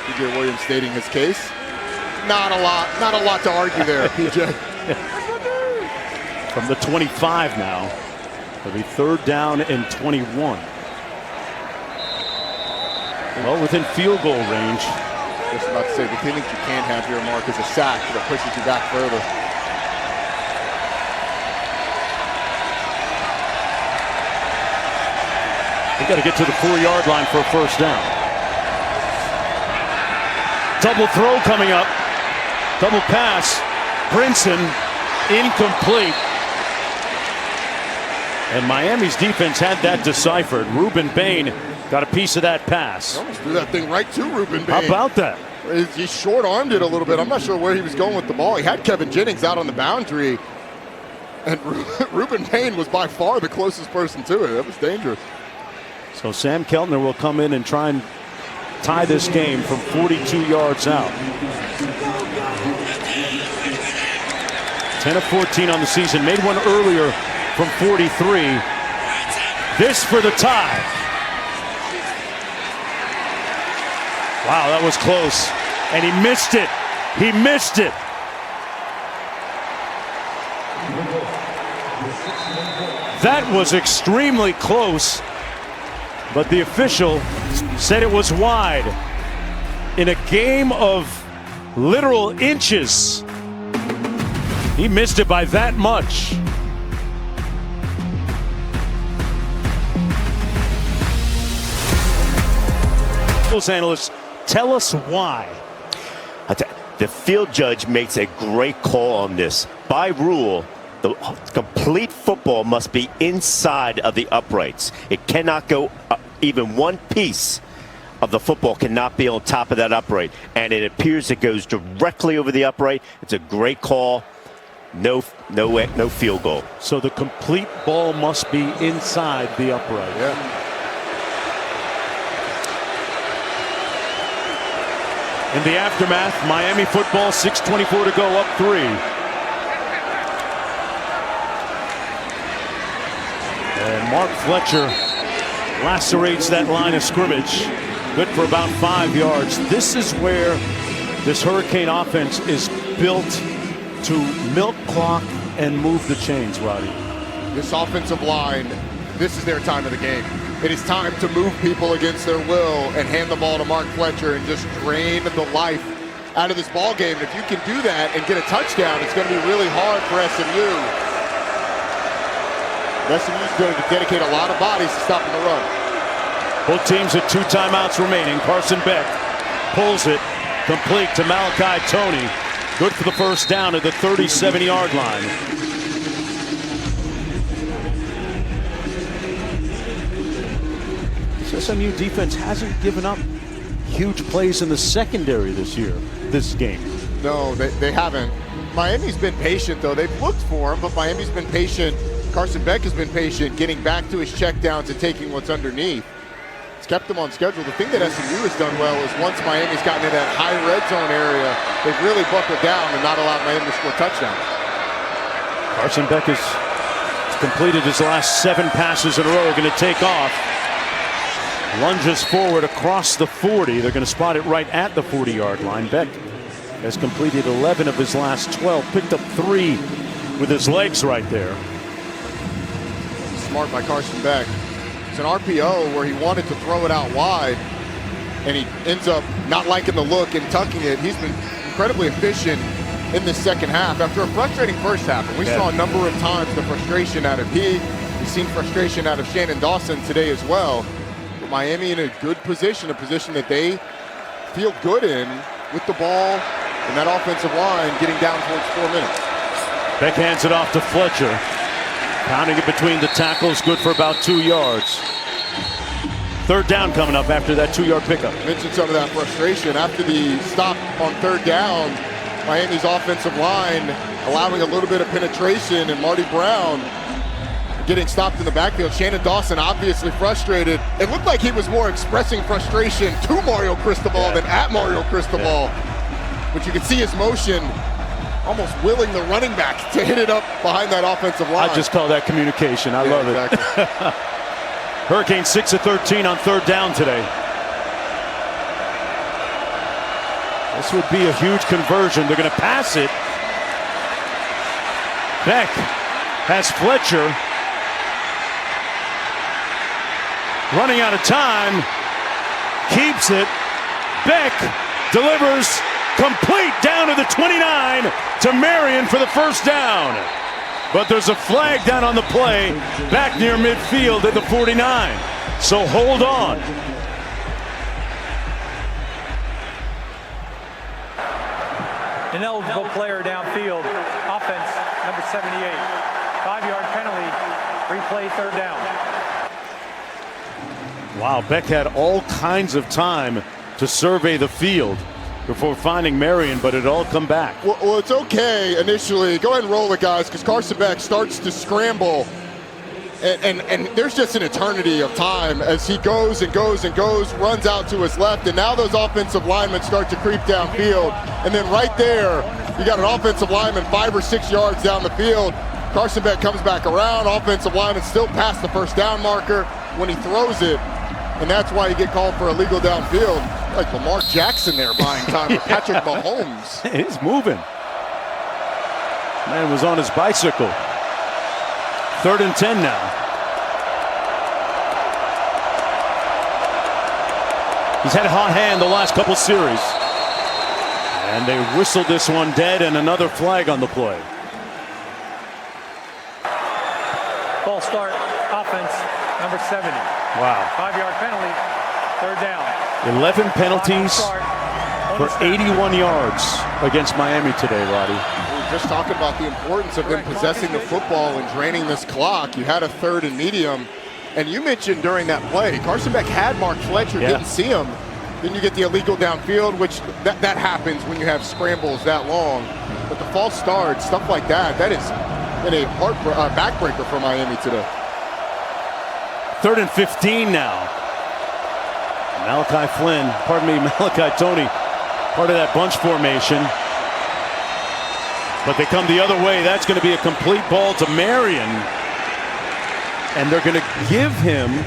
P.J. Williams stating his case. Not a lot to argue there, P.J. From the 25 now. It'll be 3rd down and 21. Well, within field goal range. Just about to say, the thing that you can't have here, Mark, is a sack that pushes you back further. We got to get to the 4-yard line for a 1st down. Double throw coming up. Double pass. Brinson incomplete. And Miami's defense had that deciphered. Ruben Bain got a piece of that pass. Almost threw that thing right to Ruben Bain. How about that? He short-armed it a little bit. I'm not sure where he was going with the ball. He had Kevin Jennings out on the boundary. And Ruben Bain was by far the closest person to it. That was dangerous. So Sam Keltner will come in and try and tie this game from 42 yards out. 10 of 14 on the season. Made one earlier from 43. This for the tie. Wow, that was close. And he missed it. He missed it. That was extremely close. But the official said it was wide. In a game of literal inches, he missed it by that much. Those analysts tell us why. The field judge makes a great call on this. By rule, the complete football must be inside of the uprights. It cannot go even one piece of the football cannot be on top of that upright. And it appears it goes directly over the upright. It's a great call. No field goal. So the complete ball must be inside the upright. Yeah. In the aftermath, Miami football, 6:24 to go, up 3. And Mark Fletcher lacerates that line of scrimmage. Good for about 5 yards. This is where this Hurricane offense is built to milk clock and move the chains, Roddy. This offensive line, this is their time of the game. It is time to move people against their will and hand the ball to Mark Fletcher and just drain the life out of this ball game. If you can do that and get a touchdown, it's going to be really hard for SMU. SMU is going to dedicate a lot of bodies to stopping the run. Both teams with 2 timeouts remaining. Carson Beck pulls it complete to Malachi Toney. Good for the 1st down at the 37-yard line. SMU defense hasn't given up huge plays in the secondary this game. No, they haven't. Miami's been patient, though. They've looked for him, but Miami's been patient. Carson Beck has been patient, getting back to his checkdowns and taking what's underneath. It's kept them on schedule. The thing that SMU has done well is once Miami's gotten in that high red zone area, they've really buckled down and not allowed Miami to score touchdowns. Carson Beck has completed his last 7 passes in a row. Going to take off. Lunges forward across the 40. They're going to spot it right at the 40-yard line. Beck has completed 11 of his last 12. Picked up 3 with his legs right there. Smart by Carson Beck. It's an RPO where he wanted to throw it out wide, and he ends up not liking the look and tucking it. He's been incredibly efficient in the second half after a frustrating first half. And we saw a number of times the frustration out of he. We've seen frustration out of Shannon Dawson today as well. But Miami in a good position, a position that they feel good in with the ball and that offensive line getting down towards 4 minutes. Beck hands it off to Fletcher. Pounding it between the tackles, good for about 2 yards. Third down coming up after that 2-yard pickup. Mentioned some of that frustration after the stop on third down. Miami's offensive line allowing a little bit of penetration, and Marty Brown getting stopped in the backfield. Shannon Dawson obviously frustrated. It looked like he was more expressing frustration to Mario Cristobal than at Mario Cristobal. But you could see his motion, almost willing the running back to hit it up behind that offensive line. I just call that communication. I love it. Hurricanes 6 of 13 on third down today. This would be a huge conversion. They're going to pass it. Beck has Fletcher running out of time. Keeps it. Beck delivers complete down to the 29 to Marion for the first down. But there's a flag down on the play back near midfield at the 49. So hold on. Ineligible player downfield. Offense, number 78. 5-yard penalty. Replay third down. Wow, Beck had all kinds of time to survey the field before finding Marion, but it all come back. Well, it's okay initially. Go ahead and roll it, guys, because Carson Beck starts to scramble. And there's just an eternity of time as he goes and goes and goes, runs out to his left, and now those offensive linemen start to creep downfield. And then right there, you got an offensive lineman 5 or 6 yards down the field. Carson Beck comes back around, offensive lineman still past the first down marker when he throws it, and that's why you get called for illegal downfield. Like Lamar Jackson there buying time for Patrick Mahomes. He's moving. Man was on his bicycle. 3rd and 10 now. He's had a hot hand the last couple series. And they whistled this one dead, and another flag on the play. Ball start, offense, number 70. Wow. 5-yard penalty, third down. 11 penalties for 81 yards against Miami today, Roddy. We were just talking about the importance of them possessing the football and draining this clock. You had a 3rd and medium. And you mentioned during that play, Carson Beck had Mark Fletcher, didn't see him. Then you get the illegal downfield, which that happens when you have scrambles that long. But the false start, stuff like that, that is been a backbreaker for Miami today. 3rd and 15 now. Malachi Tony, part of that bunch formation. But they come the other way. That's going to be a complete ball to Marion. And they're going to give him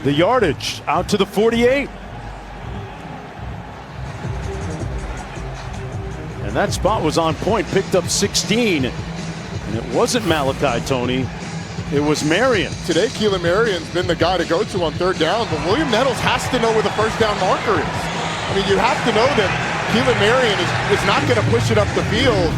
the yardage out to the 48. And that spot was on point, picked up 16. And it wasn't Malachi Tony, it was Marion. Today, Keelan Marion's been the guy to go to on 3rd down, but William Nettles has to know where the first down marker is. I mean, you have to know that Keelan Marion is not going to push it up the field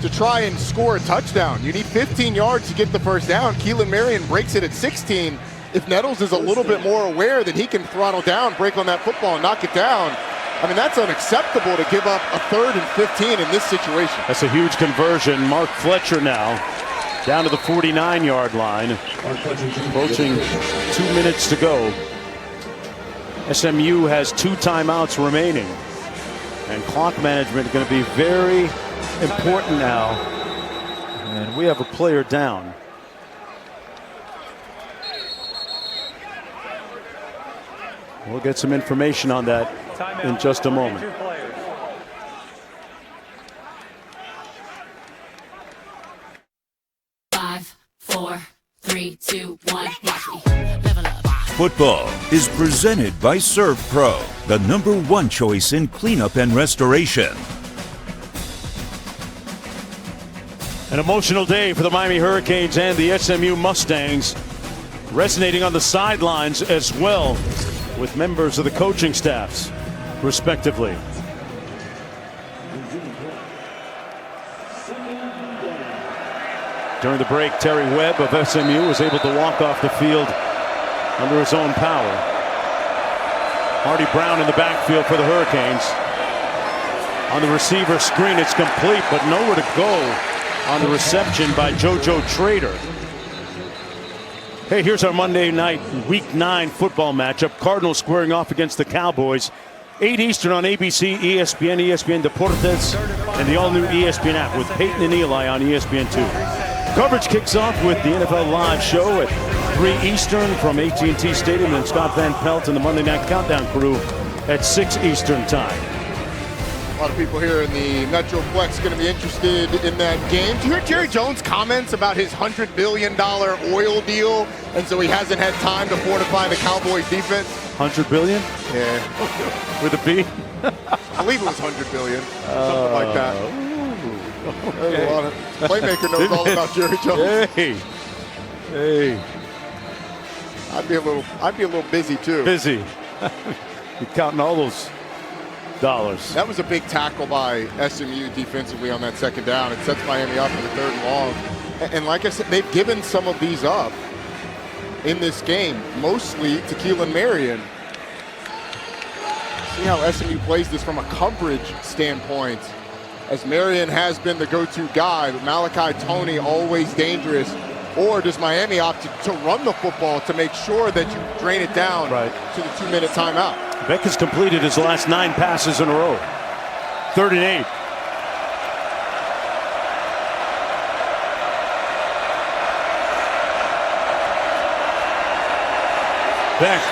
to try and score a touchdown. You need 15 yards to get the first down. Keelan Marion breaks it at 16. If Nettles is a little bit more aware that he can throttle down, break on that football, and knock it down, I mean, that's unacceptable to give up a 3rd and 15 in this situation. That's a huge conversion. Mark Fletcher now down to the 49-yard line. Approaching 2 minutes to go. SMU has 2 timeouts remaining. And clock management is going to be very important now. And we have a player down. We'll get some information on that in just a moment. 5, 4, 3, 2, 1. Watch me. Level up. Football is presented by Serve Pro, the #1 choice in cleanup and restoration. An emotional day for the Miami Hurricanes and the SMU Mustangs, resonating on the sidelines as well with members of the coaching staffs, respectively. During the break, Terry Webb of SMU was able to walk off the field under his own power. Marty Brown in the backfield for the Hurricanes. On the receiver screen, it's complete, but nowhere to go on the reception by JoJo Trader. Hey, here's our Monday night Week 9 football matchup. Cardinals squaring off against the Cowboys. 8 Eastern on ABC, ESPN, ESPN Deportes, and the all-new ESPN app with Peyton and Eli on ESPN2. Coverage kicks off with the NFL Live show at 3 Eastern from AT&T Stadium, and Scott Van Pelt and the Monday Night Countdown crew at 6 Eastern time. A lot of people here in the Metroplex going to be interested in that game. Did you hear Jerry Jones' comments about his $100 billion oil deal, and so he hasn't had time to fortify the Cowboys defense? 100 billion? Yeah. With a B? I believe it was 100 billion. Something like that. Okay. A lot of playmaker knows all about Jerry Jones. Hey. I'd be a little busy too. Busy. You're counting all those dollars. That was a big tackle by SMU defensively on that second down. It sets Miami up for the 3rd and long. And like I said, they've given some of these up in this game, mostly to Keelan Marion. See how SMU plays this from a coverage standpoint, as Marion has been the go-to guy, but Malachi Toney always dangerous. Or does Miami opt to run the football to make sure that you drain it down to the 2-minute timeout? Beck has completed his last 9 passes in a row. 3rd and 8. Beck,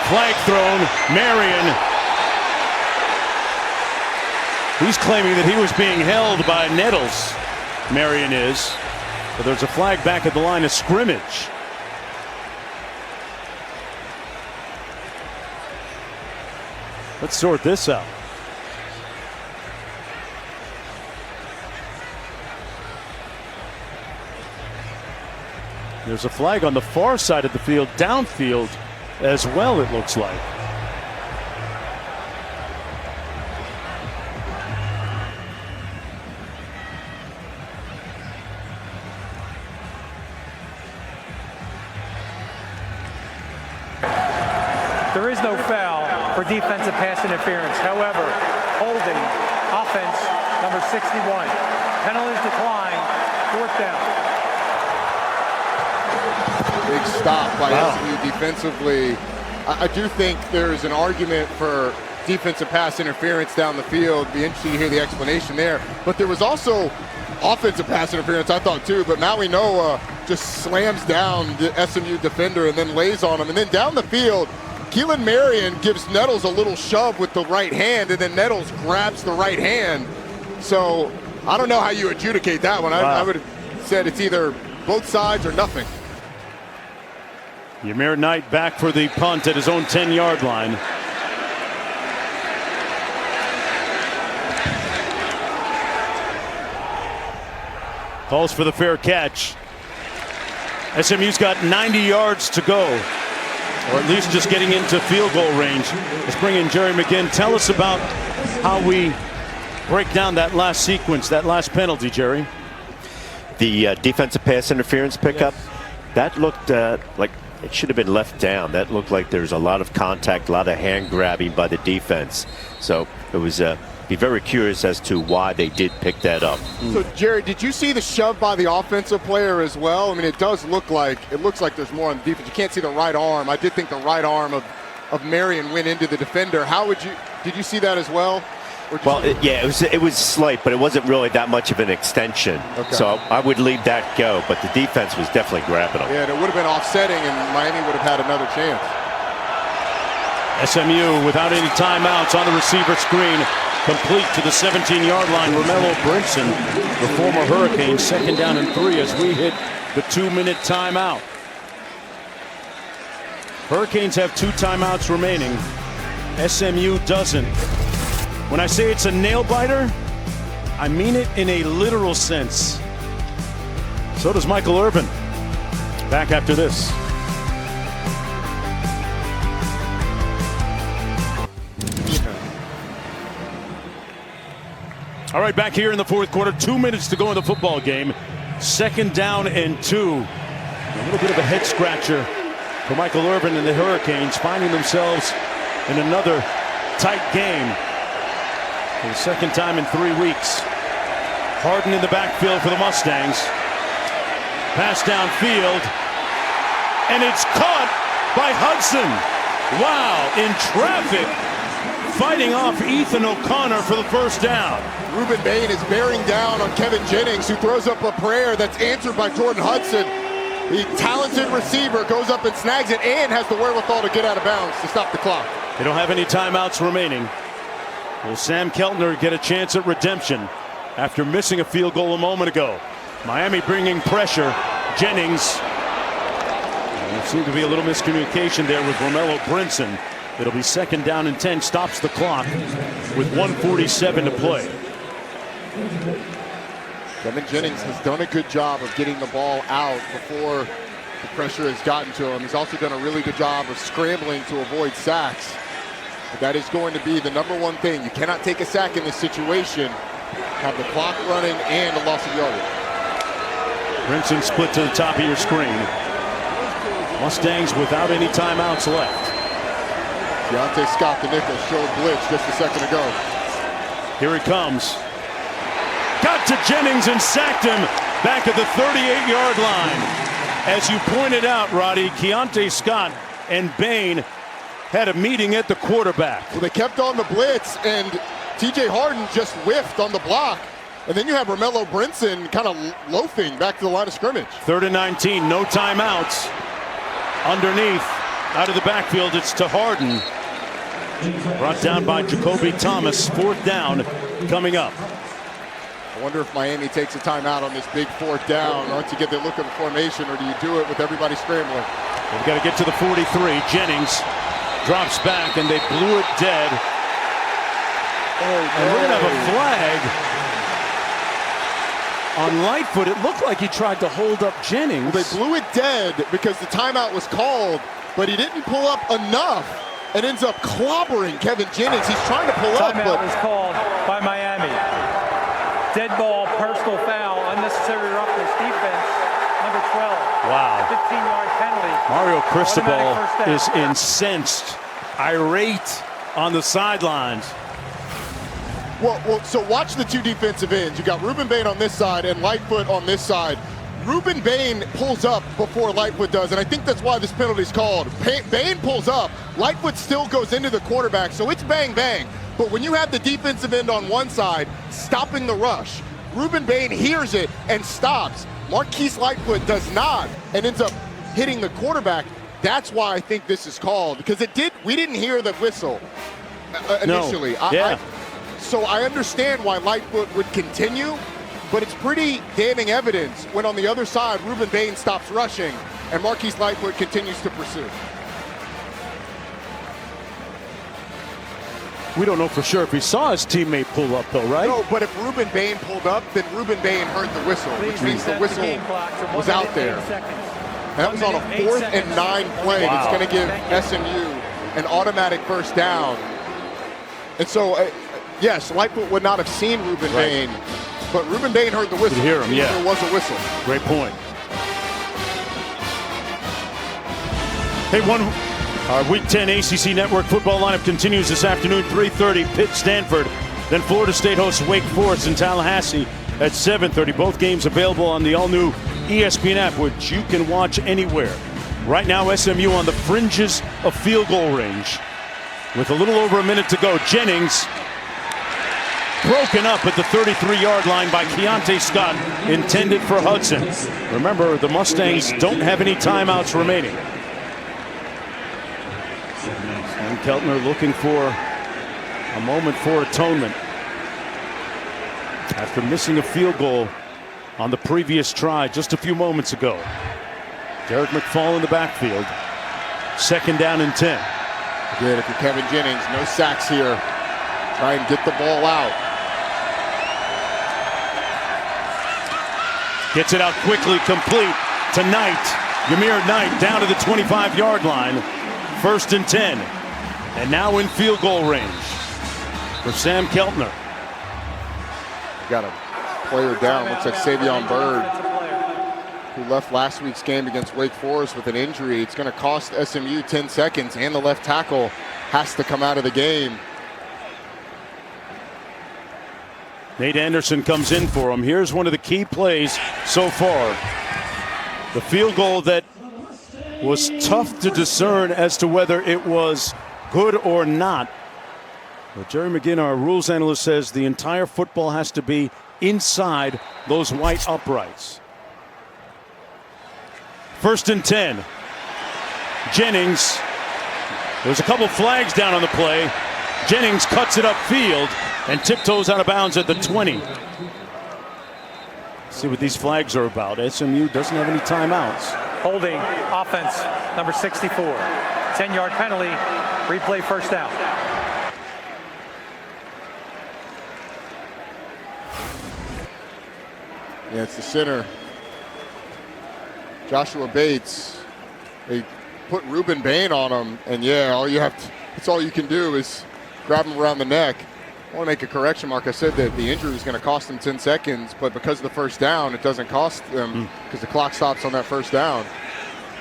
flag thrown, Marion. He's claiming that he was being held by Nettles. Marion is. But there's a flag back at the line of scrimmage. Let's sort this out. There's a flag on the far side of the field, downfield as well, it looks like. There is no foul for defensive pass interference. However, holding, offense, number 61. Penalties decline, 4th down. Big stop by SMU defensively. I do think there's an argument for defensive pass interference down the field. Be interesting to hear the explanation there. But there was also offensive pass interference, I thought, too. But Maui Noah just slams down the SMU defender and then lays on him. And then down the field, Keelan Marion gives Nettles a little shove with the right hand, and then Nettles grabs the right hand. So I don't know how you adjudicate that one. I would have said it's either both sides or nothing. Ymir Knight back for the punt at his own 10-yard line. Calls for the fair catch. SMU's got 90 yards to go, or at least just getting into field goal range. Let's bring in Jerry McGinn. Tell us about how we break down that last sequence, that last penalty, Jerry. The defensive pass interference pickup, that looked like it should have been left down. That looked like there was a lot of contact, a lot of hand grabbing by the defense. So it was be very curious as to why they did pick that up. So Jerry, did you see the shove by the offensive player as well? I mean, it looks like there's more on the defense. You can't see the right arm. I did think the right arm of Marion went into the defender. Did you see that as well? Well, it was slight, but it wasn't really that much of an extension. Okay. So I would leave that go, but the defense was definitely grabbing them. Yeah, and it would have been offsetting, and Miami would have had another chance. SMU without any timeouts on the receiver screen, complete to the 17-yard line. Romello Brinson, the former Hurricane, 2nd down and 3 as we hit the 2-minute timeout. Hurricanes have 2 timeouts remaining. SMU doesn't. When I say it's a nail-biter, I mean it in a literal sense. So does Michael Irvin. Back after this. All right, back here in the 4th quarter. 2 minutes to go in the football game. 2nd down and 2. A little bit of a head scratcher for Michael Irvin and the Hurricanes, finding themselves in another tight game for the 2nd time in 3 weeks. Harden in the backfield for the Mustangs. Pass downfield, and it's caught by Hudson. Wow, in traffic, fighting off Ethan O'Connor for the 1st down. Ruben Bain is bearing down on Kevin Jennings, who throws up a prayer that's answered by Jordan Hudson. The talented receiver goes up and snags it and has the wherewithal to get out of bounds to stop the clock. They don't have any timeouts remaining. Will Sam Keltner get a chance at redemption after missing a field goal a moment ago? Miami bringing pressure. Jennings. There seemed to be a little miscommunication there with Romello Brinson. It'll be 2nd down and 10. Stops the clock with 1:47 to play. Kevin Jennings has done a good job of getting the ball out before the pressure has gotten to him. He's also done a really good job of scrambling to avoid sacks. But that is going to be the #1 thing. You cannot take a sack in this situation, have the clock running, and a loss of yardage. Brinson split to the top of your screen. Mustangs without any timeouts left. Deontay Scott, the nickel, showed blitz just a second ago. Here he comes. Got to Jennings and sacked him back at the 38-yard line. As you pointed out, Roddy, Deontay Scott and Bain had a meeting at the quarterback. Well, they kept on the blitz, and T.J. Harden just whiffed on the block. And then you have Romello Brinson kind of loafing back to the line of scrimmage. 3rd and 19, no timeouts. Underneath, out of the backfield, it's to Harden. Brought down by Jacoby Thomas. 4th down coming up. I wonder if Miami takes a timeout on this big 4th down once you get the look of the formation, or do you do it with everybody scrambling? They've got to get to the 43. Jennings drops back, and they blew it dead. And we're going to have a flag on Lightfoot. It looked like he tried to hold up Jennings. Well, they blew it dead because the timeout was called, but he didn't pull up enough and ends up clobbering Kevin Jennings. He's trying to pull up, but was called by Miami. Dead ball, personal foul, unnecessary roughness, defense, number 12. Wow. 15-yard penalty. Mario Cristobal is incensed, irate on the sidelines. Well, so watch the 2 defensive ends. You got Ruben Bain on this side and Lightfoot on this side. Ruben Bain pulls up before Lightfoot does, and I think that's why this penalty is called. Bain pulls up, Lightfoot still goes into the quarterback, so it's bang bang. But when you have the defensive end on one side stopping the rush, Ruben Bain hears it and stops. Marquise Lightfoot does not and ends up hitting the quarterback. That's why I think this is called, because we didn't hear the whistle initially. No. So I understand why Lightfoot would continue, but it's pretty damning evidence when on the other side, Ruben Bain stops rushing and Marquise Lightfoot continues to pursue. We don't know for sure if he saw his teammate pull up, though, right? No, but if Ruben Bain pulled up, then Ruben Bain heard the whistle, which means the whistle was out there. That was on a 4th and 9 play. Wow. It's going to give SMU an automatic 1st down. And so, yes, Lightfoot would not have seen Ruben Bain, but Ruben Bain heard the whistle. Could hear him, yeah. There was a whistle. Great point. Hey, our Week 10 ACC Network football lineup continues this afternoon, 3:30, Pitt, Stanford. Then Florida State hosts Wake Forest in Tallahassee at 7:30. Both games available on the all-new ESPN app, which you can watch anywhere. Right now, SMU on the fringes of field goal range. With a little over a minute to go, Jennings broken up at the 33-yard line by Deontay Scott, intended for Hudson. Remember, the Mustangs don't have any timeouts remaining. Sam Keltner looking for a moment for atonement after missing a field goal on the previous try just a few moments ago. Derek McFall in the backfield. 2nd down and 10. Good, if you're Kevin Jennings, no sacks here. Try and get the ball out. Gets it out quickly, complete to Knight. Yamir Knight down to the 25-yard line. 1st and 10. And now in field goal range for Sam Keltner. Got a player down. Looks like Savion Byrd. left last week's game against Wake Forest with an injury. It's going to cost SMU 10 seconds, and the left tackle has to come out of the game. Nate Anderson comes in for him. Here's one of the key plays so far. The field goal that was tough to discern as to whether it was good or not. But Jerry McGinn, our rules analyst, says the entire football has to be inside those white uprights. 1st and 10. Jennings. There's a couple flags down on the play. Jennings cuts it upfield and tiptoes out of bounds at the 20. See what these flags are about. SMU doesn't have any timeouts. Holding offense, number 64. 10-yard penalty, replay first down. Yeah, it's the center, Joshua Bates. They put Ruben Bain on him, and yeah, that's all you can do is grab him around the neck. I want to make a correction, Mark. I said that the injury was going to cost them 10 seconds, but because of the first down, it doesn't cost them because the clock stops on that first down.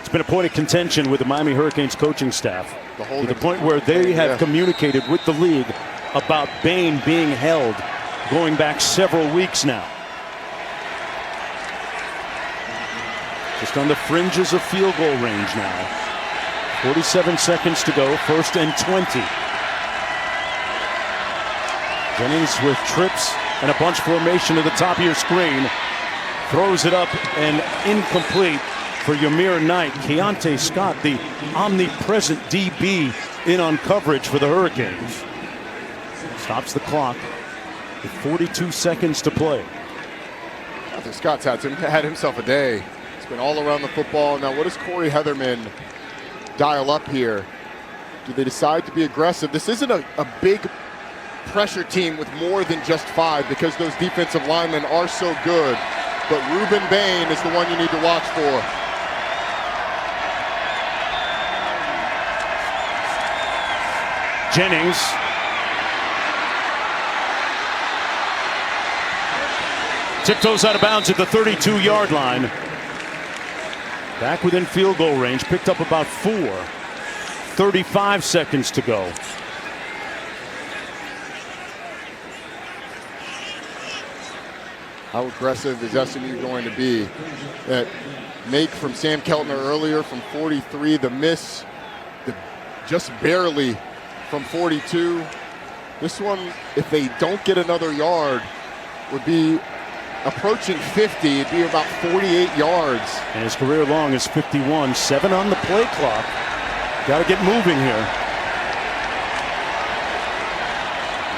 It's been a point of contention with the Miami Hurricanes coaching staff to the point where they have communicated with the league about Bain being held going back several weeks now. Just on the fringes of field goal range now. 47 seconds to go, 1st and 20. Jennings with trips and a bunch formation at the top of your screen. Throws it up and incomplete for Ymir Knight. Keontae Scott, the omnipresent DB, in on coverage for the Hurricanes. Stops the clock with 42 seconds to play. Keontae Scott's had himself a day. It's been all around the football. Now, what does Corey Heatherman dial up here? Do they decide to be aggressive? This isn't a big pressure team with more than just 5 because those defensive linemen are so good. But Ruben Bain is the one you need to watch for. Jennings. Tiptoes out of bounds at the 32-yard line. Back within field goal range. Picked up about 4. 35 seconds to go. How aggressive is SMU going to be? That make from Sam Keltner earlier from 43, the miss just barely from 42. This one, if they don't get another yard, would be approaching 50. It'd be about 48 yards. And his career long is 51. 7 on the play clock. Got to get moving here.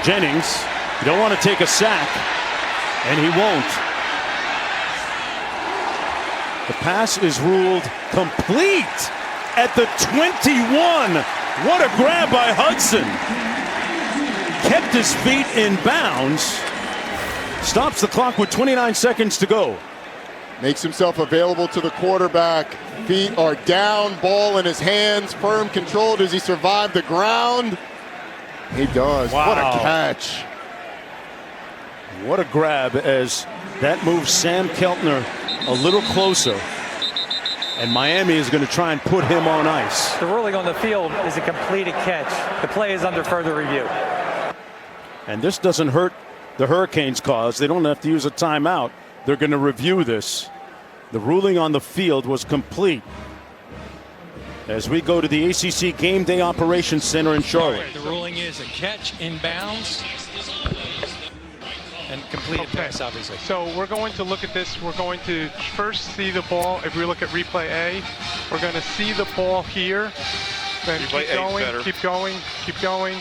Jennings, you don't want to take a sack. And he won't. The pass is ruled complete at the 21. What a grab by Hudson. Kept his feet in bounds. Stops the clock with 29 seconds to go. Makes himself available to the quarterback. Feet are down, ball in his hands, firm control. Does he survive the ground? He does. Wow. What a catch. What a grab as that moves Sam Keltner a little closer. And Miami is going to try and put him on ice. The ruling on the field is a completed catch. The play is under further review. And this doesn't hurt the Hurricanes' cause. They don't have to use a timeout. They're going to review this. The ruling on the field was complete. As we go to the ACC Game Day Operations Center in Charlotte. The ruling is a catch inbounds. And completed pass, obviously. So we're going to look at this. We're going to first see the ball. If we look at replay A, we're going to see the ball here. Then keep going, keep going, keep going,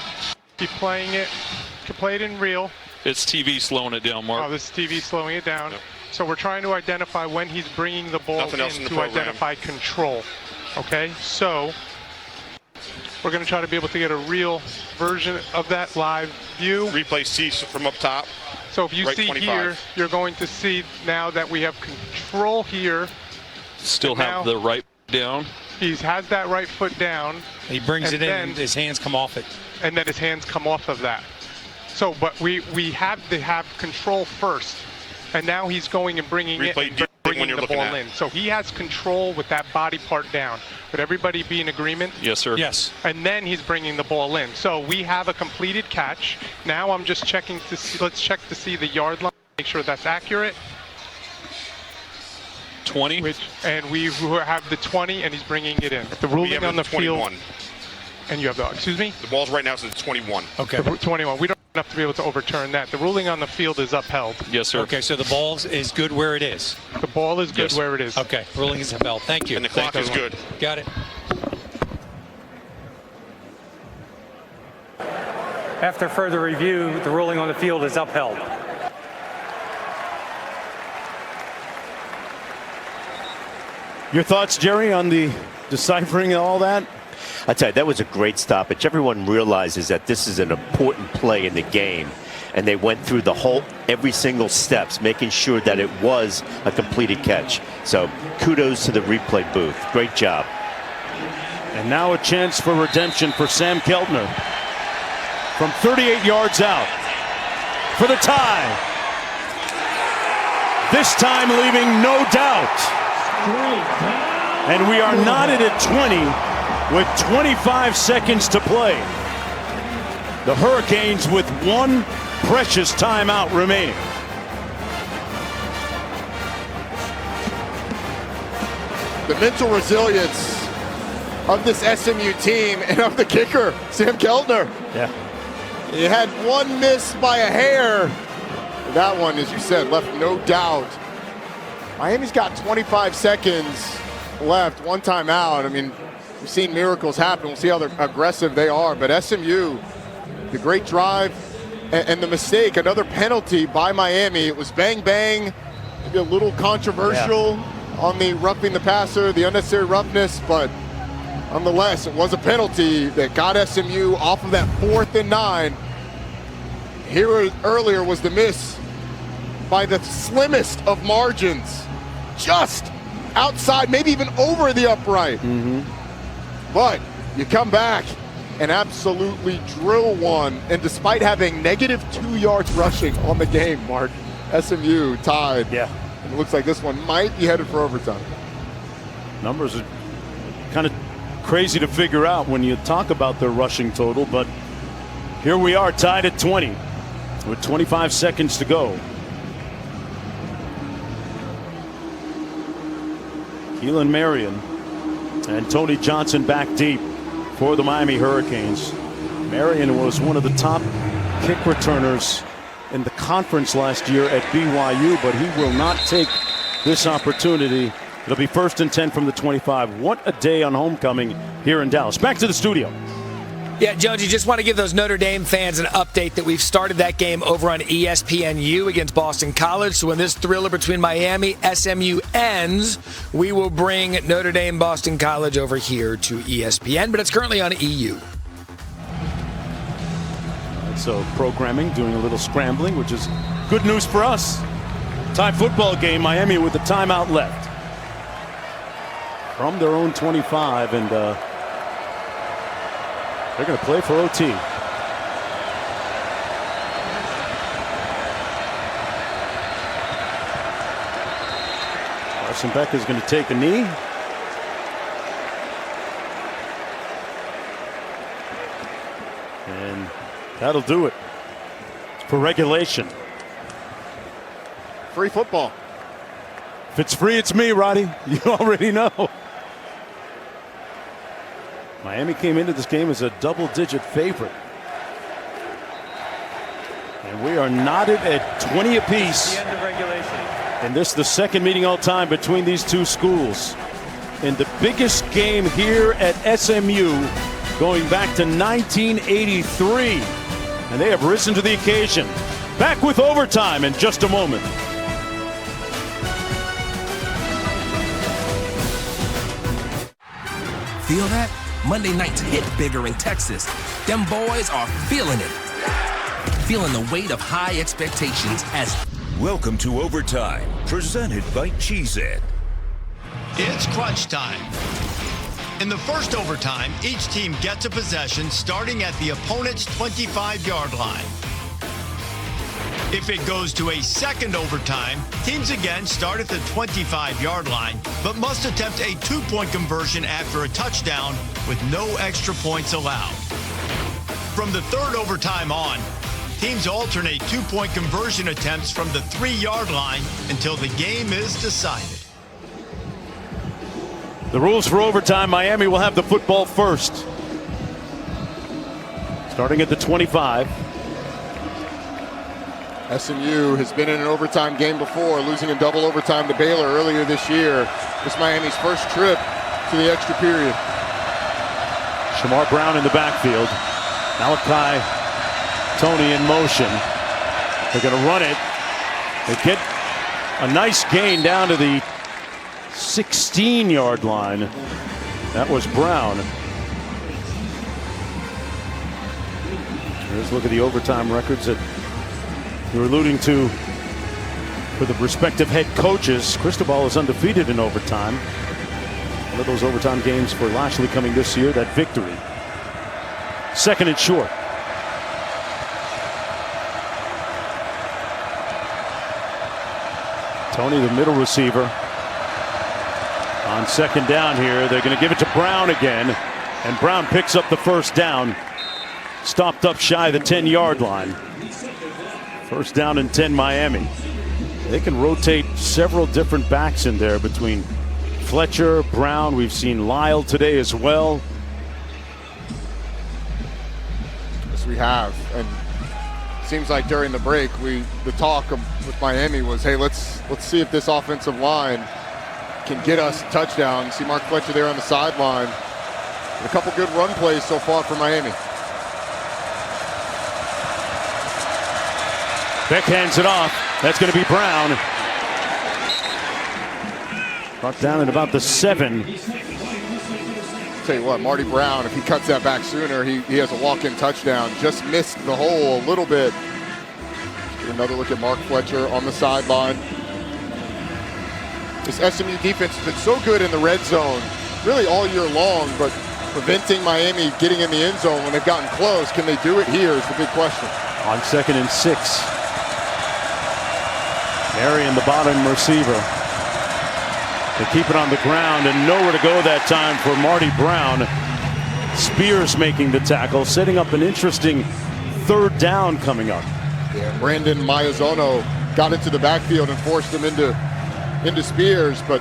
keep playing it. Play it in real. It's TV slowing it down, Mark. Oh, this is TV slowing it down. Yep. So we're trying to identify when he's bringing the ball in to identify control. Okay, so we're going to try to be able to get a real version of that live view. Replay C from up top. So if you right see 25. here, you're going to see now that we have control here. Still have the right down. He has that right foot down. He brings it in and his hands come off it. And then his hands come off of that. So, but we have to have control first. And now he's going and bringing it. bringing the ball in. So he has control with that body part down. Would everybody be in agreement? Yes, sir. Yes. And then he's bringing the ball in. So we have a completed catch. Now I'm just checking to see, let's check to see the yard line, make sure that's accurate. 20. And we have the 20, and he's bringing it in. The ruling on the 21. field. And you have the, excuse me? The ball's right now says 21. Okay. 21. We don't have enough to be able to overturn that. The ruling on the field is upheld. Yes, sir. Okay, so the ball is good where it is. The ball is good where it is. Okay, ruling is upheld. Thank you. And the clock is good. Got it. After further review, the ruling on the field is upheld. Your thoughts, Jerry, on the deciphering and all that? I tell you, that was a great stoppage. Everyone realizes that this is an important play in the game, and they went through every single steps, making sure that it was a completed catch. So kudos to the replay booth. Great job. And now a chance for redemption for Sam Keltner from 38 yards out for the tie. This time leaving no doubt. And we are knotted at 20 with 25 seconds to play. The Hurricanes with one precious timeout remaining. The mental resilience of this SMU team and of the kicker, Sam Keltner. Yeah. He had one miss by a hair. That one, as you said, left no doubt. Miami's got 25 seconds left, one timeout. I mean, we've seen miracles happen. We'll see how aggressive they are. But SMU, the great drive and the mistake, another penalty by Miami. It was bang, bang, maybe a little controversial on the roughing the passer, the unnecessary roughness, but nonetheless, it was a penalty that got SMU off of that 4th and 9. Here earlier was the miss by the slimmest of margins, just outside, maybe even over the upright. But you come back and absolutely drill one, and despite having negative -2 yards rushing on the game, Mark, SMU tied. Yeah. And it looks like this one might be headed for overtime. Numbers are kind of crazy to figure out when you talk about their rushing total, but here we are tied at 20 with 25 seconds to go. Keelan Marion and Tony Johnson back deep for the Miami Hurricanes. Marion was one of the top kick returners in the conference last year at BYU, but he will not take this opportunity. It'll be 1st and 10 from the 25. What a day on homecoming here in Dallas. Back to the studio. Yeah, Jones, you just want to give those Notre Dame fans an update that we've started that game over on ESPNU against Boston College. So when this thriller between Miami, SMU ends, we will bring Notre Dame, Boston College over here to ESPN, but it's currently on EU. So programming, doing a little scrambling, which is good news for us. Tie football game, Miami with the timeout left. From their own 25, and they're going to play for OT. Carson Beck is going to take a knee. And that'll do it for regulation. Free football. If it's free, it's me, Roddy. You already know. Miami came into this game as a double-digit favorite. And we are knotted at 20 apiece. The end of regulation. And this is the second meeting all time between these two schools. In the biggest game here at SMU going back to 1983. And they have risen to the occasion. Back with overtime in just a moment. Feel that? Monday nights hit bigger in Texas. Them boys are feeling it. Feeling the weight of high expectations as... Welcome to Overtime, presented by Cheez-It. It's crunch time. In the first overtime, each team gets a possession starting at the opponent's 25-yard line. If it goes to a second overtime, teams again start at the 25-yard line, but must attempt a 2-point conversion after a touchdown with no extra points allowed. From the third overtime on, teams alternate 2-point conversion attempts from the 3-yard line until the game is decided. The rules for overtime, Miami will have the football first. Starting at the 25. SMU has been in an overtime game before, losing in double overtime to Baylor earlier this year. This Miami's first trip to the extra period. Shamar Brown in the backfield. Malachi Tony in motion. They're going to run it. They get a nice gain down to the 16-yard line. That was Brown. Let's look at the overtime records that you're alluding to for the respective head coaches. Cristobal is undefeated in overtime. One of those overtime games for Lashley coming this year, that victory. Second and short. Tony, the middle receiver. On second down here, they're going to give it to Brown again. And Brown picks up the first down. Stopped up shy of the 10-yard line. First down and 10 Miami. They can rotate several different backs in there between Fletcher, Brown. We've seen Lyle today as well. Yes, we have. And seems like during the break, the talk with Miami was, hey, let's see if this offensive line can get us a touchdown. See Mark Fletcher there on the sideline. A couple good run plays so far for Miami. Beck hands it off. That's going to be Brown. Brought down at about the 7. Tell you what, Marty Brown, if he cuts that back sooner, he has a walk-in touchdown. Just missed the hole a little bit. Another look at Mark Fletcher on the sideline. This SMU defense has been so good in the red zone really all year long, but preventing Miami getting in the end zone when they've gotten close. Can they do it here is the big question. On second and 6. Marion, the bottom receiver. They keep it on the ground and nowhere to go that time for Marty Brown. Spears making the tackle, setting up an interesting third down coming up. Yeah, Brandon Mayazono got into the backfield and forced him into Spears, but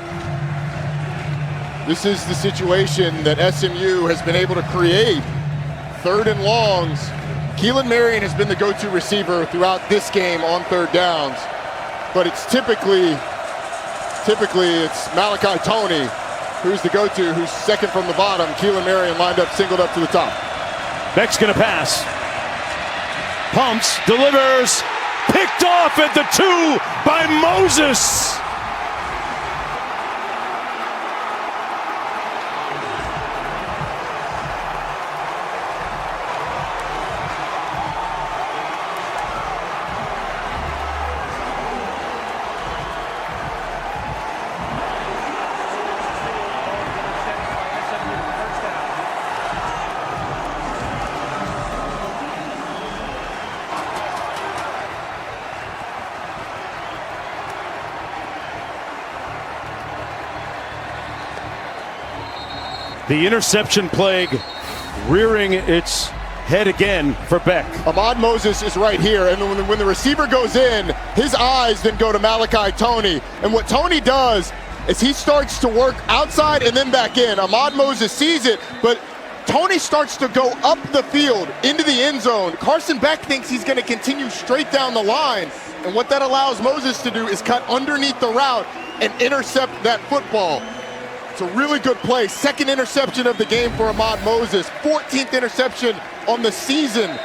this is the situation that SMU has been able to create. Third and longs. Keelan Marion has been the go-to receiver throughout this game on third downs, but it's typically it's Malachi Tony who's the go-to, who's second from the bottom. Keelan Marion lined up, singled up to the top. Beck's gonna pass. Pumps, delivers, picked off at the 2 by Moses. The interception plague rearing its head again for Beck. Ahmad Moses is right here, and when the receiver goes in, his eyes then go to Malachi Tony. And what Tony does is he starts to work outside and then back in. Ahmad Moses sees it, but Tony starts to go up the field into the end zone. Carson Beck thinks he's going to continue straight down the line, and what that allows Moses to do is cut underneath the route and intercept that football. It's a really good play. Second interception of the game for Ahmad Moses. 14th interception on the season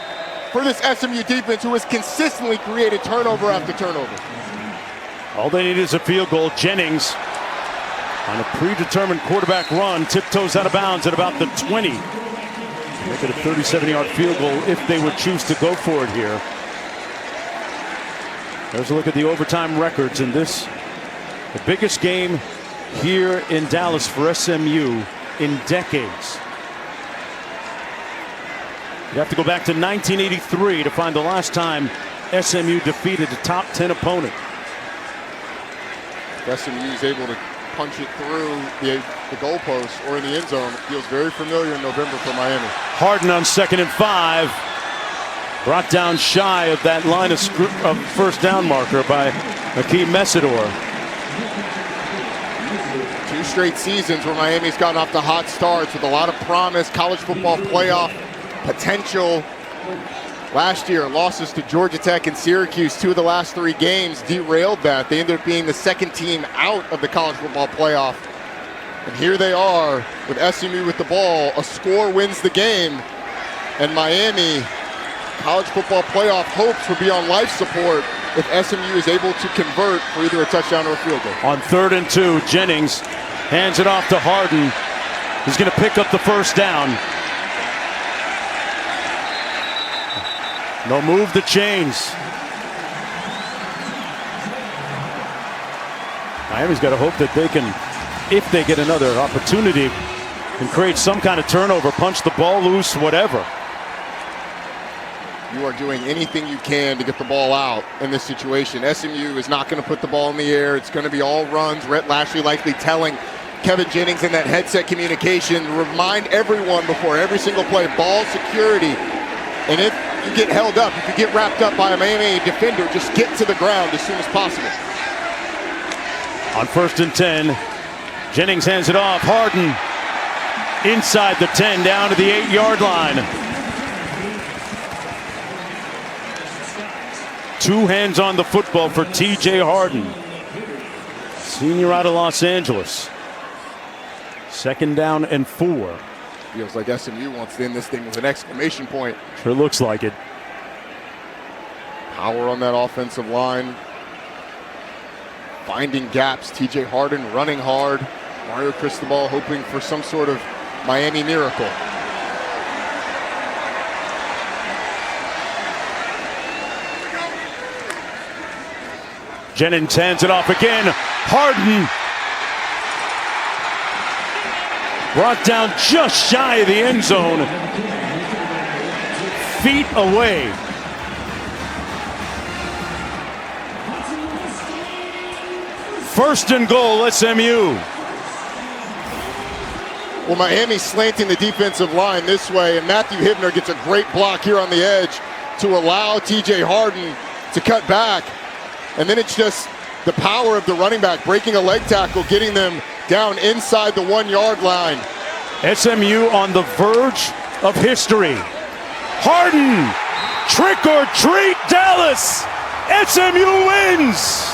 for this SMU defense, who has consistently created turnover after turnover. All they need is a field goal. Jennings on a predetermined quarterback run, tiptoes out of bounds at about the 20. Make it a 37-yard field goal if they would choose to go for it here. There's a look at the overtime records in this, the biggest game here in Dallas for SMU in decades. You have to go back to 1983 to find the last time SMU defeated a top 10 opponent. SMU is able to punch it through the goalpost or in the end zone. It feels very familiar in November for Miami. Harden on 2nd and 5. Brought down shy of that line of first down marker by Akeem Messidor. 2 straight seasons where Miami's gotten off to hot starts with a lot of promise, college football playoff potential. Last year, losses to Georgia Tech and Syracuse, 2 of the last 3 games derailed that. They ended up being the 2nd team out of the college football playoff. And here they are with SMU with the ball. A score wins the game. And Miami, college football playoff hopes will be on life support if SMU is able to convert for either a touchdown or a field goal. On 3rd and 2, Jennings hands it off to Harden. He's going to pick up the first down. No move the chains. Miami's got to hope that they can, if they get another opportunity, and create some kind of turnover, punch the ball loose, whatever. You are doing anything you can to get the ball out in this situation. SMU is not going to put the ball in the air. It's going to be all runs. Rhett Lashley likely telling Kevin Jennings in that headset communication, remind everyone before every single play, ball security. And if you get held up, if you get wrapped up by a Miami defender, just get to the ground as soon as possible. On 1st and 10, Jennings hands it off. Harden inside the 10, down to the 8-yard line. 2 hands on the football for TJ Harden, senior out of Los Angeles. 2nd down and 4. Feels like SMU wants to end this thing with an exclamation point. Sure looks like it. Power on that offensive line. Finding gaps. TJ Harden running hard. Mario Cristobal hoping for some sort of Miami miracle. Jennings hands it off again. Harden brought down just shy of the end zone. Feet away. First and goal, SMU. Well, Miami slanting the defensive line this way, and Matthew Hibner gets a great block here on the edge to allow TJ Harden to cut back. And then it's just the power of the running back breaking a leg tackle, getting them down inside the 1-yard line. SMU on the verge of history. Harden, trick or treat, Dallas. SMU wins.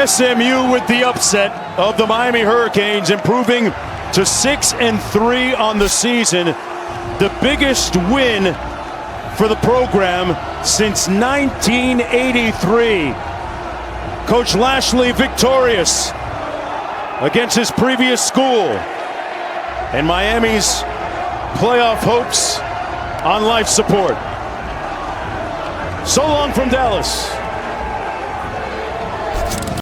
SMU with the upset of the Miami Hurricanes, improving to 6-3 on the season. The biggest win for the program since 1983. Coach Lashley victorious against his previous school. And Miami's playoff hopes on life support. So long from Dallas.